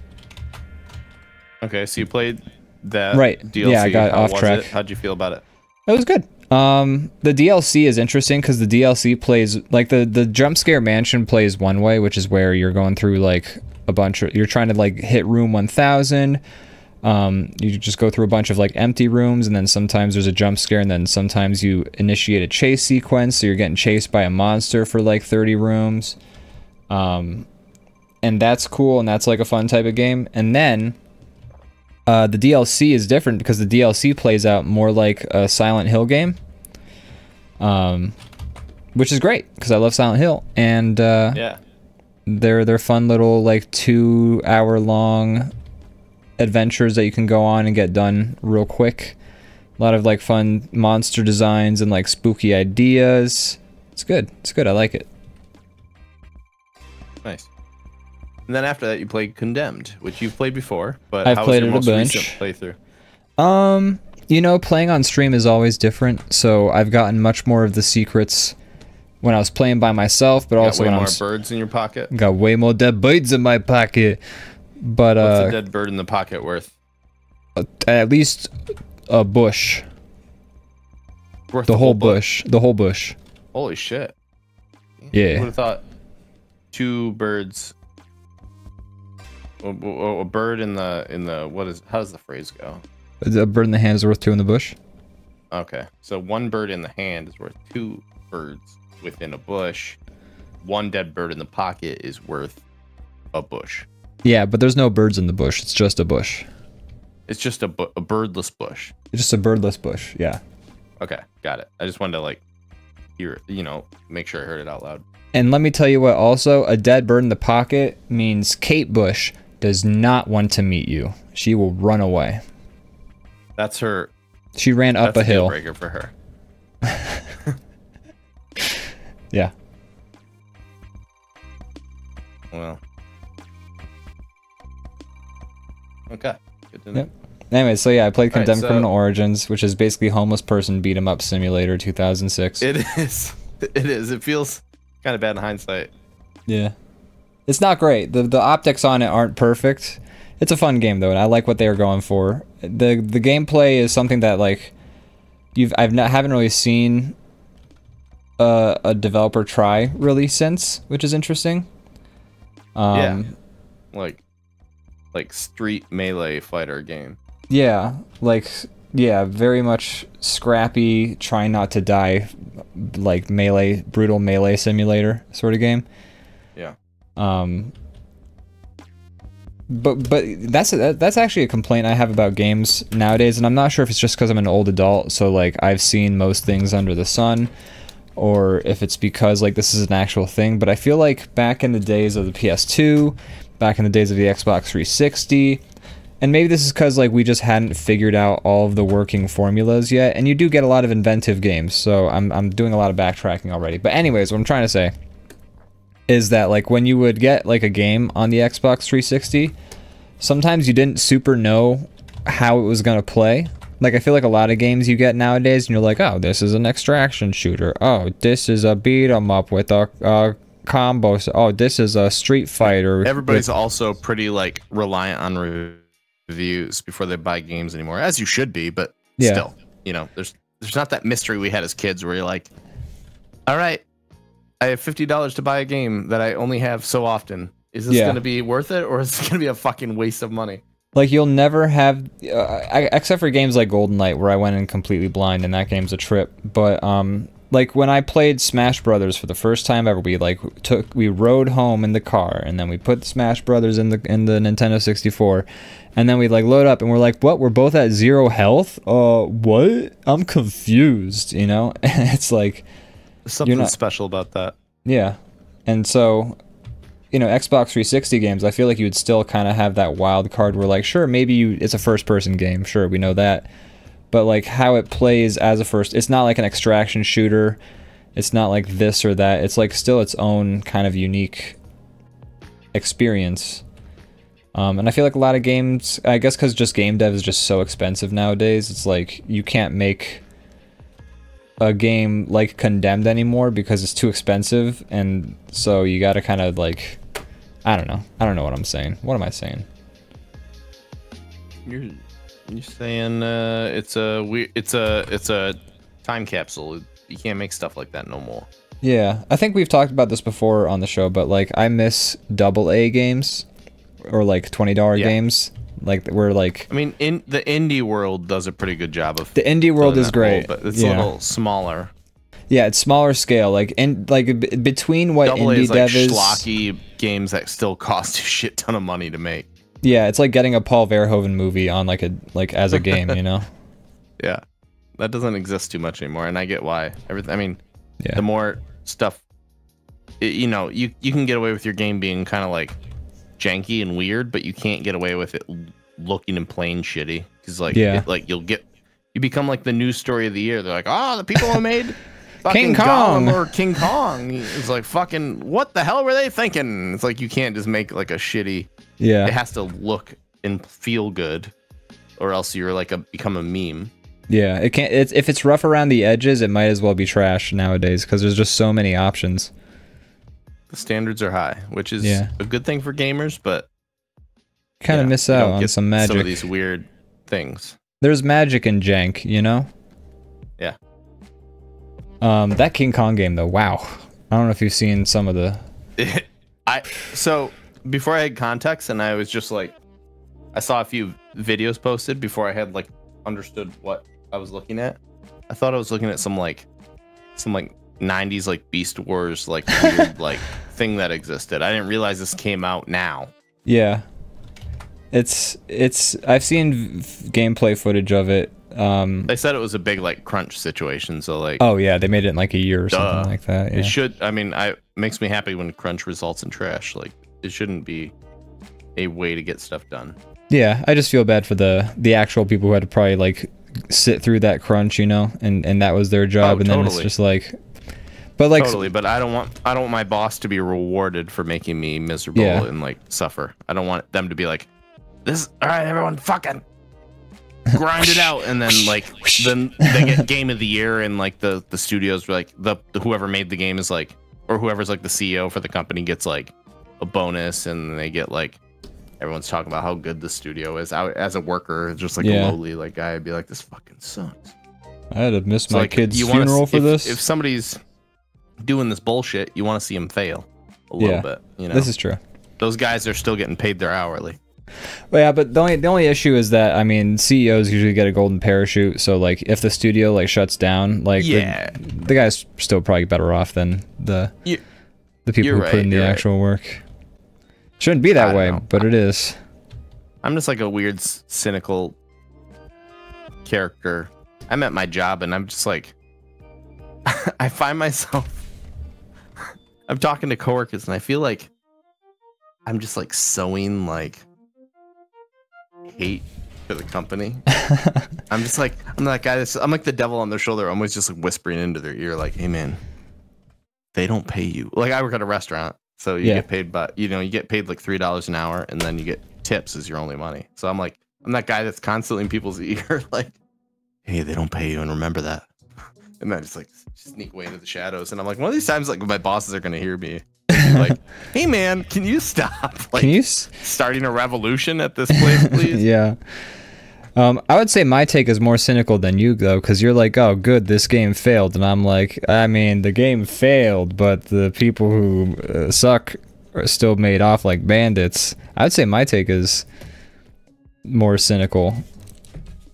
[SPEAKER 2] so you played that DLC.
[SPEAKER 1] Yeah, I got off track.
[SPEAKER 2] How'd you feel about it?
[SPEAKER 1] It was good. The DLC is interesting because the DLC plays like the Jump Scare Mansion plays one way, which is where you're going through like a bunch of, you're trying to like hit room 1000. You just go through a bunch of like empty rooms, and then sometimes there's a jump scare, and then sometimes you initiate a chase sequence, so you're getting chased by a monster for like 30 rooms. And that's cool, and that's like a fun type of game. And then the DLC is different because the DLC plays out more like a Silent Hill game, which is great because I love Silent Hill. And
[SPEAKER 2] yeah,
[SPEAKER 1] they're fun little like 2-hour long adventures that you can go on and get done real quick. A lot of like fun monster designs and like spooky ideas. It's good. It's good. I like it.
[SPEAKER 2] Nice. And then after that, you played Condemned, which you've played before, but
[SPEAKER 1] I've
[SPEAKER 2] how
[SPEAKER 1] played
[SPEAKER 2] was
[SPEAKER 1] it
[SPEAKER 2] your
[SPEAKER 1] a
[SPEAKER 2] most
[SPEAKER 1] bunch.
[SPEAKER 2] recent playthrough?
[SPEAKER 1] You know, playing on stream is always different, so I've gotten much more of the secrets when I was playing by myself, but also when
[SPEAKER 2] I was birds in your pocket.
[SPEAKER 1] Got way more dead birds in my pocket. But
[SPEAKER 2] what's a dead bird in the pocket worth?
[SPEAKER 1] At least a bush.
[SPEAKER 2] Worth
[SPEAKER 1] the whole bush. The whole bush.
[SPEAKER 2] Holy shit.
[SPEAKER 1] Yeah.
[SPEAKER 2] I would have thought 2 birds. A bird in the what is, how does the phrase go?
[SPEAKER 1] A bird in the hand is worth 2 in the bush.
[SPEAKER 2] Okay, so 1 bird in the hand is worth 2 birds within a bush. 1 dead bird in the pocket is worth a bush.
[SPEAKER 1] Yeah, but there's no birds in the bush. It's just a bush.
[SPEAKER 2] It's just a birdless bush.
[SPEAKER 1] It's just a birdless bush. Yeah.
[SPEAKER 2] Okay, got it. I just wanted to like hear, you know, make sure I heard it out loud.
[SPEAKER 1] And let me tell you what, also, a dead bird in the pocket means Kate Bush does not want to meet you. She will run away.
[SPEAKER 2] That's her.
[SPEAKER 1] She ran up a hill.
[SPEAKER 2] Deal breaker for her.
[SPEAKER 1] Yeah.
[SPEAKER 2] Well. Okay. Good to know.
[SPEAKER 1] Yep. Anyway, so yeah, I played Condemned Criminal Origins, which is basically homeless person beat 'em up simulator 2006.
[SPEAKER 2] It is. It is. It feels kind of bad in hindsight.
[SPEAKER 1] Yeah. It's not great. The optics on it aren't perfect. It's a fun game though, and I like what they are going for. The gameplay is something that like haven't really seen a developer try really since, which is interesting.
[SPEAKER 2] Yeah. Like street melee fighter game.
[SPEAKER 1] Yeah, very much scrappy, trying not to die, like brutal melee simulator sort of game.
[SPEAKER 2] Yeah.
[SPEAKER 1] but that's actually a complaint I have about games nowadays, and I'm not sure if it's just because I'm an old adult, so like I've seen most things under the sun, or if it's because like this is an actual thing. But I feel like back in the days of the PS2, back in the days of the Xbox 360, and maybe this is because like we just hadn't figured out all of the working formulas yet, and you do get a lot of inventive games, so I'm doing a lot of backtracking already. But anyways, what I'm trying to say is that like when you would get like a game on the Xbox 360, sometimes you didn't super know how it was gonna play. Like I feel like a lot of games you get nowadays, and you're like, oh, this is an extraction shooter. Oh, this is a beat 'em up with a combo. Oh, this is a Street Fighter.
[SPEAKER 2] Everybody's also pretty like reliant on reviews before they buy games anymore, as you should be. But still, you know, there's not that mystery we had as kids where you're like, all right, I have $50 to buy a game that I only have so often. Is this going to be worth it, or is it going to be a fucking waste of money?
[SPEAKER 1] Like, you'll never have, except for games like Golden Knight, where I went in completely blind, and that game's a trip. But, like, when I played Smash Brothers for the first time ever, we rode home in the car, and then we put Smash Brothers in the Nintendo 64, and then we, like, load up, and we're like, what? We're both at 0 health? What? I'm confused, you know? And it's like...
[SPEAKER 2] Something special about that.
[SPEAKER 1] Yeah. And so, you know, Xbox 360 games, I feel like you would still kind of have that wild card where, like, sure, maybe it's a first-person game. Sure, we know that. But, like, how it plays as a first... It's not like an extraction shooter. It's not like this or that. It's, like, still its own kind of unique experience. And I feel like a lot of games... I guess because just game dev is just so expensive nowadays, it's like you can't make a game like Condemned anymore because it's too expensive, and so you gotta kind of like... I don't know what I'm saying. What am I saying?
[SPEAKER 2] You're saying it's a time capsule. You can't make stuff like that no more.
[SPEAKER 1] Yeah, I think we've talked about this before on the show, but like I miss AA games or like $20 games. Like we're like,
[SPEAKER 2] I mean, in the indie world does a pretty good job of
[SPEAKER 1] the indie world is great,
[SPEAKER 2] but it's a little smaller.
[SPEAKER 1] Yeah, it's smaller scale. Like between what
[SPEAKER 2] AA
[SPEAKER 1] indie
[SPEAKER 2] is like
[SPEAKER 1] dev is,
[SPEAKER 2] schlocky games that still cost a shit ton of money to make.
[SPEAKER 1] Yeah, it's like getting a Paul Verhoeven movie on like as a game, you know?
[SPEAKER 2] Yeah, that doesn't exist too much anymore, and I get why. I mean, the more stuff, you know, you can get away with your game being kind of like janky and weird, but you can't get away with it looking and playing shitty, because like you become like the news story of the year. They're like, oh, the people who made fucking
[SPEAKER 1] King Kong
[SPEAKER 2] Gollum or King Kong, it's like, fucking what the hell were they thinking? It's like you can't just make like a shitty. It has to look and feel good, or else you're like become a meme.
[SPEAKER 1] Yeah, it can't. If it's rough around the edges, it might as well be trash nowadays because there's just so many options.
[SPEAKER 2] The standards are high, which is a good thing for gamers, but
[SPEAKER 1] kind of miss out on some magic.
[SPEAKER 2] Some of these weird things.
[SPEAKER 1] There's magic in jank, you know?
[SPEAKER 2] Yeah.
[SPEAKER 1] That King Kong game though, wow. I don't know if you've seen some of the...
[SPEAKER 2] So, before I had context, and I was just like... I saw a few videos posted before I had like understood what I was looking at. I thought I was looking at some 90s like Beast Wars like weird like thing that existed. I didn't realize this came out now.
[SPEAKER 1] Yeah. It's I've seen gameplay footage of it.
[SPEAKER 2] They said it was a big like crunch situation, so like,
[SPEAKER 1] oh yeah, they made it in like a year or something like that. Yeah.
[SPEAKER 2] It should, I mean, it makes me happy when crunch results in trash. Like, it shouldn't be a way to get stuff done.
[SPEAKER 1] Yeah, I just feel bad for the actual people who had to probably like sit through that crunch, you know, and that was their job, and then it's just like, but like
[SPEAKER 2] totally. But I don't want my boss to be rewarded for making me miserable and like suffer. I don't want them to be like, this, all right, everyone, fucking grind it out, and then like then they get game of the year, and like the studios were like the whoever made the game is like, or whoever's like the CEO for the company gets like a bonus, and they get like, everyone's talking about how good the studio is. As a worker, just like a lowly like guy, I'd be like, this fucking sucks.
[SPEAKER 1] I had to miss my kid's funeral for this.
[SPEAKER 2] If somebody's doing this bullshit, you want to see them fail a little bit. You know,
[SPEAKER 1] this is true.
[SPEAKER 2] Those guys are still getting paid their hourly.
[SPEAKER 1] Well, yeah, but the only issue is that, I mean, CEOs usually get a golden parachute, so like if the studio like shuts down, like the guy's still probably better off than the people who put in the actual work. Shouldn't be that way, but it is.
[SPEAKER 2] I'm just like a weird, cynical character. I'm at my job and I'm just like, I find myself, I'm talking to coworkers and I feel like I'm just like sowing like hate for the company. I'm just like, I'm that guy I'm like the devil on their shoulder. I'm always just like whispering into their ear like, hey man, they don't pay you. Like I work at a restaurant, so you get paid, but you get paid like $3 an hour and then you get tips as your only money. So I'm like, I'm that guy that's constantly in people's ear like, hey, they don't pay you and remember that. And then I just like sneak away into the shadows. And I'm like, one of these times like my bosses are going to hear me like, hey man, can you stop like starting a revolution at this place, please?
[SPEAKER 1] Yeah. I would say my take is more cynical than you, though, because you're like, oh, good, this game failed. And I'm like, I mean, the game failed, but the people who suck are still made off like bandits. I would say my take is more cynical.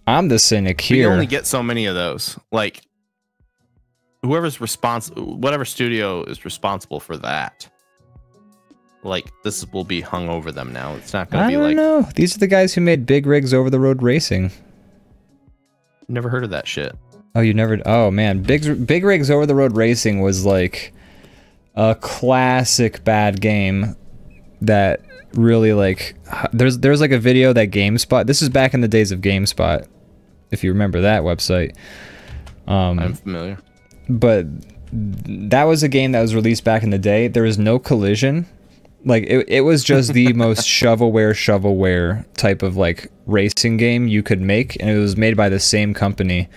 [SPEAKER 1] I'm the cynic here.
[SPEAKER 2] You only get so many of those. Like, whoever's whatever studio is responsible for that. Like, this will be hung over them now. It's not going to be like... I don't know.
[SPEAKER 1] These are the guys who made Big Rigs Over the Road Racing.
[SPEAKER 2] Never heard of that shit.
[SPEAKER 1] Oh, you never... Oh, man. Big Rigs Over the Road Racing was like a classic bad game that really like... There's like a video that GameSpot... This is back in the days of GameSpot, if you remember that website.
[SPEAKER 2] I'm familiar.
[SPEAKER 1] But that was a game that was released back in the day. There was no collision. Like, it was just the most shovelware type of, like, racing game you could make, and it was made by the same company.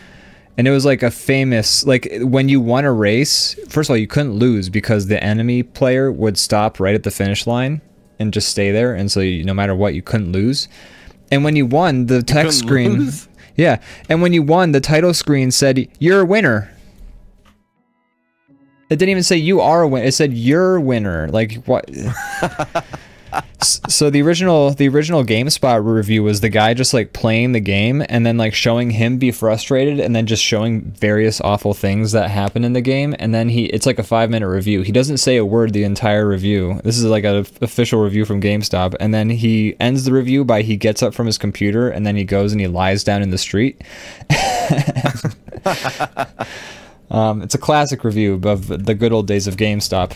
[SPEAKER 1] And it was, like, a famous... Like, when you won a race, first of all, you couldn't lose because the enemy player would stop right at the finish line and just stay there, and so no matter what, you couldn't lose. And when you won, the text screen... Lose? Yeah, and when you won, the title screen said, "You're a winner." It didn't even say you are a winner. It said you're a winner. Like what? So the original GameSpot review was the guy just like playing the game and then like showing him be frustrated and then just showing various awful things that happen in the game, and then it's like a 5-minute review. He doesn't say a word the entire review. This is like an official review from GameStop, and then he ends the review by he gets up from his computer and then he goes and he lies down in the street. It's a classic review of the good old days of GameStop,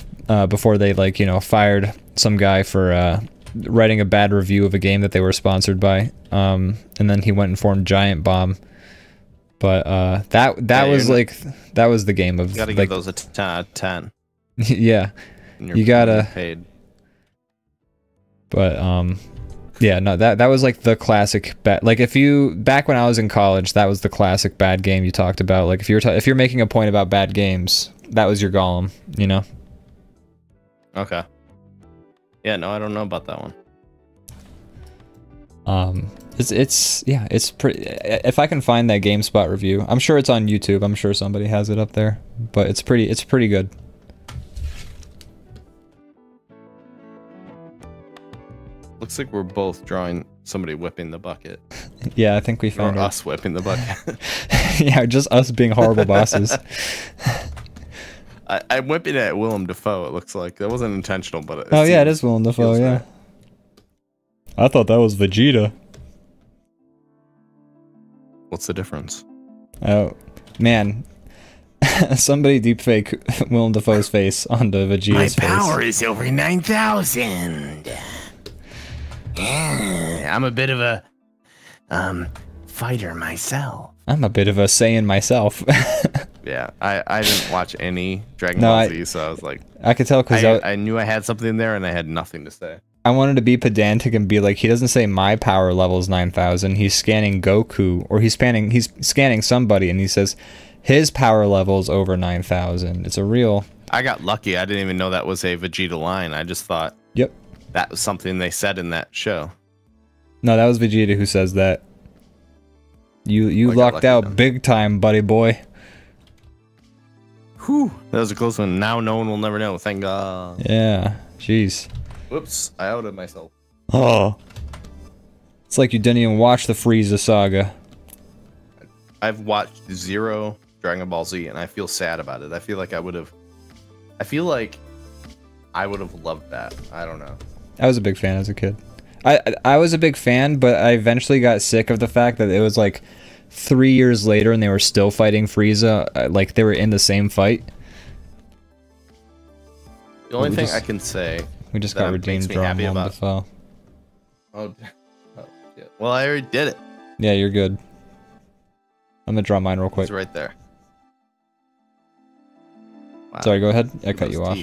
[SPEAKER 1] before they like, fired some guy for writing a bad review of a game that they were sponsored by. And then he went and formed DrawBomb. But that was like that was the game of.
[SPEAKER 2] You gotta
[SPEAKER 1] like,
[SPEAKER 2] give those a 10 out of 10.
[SPEAKER 1] Yeah, you gotta.
[SPEAKER 2] Paid.
[SPEAKER 1] But yeah, no, that was like the classic bad. Like back when I was in college, that was the classic bad game you talked about. Like if you're making a point about bad games, that was your Golem,
[SPEAKER 2] Okay. Yeah, no, I don't know about that one.
[SPEAKER 1] It's pretty. If I can find that GameSpot review, I'm sure it's on YouTube. I'm sure somebody has it up there, but it's pretty good.
[SPEAKER 2] Looks like we're both drawing somebody whipping the bucket.
[SPEAKER 1] Yeah, I think we found
[SPEAKER 2] us whipping the bucket.
[SPEAKER 1] Yeah, just us being horrible bosses.
[SPEAKER 2] I'm whipping it at Willem Dafoe, it looks like. That wasn't intentional, but
[SPEAKER 1] oh yeah, it is Willem Dafoe, yeah. Right. I thought that was Vegeta.
[SPEAKER 2] What's the difference?
[SPEAKER 1] Oh, man. Somebody deepfake Willem Dafoe's face onto Vegeta's face.
[SPEAKER 2] My power is over 9,000. I'm a bit of a fighter myself.
[SPEAKER 1] I'm a bit of a Saiyan myself.
[SPEAKER 2] Yeah, I didn't watch any Dragon Ball Z, so I was like,
[SPEAKER 1] I could tell because
[SPEAKER 2] I knew I had something there and I had nothing to say.
[SPEAKER 1] I wanted to be pedantic and be like, he doesn't say my power level is 9,000. He's scanning Goku, or he's scanning somebody, and he says his power level is over 9,000. It's a real.
[SPEAKER 2] I got lucky. I didn't even know that was a Vegeta line. I just thought.
[SPEAKER 1] Yep.
[SPEAKER 2] That was something they said in that show.
[SPEAKER 1] No, that was Vegeta who says that. You lucked out then. Big time, buddy boy.
[SPEAKER 2] Whew. That was a close one. Now no one will never know. Thank God.
[SPEAKER 1] Yeah. Jeez.
[SPEAKER 2] Whoops. I outed myself.
[SPEAKER 1] Oh. It's like you didn't even watch the Frieza saga.
[SPEAKER 2] I've watched 0 Dragon Ball Z, and I feel sad about it. I feel like I would have loved that. I don't know.
[SPEAKER 1] I was a big fan as a kid. I was a big fan, but I eventually got sick of the fact that it was like 3 years later and they were still fighting Frieza, like they were in the same fight.
[SPEAKER 2] The only thing I can say,
[SPEAKER 1] we just got redeemed DrawBomb to fall.
[SPEAKER 2] Oh, yeah. Well, I already did it.
[SPEAKER 1] Yeah, you're good. I'm gonna draw mine real quick.
[SPEAKER 2] It's right there. Wow.
[SPEAKER 1] Sorry, go ahead. I cut you off.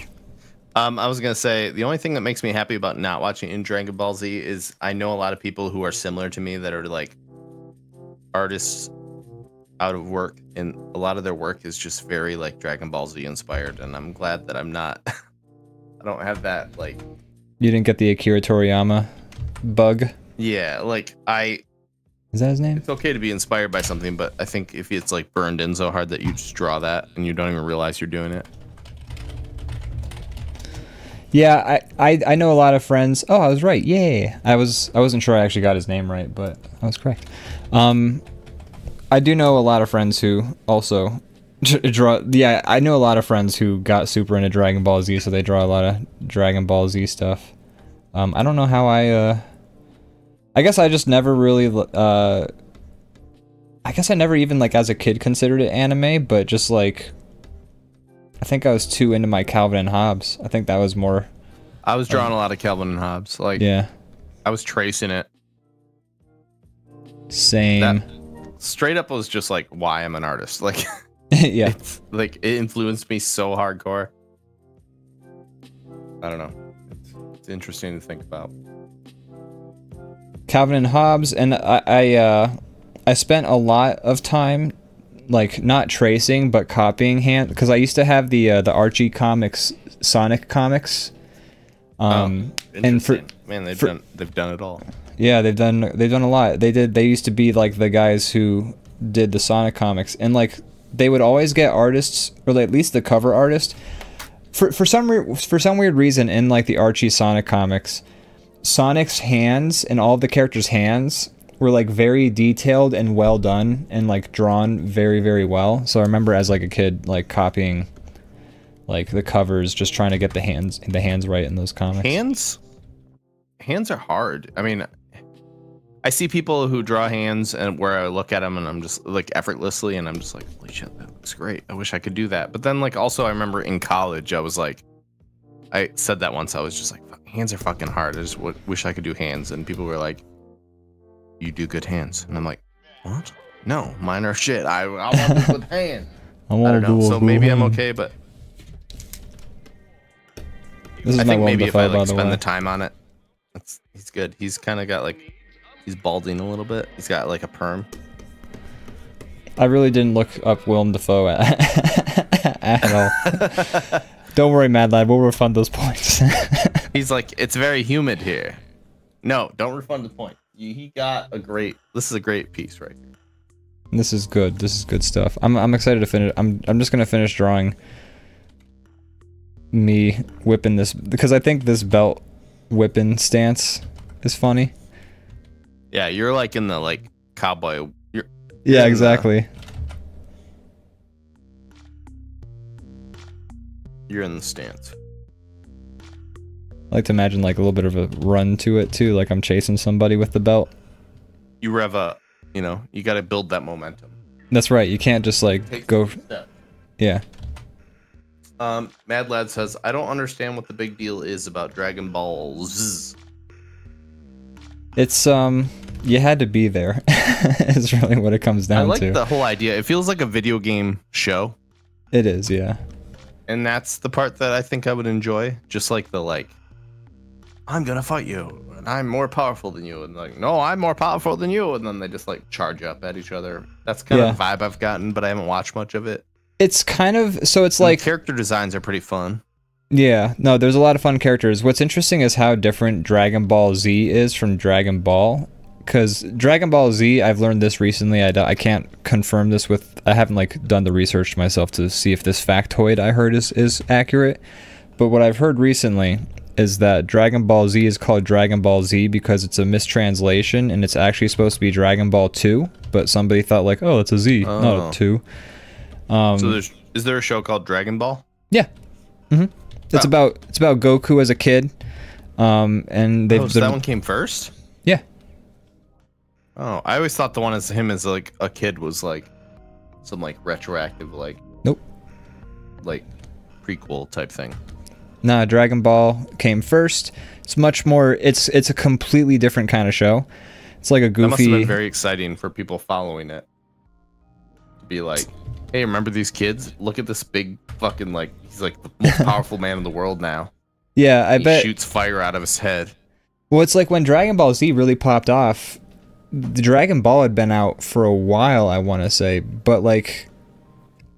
[SPEAKER 2] I was gonna say the only thing that makes me happy about not watching in Dragon Ball Z is I know a lot of people who are similar to me that are like artists out of work, and a lot of their work is just very like Dragon Ball Z inspired, and I'm glad that I'm not. I don't have that like.
[SPEAKER 1] You didn't get the Akira Toriyama bug?
[SPEAKER 2] Yeah, like
[SPEAKER 1] Is that his name?
[SPEAKER 2] It's okay to be inspired by something, but I think if it's like burned in so hard that you just draw that and you don't even realize you're doing it.
[SPEAKER 1] Yeah, I know a lot of friends. Oh, I was right. Yay. I wasn't sure I actually got his name right, but I was correct. I do know a lot of friends who also draw. Yeah, I know a lot of friends who got super into Dragon Ball Z, so they draw a lot of Dragon Ball Z stuff. I don't know how I guess I just never really I guess I never even like as a kid considered it anime, but just like I think I was too into my Calvin and Hobbes. I think that was more.
[SPEAKER 2] I was drawing a lot of Calvin and Hobbes. Like,
[SPEAKER 1] yeah,
[SPEAKER 2] I was tracing it.
[SPEAKER 1] Same.
[SPEAKER 2] That straight up was just like why I'm an artist. Like,
[SPEAKER 1] yeah,
[SPEAKER 2] it's, like it influenced me so hardcore. I don't know. It's interesting to think about.
[SPEAKER 1] Calvin and Hobbes, and I spent a lot of time like not tracing but copying hand, because I used to have the Archie comics, Sonic comics. And for
[SPEAKER 2] man, they've done it all.
[SPEAKER 1] Yeah, they've done a lot. They used to be like the guys who did the Sonic comics, and like they would always get artists, or like, at least the cover artist, for some weird reason in like the Archie Sonic comics, Sonic's hands and all of the characters' hands were like very detailed and well done and like drawn very, very well. So I remember as like a kid like copying like the covers, just trying to get the hands right in those comics.
[SPEAKER 2] Hands are hard. I mean, I see people who draw hands and where I look at them and I'm just like effortlessly and I'm just like, holy shit, that looks great. I wish I could do that. But then like also I remember in college I was like, I said that once, I was just like, hands are fucking hard. I just wish I could do hands. And people were like, you do good hands. And I'm like, what? No, mine are shit. I want to do good hands. I don't know. So maybe I'm okay, but I think maybe if I like spend the time on it, he's good. He's kind of got like, he's balding a little bit. He's got like a perm.
[SPEAKER 1] I really didn't look up Willem Dafoe at all. Don't worry, Mad Lad. We'll refund those points.
[SPEAKER 2] He's like, it's very humid here. No, don't refund the point. He got a great. This is a great piece right here.
[SPEAKER 1] This is good. This is good stuff. I'm excited to finish. I'm just gonna finish drawing me whipping this, because I think this belt whipping stance is funny.
[SPEAKER 2] Yeah, you're like in the like cowboy.
[SPEAKER 1] Yeah, exactly.
[SPEAKER 2] You're in the stance.
[SPEAKER 1] I like to imagine like a little bit of a run to it too, like I'm chasing somebody with the belt.
[SPEAKER 2] You rev up, you know, you got to build that momentum.
[SPEAKER 1] That's right. You can't just like go. Yeah.
[SPEAKER 2] Mad Lad says, I don't understand what the big deal is about Dragon Balls.
[SPEAKER 1] It's you had to be there. Is really what it comes down to.
[SPEAKER 2] I like the whole idea. It feels like a video game show.
[SPEAKER 1] It is, yeah.
[SPEAKER 2] And that's the part that I think I would enjoy. Just like the like, I'm gonna fight you, and I'm more powerful than you, and like, no, I'm more powerful than you, and then they just like charge up at each other. That's kind of the vibe I've gotten, but I haven't watched much of it.
[SPEAKER 1] It's kind of, so it's like,
[SPEAKER 2] character designs are pretty fun.
[SPEAKER 1] Yeah, no, there's a lot of fun characters. What's interesting is how different Dragon Ball Z is from Dragon Ball. Because Dragon Ball Z, I've learned this recently. I can't confirm this with, I haven't like done the research myself to see if this factoid I heard is accurate. But what I've heard recently is that Dragon Ball Z is called Dragon Ball Z because it's a mistranslation and it's actually supposed to be Dragon Ball 2. But somebody thought like, oh, it's a Z, not a 2.
[SPEAKER 2] So is there a show called Dragon Ball?
[SPEAKER 1] Yeah. Mm-hmm. It's about Goku as a kid. And they've
[SPEAKER 2] so that one came first.
[SPEAKER 1] Yeah.
[SPEAKER 2] Oh, I always thought the one as him as like a kid was like some like retroactive like
[SPEAKER 1] nope,
[SPEAKER 2] like prequel type thing.
[SPEAKER 1] Nah, Dragon Ball came first. It's much more. It's a completely different kind of show. It's like a goofy. That must have
[SPEAKER 2] been very exciting for people following it. To be like, hey, remember these kids? Look at this big fucking like he's like the most powerful man in the world now.
[SPEAKER 1] Yeah, I bet.
[SPEAKER 2] He shoots fire out of his head.
[SPEAKER 1] Well, it's like when Dragon Ball Z really popped off. The Dragon Ball had been out for a while, I want to say, but like,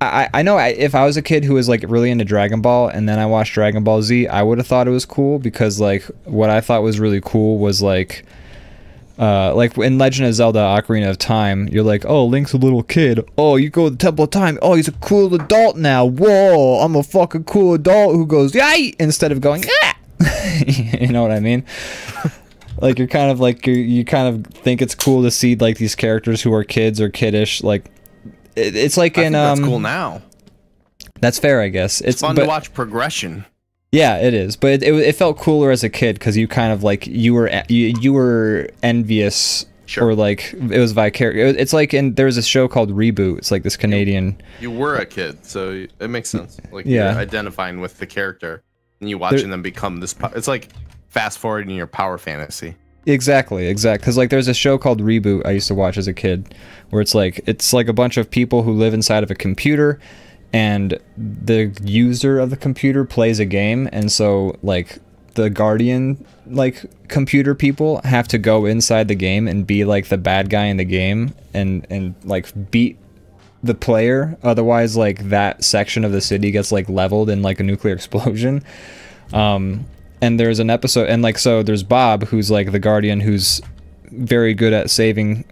[SPEAKER 1] I know if I was a kid who was like really into Dragon Ball and then I watched Dragon Ball Z, I would have thought it was cool because like what I thought was really cool was like in Legend of Zelda Ocarina of Time, you're like, oh, Link's a little kid. Oh, you go to the Temple of Time. Oh, he's a cool adult now. Whoa, I'm a fucking cool adult who goes, yay, instead of going, ah. You know what I mean? Like you're kind of like you kind of think it's cool to see like these characters who are kids or kiddish. Like it's like in
[SPEAKER 2] that's cool now.
[SPEAKER 1] That's fair, I guess.
[SPEAKER 2] It's fun to watch progression.
[SPEAKER 1] Yeah, it is. But it felt cooler as a kid because you kind of like you were envious. Sure. Or like it was vicarious. It's like there was a show called Reboot. It's like this Canadian.
[SPEAKER 2] You were a kid, so it makes sense. Like you're identifying with the character and you watching them become this. It's like fast forwarding your power fantasy.
[SPEAKER 1] Exactly. Because like there's a show called Reboot I used to watch as a kid, where it's like a bunch of people who live inside of a computer, and the user of the computer plays a game, and so like the Guardian like computer people have to go inside the game and be like the bad guy in the game and like beat the player, otherwise like that section of the city gets like leveled in like a nuclear explosion. And there's an episode, and like so there's Bob, who's like the Guardian, who's very good at saving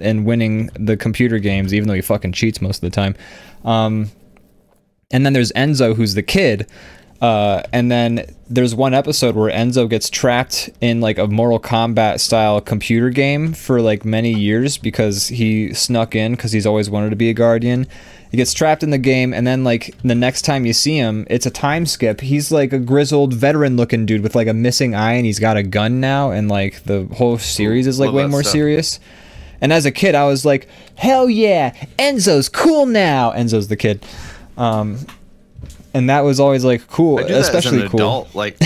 [SPEAKER 1] and winning the computer games, even though he fucking cheats most of the time. And then there's Enzo, who's the kid. And then there's one episode where Enzo gets trapped in like a Mortal Kombat style computer game for like many years because he snuck in because he's always wanted to be a Guardian. He gets trapped in the game, and then like the next time you see him, it's a time skip. He's like a grizzled veteran looking dude with like a missing eye, and he's got a gun now, and like the whole series is like way more serious. And as a kid, I was like, hell yeah, Enzo's cool now. Enzo's the kid. And that was always like cool, especially as an adult,
[SPEAKER 2] like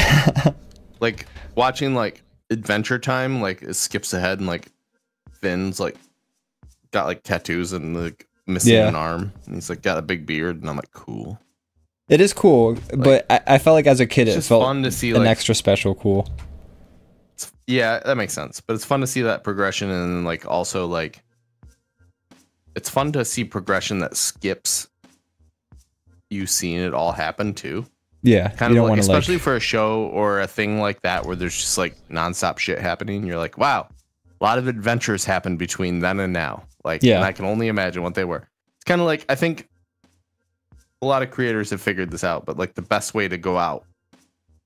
[SPEAKER 2] like watching like Adventure Time, like it skips ahead and like Finn's like got like tattoos and like missing an arm, and he's like got a big beard, and I'm like, cool.
[SPEAKER 1] It is cool, like, but I felt like as a kid it felt
[SPEAKER 2] fun to see
[SPEAKER 1] an
[SPEAKER 2] like,
[SPEAKER 1] extra special cool.
[SPEAKER 2] Yeah, that makes sense, but it's fun to see that progression, and like also like it's fun to see progression that skips you seeing it all happen too.
[SPEAKER 1] Yeah,
[SPEAKER 2] kind of like, especially for a show or a thing like that where there's just like nonstop shit happening. You're like, wow, a lot of adventures happened between then and now. Like, and I can only imagine what they were. It's kind of like, I think a lot of creators have figured this out, but like the best way to go out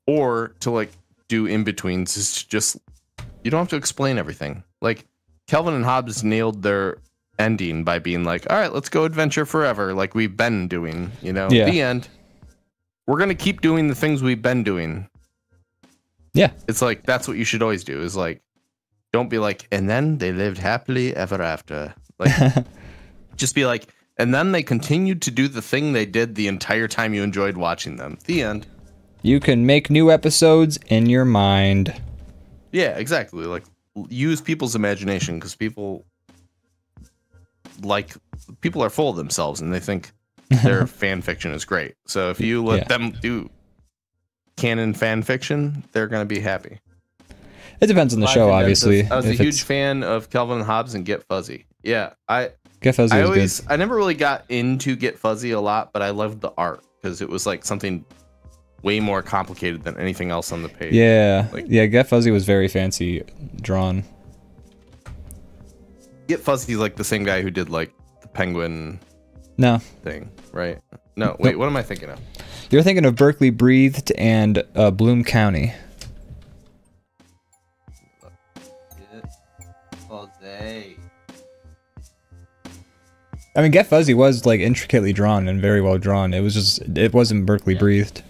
[SPEAKER 2] or to like do in-betweens is to just, you don't have to explain everything. Like Calvin and Hobbes nailed their ending by being like, all right, let's go adventure forever. Like we've been doing, you know, the end. We're going to keep doing the things we've been doing.
[SPEAKER 1] Yeah.
[SPEAKER 2] It's like, that's what you should always do is like, don't be like, and then they lived happily ever after. Like, just be like, and then they continued to do the thing they did the entire time you enjoyed watching them. The end.
[SPEAKER 1] You can make new episodes in your mind.
[SPEAKER 2] Yeah, exactly. Like, use people's imagination, because people are full of themselves and they think their fan fiction is great. So if you let them do canon fan fiction, they're going to be happy.
[SPEAKER 1] It depends on the show, obviously.
[SPEAKER 2] I was a huge fan of Calvin and Hobbes and Get Fuzzy. Yeah,
[SPEAKER 1] Get Fuzzy was good.
[SPEAKER 2] I never really got into Get Fuzzy a lot, but I loved the art because it was like something way more complicated than anything else on the page.
[SPEAKER 1] Yeah, like, yeah, Get Fuzzy was very fancy drawn.
[SPEAKER 2] Get Fuzzy is like the same guy who did like the penguin thing, right? No, wait, what am I thinking of?
[SPEAKER 1] You're thinking of Berkeley Breathed and Bloom County. I mean, Get Fuzzy was like intricately drawn and very well drawn. It was just, it wasn't Berkeley Breathed.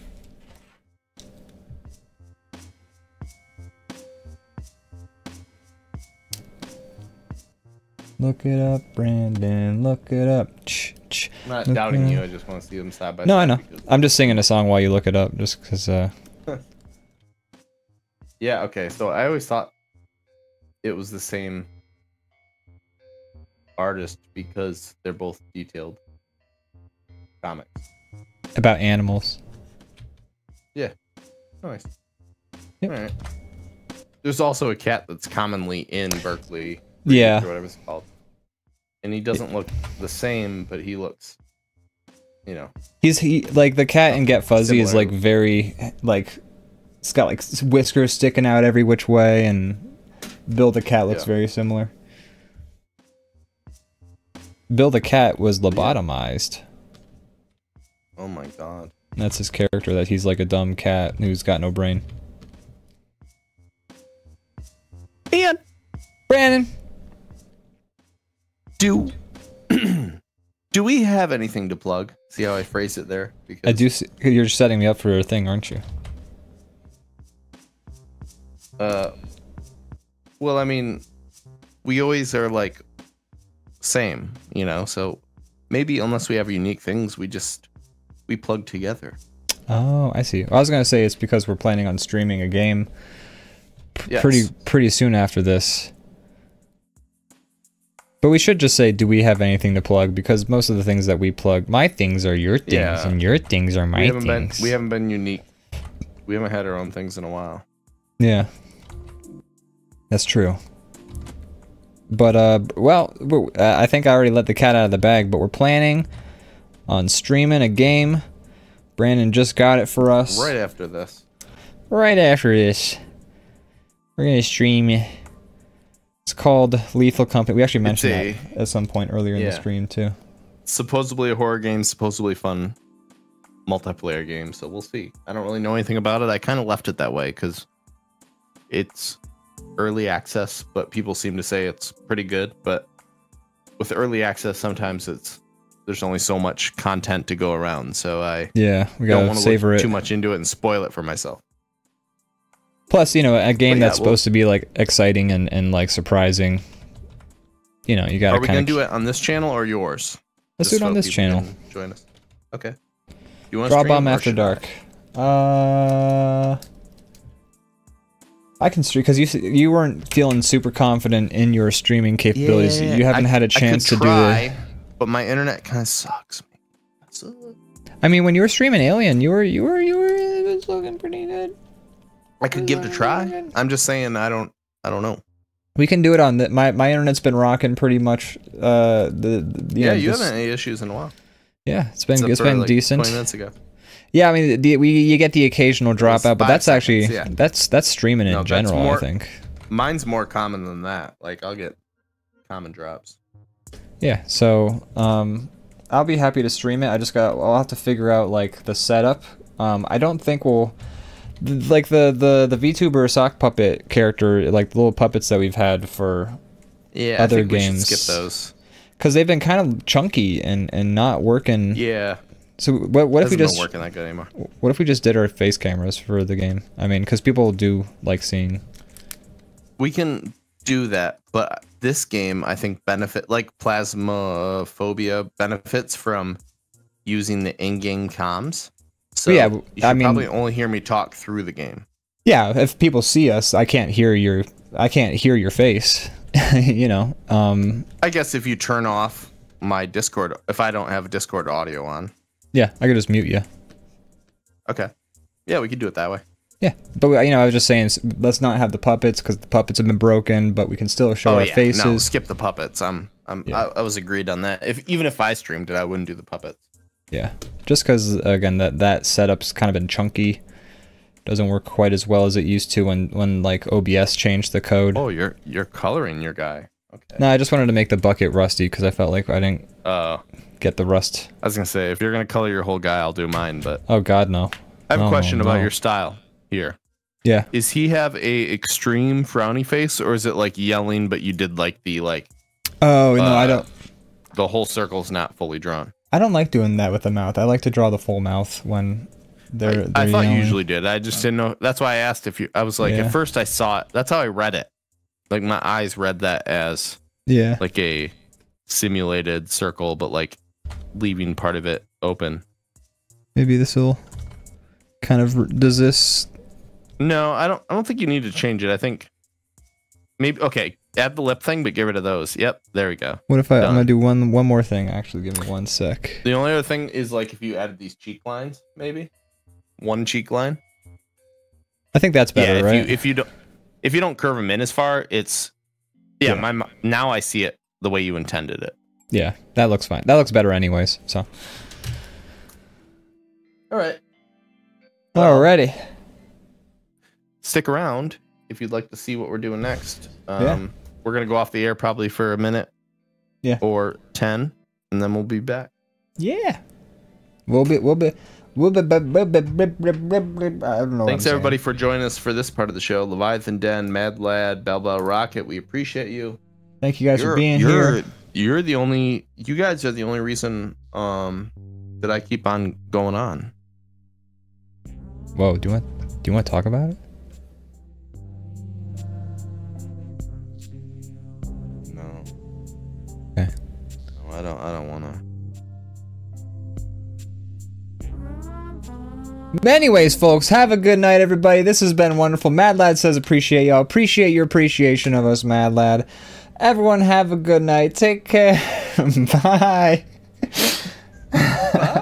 [SPEAKER 1] Look it up, Brandon. Look it up.
[SPEAKER 2] I'm not doubting you. I just want to see them side by side.
[SPEAKER 1] No, I know. I'm just singing a song while you look it up, just because.
[SPEAKER 2] Yeah. Okay. So I always thought it was the same artist because they're both detailed comics
[SPEAKER 1] About animals.
[SPEAKER 2] Yeah. Nice.
[SPEAKER 1] Yep.
[SPEAKER 2] All right. There's also a cat that's commonly in Berkeley.
[SPEAKER 1] Yeah.
[SPEAKER 2] Or whatever it's called. And he doesn't look the same, but he looks, you know.
[SPEAKER 1] He like the cat in Get Fuzzy is
[SPEAKER 2] Similar.
[SPEAKER 1] like very like it's got like whiskers sticking out every which way, and Bill the cat looks very similar. Bill the cat was lobotomized.
[SPEAKER 2] Oh my god.
[SPEAKER 1] That's his character, that he's like a dumb cat who's got no brain.
[SPEAKER 2] Ian!
[SPEAKER 1] Brandon!
[SPEAKER 2] Do we have anything to plug? See how I phrased it there? Because
[SPEAKER 1] I do see, you're setting me up for a thing, aren't you?
[SPEAKER 2] Well, I mean, we always are like same, you know, so maybe unless we have unique things, we plug together.
[SPEAKER 1] Oh, I see. I was gonna say it's because we're planning on streaming a game
[SPEAKER 2] Yes.
[SPEAKER 1] pretty soon after this. But we should just say, do we have anything to plug? Because most of the things that we plug, my things are your things, and your things are my things.
[SPEAKER 2] We haven't been unique. We haven't had our own things in a while.
[SPEAKER 1] Yeah. That's true. But, well, I think I already let the cat out of the bag, but we're planning on streaming a game. Brandon just got it for us.
[SPEAKER 2] Right after this.
[SPEAKER 1] Right after this. We're gonna stream. It's called Lethal Company. We actually mentioned that at some point earlier in the stream, too.
[SPEAKER 2] Supposedly a horror game, supposedly fun multiplayer game, so we'll see. I don't really know anything about it. I kind of left it that way because it's early access, but people seem to say it's pretty good. But with early access, sometimes there's only so much content to go around, so we
[SPEAKER 1] gotta savor it.
[SPEAKER 2] Too much into it and spoil it for myself.
[SPEAKER 1] Plus, you know, a game that's supposed to be like exciting and like surprising. You know, you gotta.
[SPEAKER 2] Are we gonna do it on this channel or yours?
[SPEAKER 1] Let's do it on this channel.
[SPEAKER 2] Join us. Okay. You want to
[SPEAKER 1] DrawBomb After Dark. I can stream because you weren't feeling super confident in your streaming capabilities.
[SPEAKER 2] Yeah,
[SPEAKER 1] you haven't had a chance to do it.
[SPEAKER 2] But my internet kind of sucks.
[SPEAKER 1] I mean, when you were streaming Alien, you were it was looking pretty good.
[SPEAKER 2] I could give it a try. I'm just saying I don't know.
[SPEAKER 1] We can do it on my internet's been rocking pretty much.
[SPEAKER 2] You haven't had any issues in a while.
[SPEAKER 1] Yeah, it's been like decent.
[SPEAKER 2] 20 minutes ago.
[SPEAKER 1] Yeah, I mean, you get the occasional dropout, but that's actually that's streaming in general. I think
[SPEAKER 2] mine's more common than that. Like I'll get common drops.
[SPEAKER 1] Yeah, so I'll be happy to stream it. I'll have to figure out like the setup. I don't think we'll. Like the VTuber sock puppet character, like the little puppets that we've had for other games.
[SPEAKER 2] We should skip those
[SPEAKER 1] because they've been kind of chunky and not working.
[SPEAKER 2] Yeah.
[SPEAKER 1] So what if we just
[SPEAKER 2] working that good anymore?
[SPEAKER 1] What if we just did our face cameras for the game? I mean, because people do like seeing.
[SPEAKER 2] We can do that, but this game I think Plasmophobia benefits from using the in-game comms. So
[SPEAKER 1] yeah,
[SPEAKER 2] you should probably only hear me talk through the game.
[SPEAKER 1] Yeah, if people see us, I can't hear your face. You know.
[SPEAKER 2] I guess if you turn off my Discord, if I don't have Discord audio on.
[SPEAKER 1] Yeah, I could just mute you.
[SPEAKER 2] Okay. Yeah, we could do it that way.
[SPEAKER 1] Yeah, but you know, I was just saying, let's not have the puppets because the puppets have been broken, but we can still show our faces.
[SPEAKER 2] No, skip the puppets. I was agreed on that. Even if I streamed it, I wouldn't do the puppets.
[SPEAKER 1] Yeah, just because again that setup's kind of been chunky, doesn't work quite as well as it used to when like OBS changed the code.
[SPEAKER 2] Oh, you're coloring your guy. Okay.
[SPEAKER 1] No, I just wanted to make the bucket rusty because I felt like I didn't get the rust.
[SPEAKER 2] I was gonna say if you're gonna color your whole guy, I'll do mine. But
[SPEAKER 1] oh god, no.
[SPEAKER 2] I have a question about your style here.
[SPEAKER 1] Yeah.
[SPEAKER 2] Is he have a extreme frowny face or is it like yelling but you did like the like?
[SPEAKER 1] Oh no, I don't.
[SPEAKER 2] The whole circle's not fully drawn.
[SPEAKER 1] I don't like doing that with the mouth. I like to draw the full mouth when they're
[SPEAKER 2] I thought
[SPEAKER 1] yelling.
[SPEAKER 2] you usually did. I just didn't know. That's why I asked if you. I was like, at first I saw it. That's how I read it. Like my eyes read that as
[SPEAKER 1] Yeah.
[SPEAKER 2] Like a simulated circle, but like leaving part of it open.
[SPEAKER 1] Maybe this will kind of, does this?
[SPEAKER 2] No, I don't think you need to change it. I think maybe, okay, add the lip thing, but get rid of those. Yep, there we go.
[SPEAKER 1] What if I'm gonna do one more thing? Actually, give me 1 sec.
[SPEAKER 2] The only other thing is like if you added these cheek lines, maybe one cheek line.
[SPEAKER 1] I think that's better, right?
[SPEAKER 2] If you don't curve them in as far, it's now I see it the way you intended it.
[SPEAKER 1] Yeah, that looks fine. That looks better anyways. So.
[SPEAKER 2] All right.
[SPEAKER 1] Alrighty.
[SPEAKER 2] Stick around if you'd like to see what we're doing next.
[SPEAKER 1] Yeah.
[SPEAKER 2] We're gonna go off the air probably for a minute.
[SPEAKER 1] Yeah.
[SPEAKER 2] Or 10, and then we'll be back.
[SPEAKER 1] Yeah. We'll be I don't know.
[SPEAKER 2] Thanks everybody for joining us for this part of the show. Leviathan Den, Mad Lad, Bell Rocket. We appreciate you.
[SPEAKER 1] Thank you guys for being here.
[SPEAKER 2] You guys are the only reason that I keep on going on.
[SPEAKER 1] Whoa, do you want to talk about it?
[SPEAKER 2] No.
[SPEAKER 1] Okay.
[SPEAKER 2] No, I don't want to.
[SPEAKER 1] Anyways, folks, have a good night, everybody. This has been wonderful. Mad Lad says appreciate y'all. Appreciate your appreciation of us, Mad Lad. Everyone have a good night. Take care. Bye. Bye.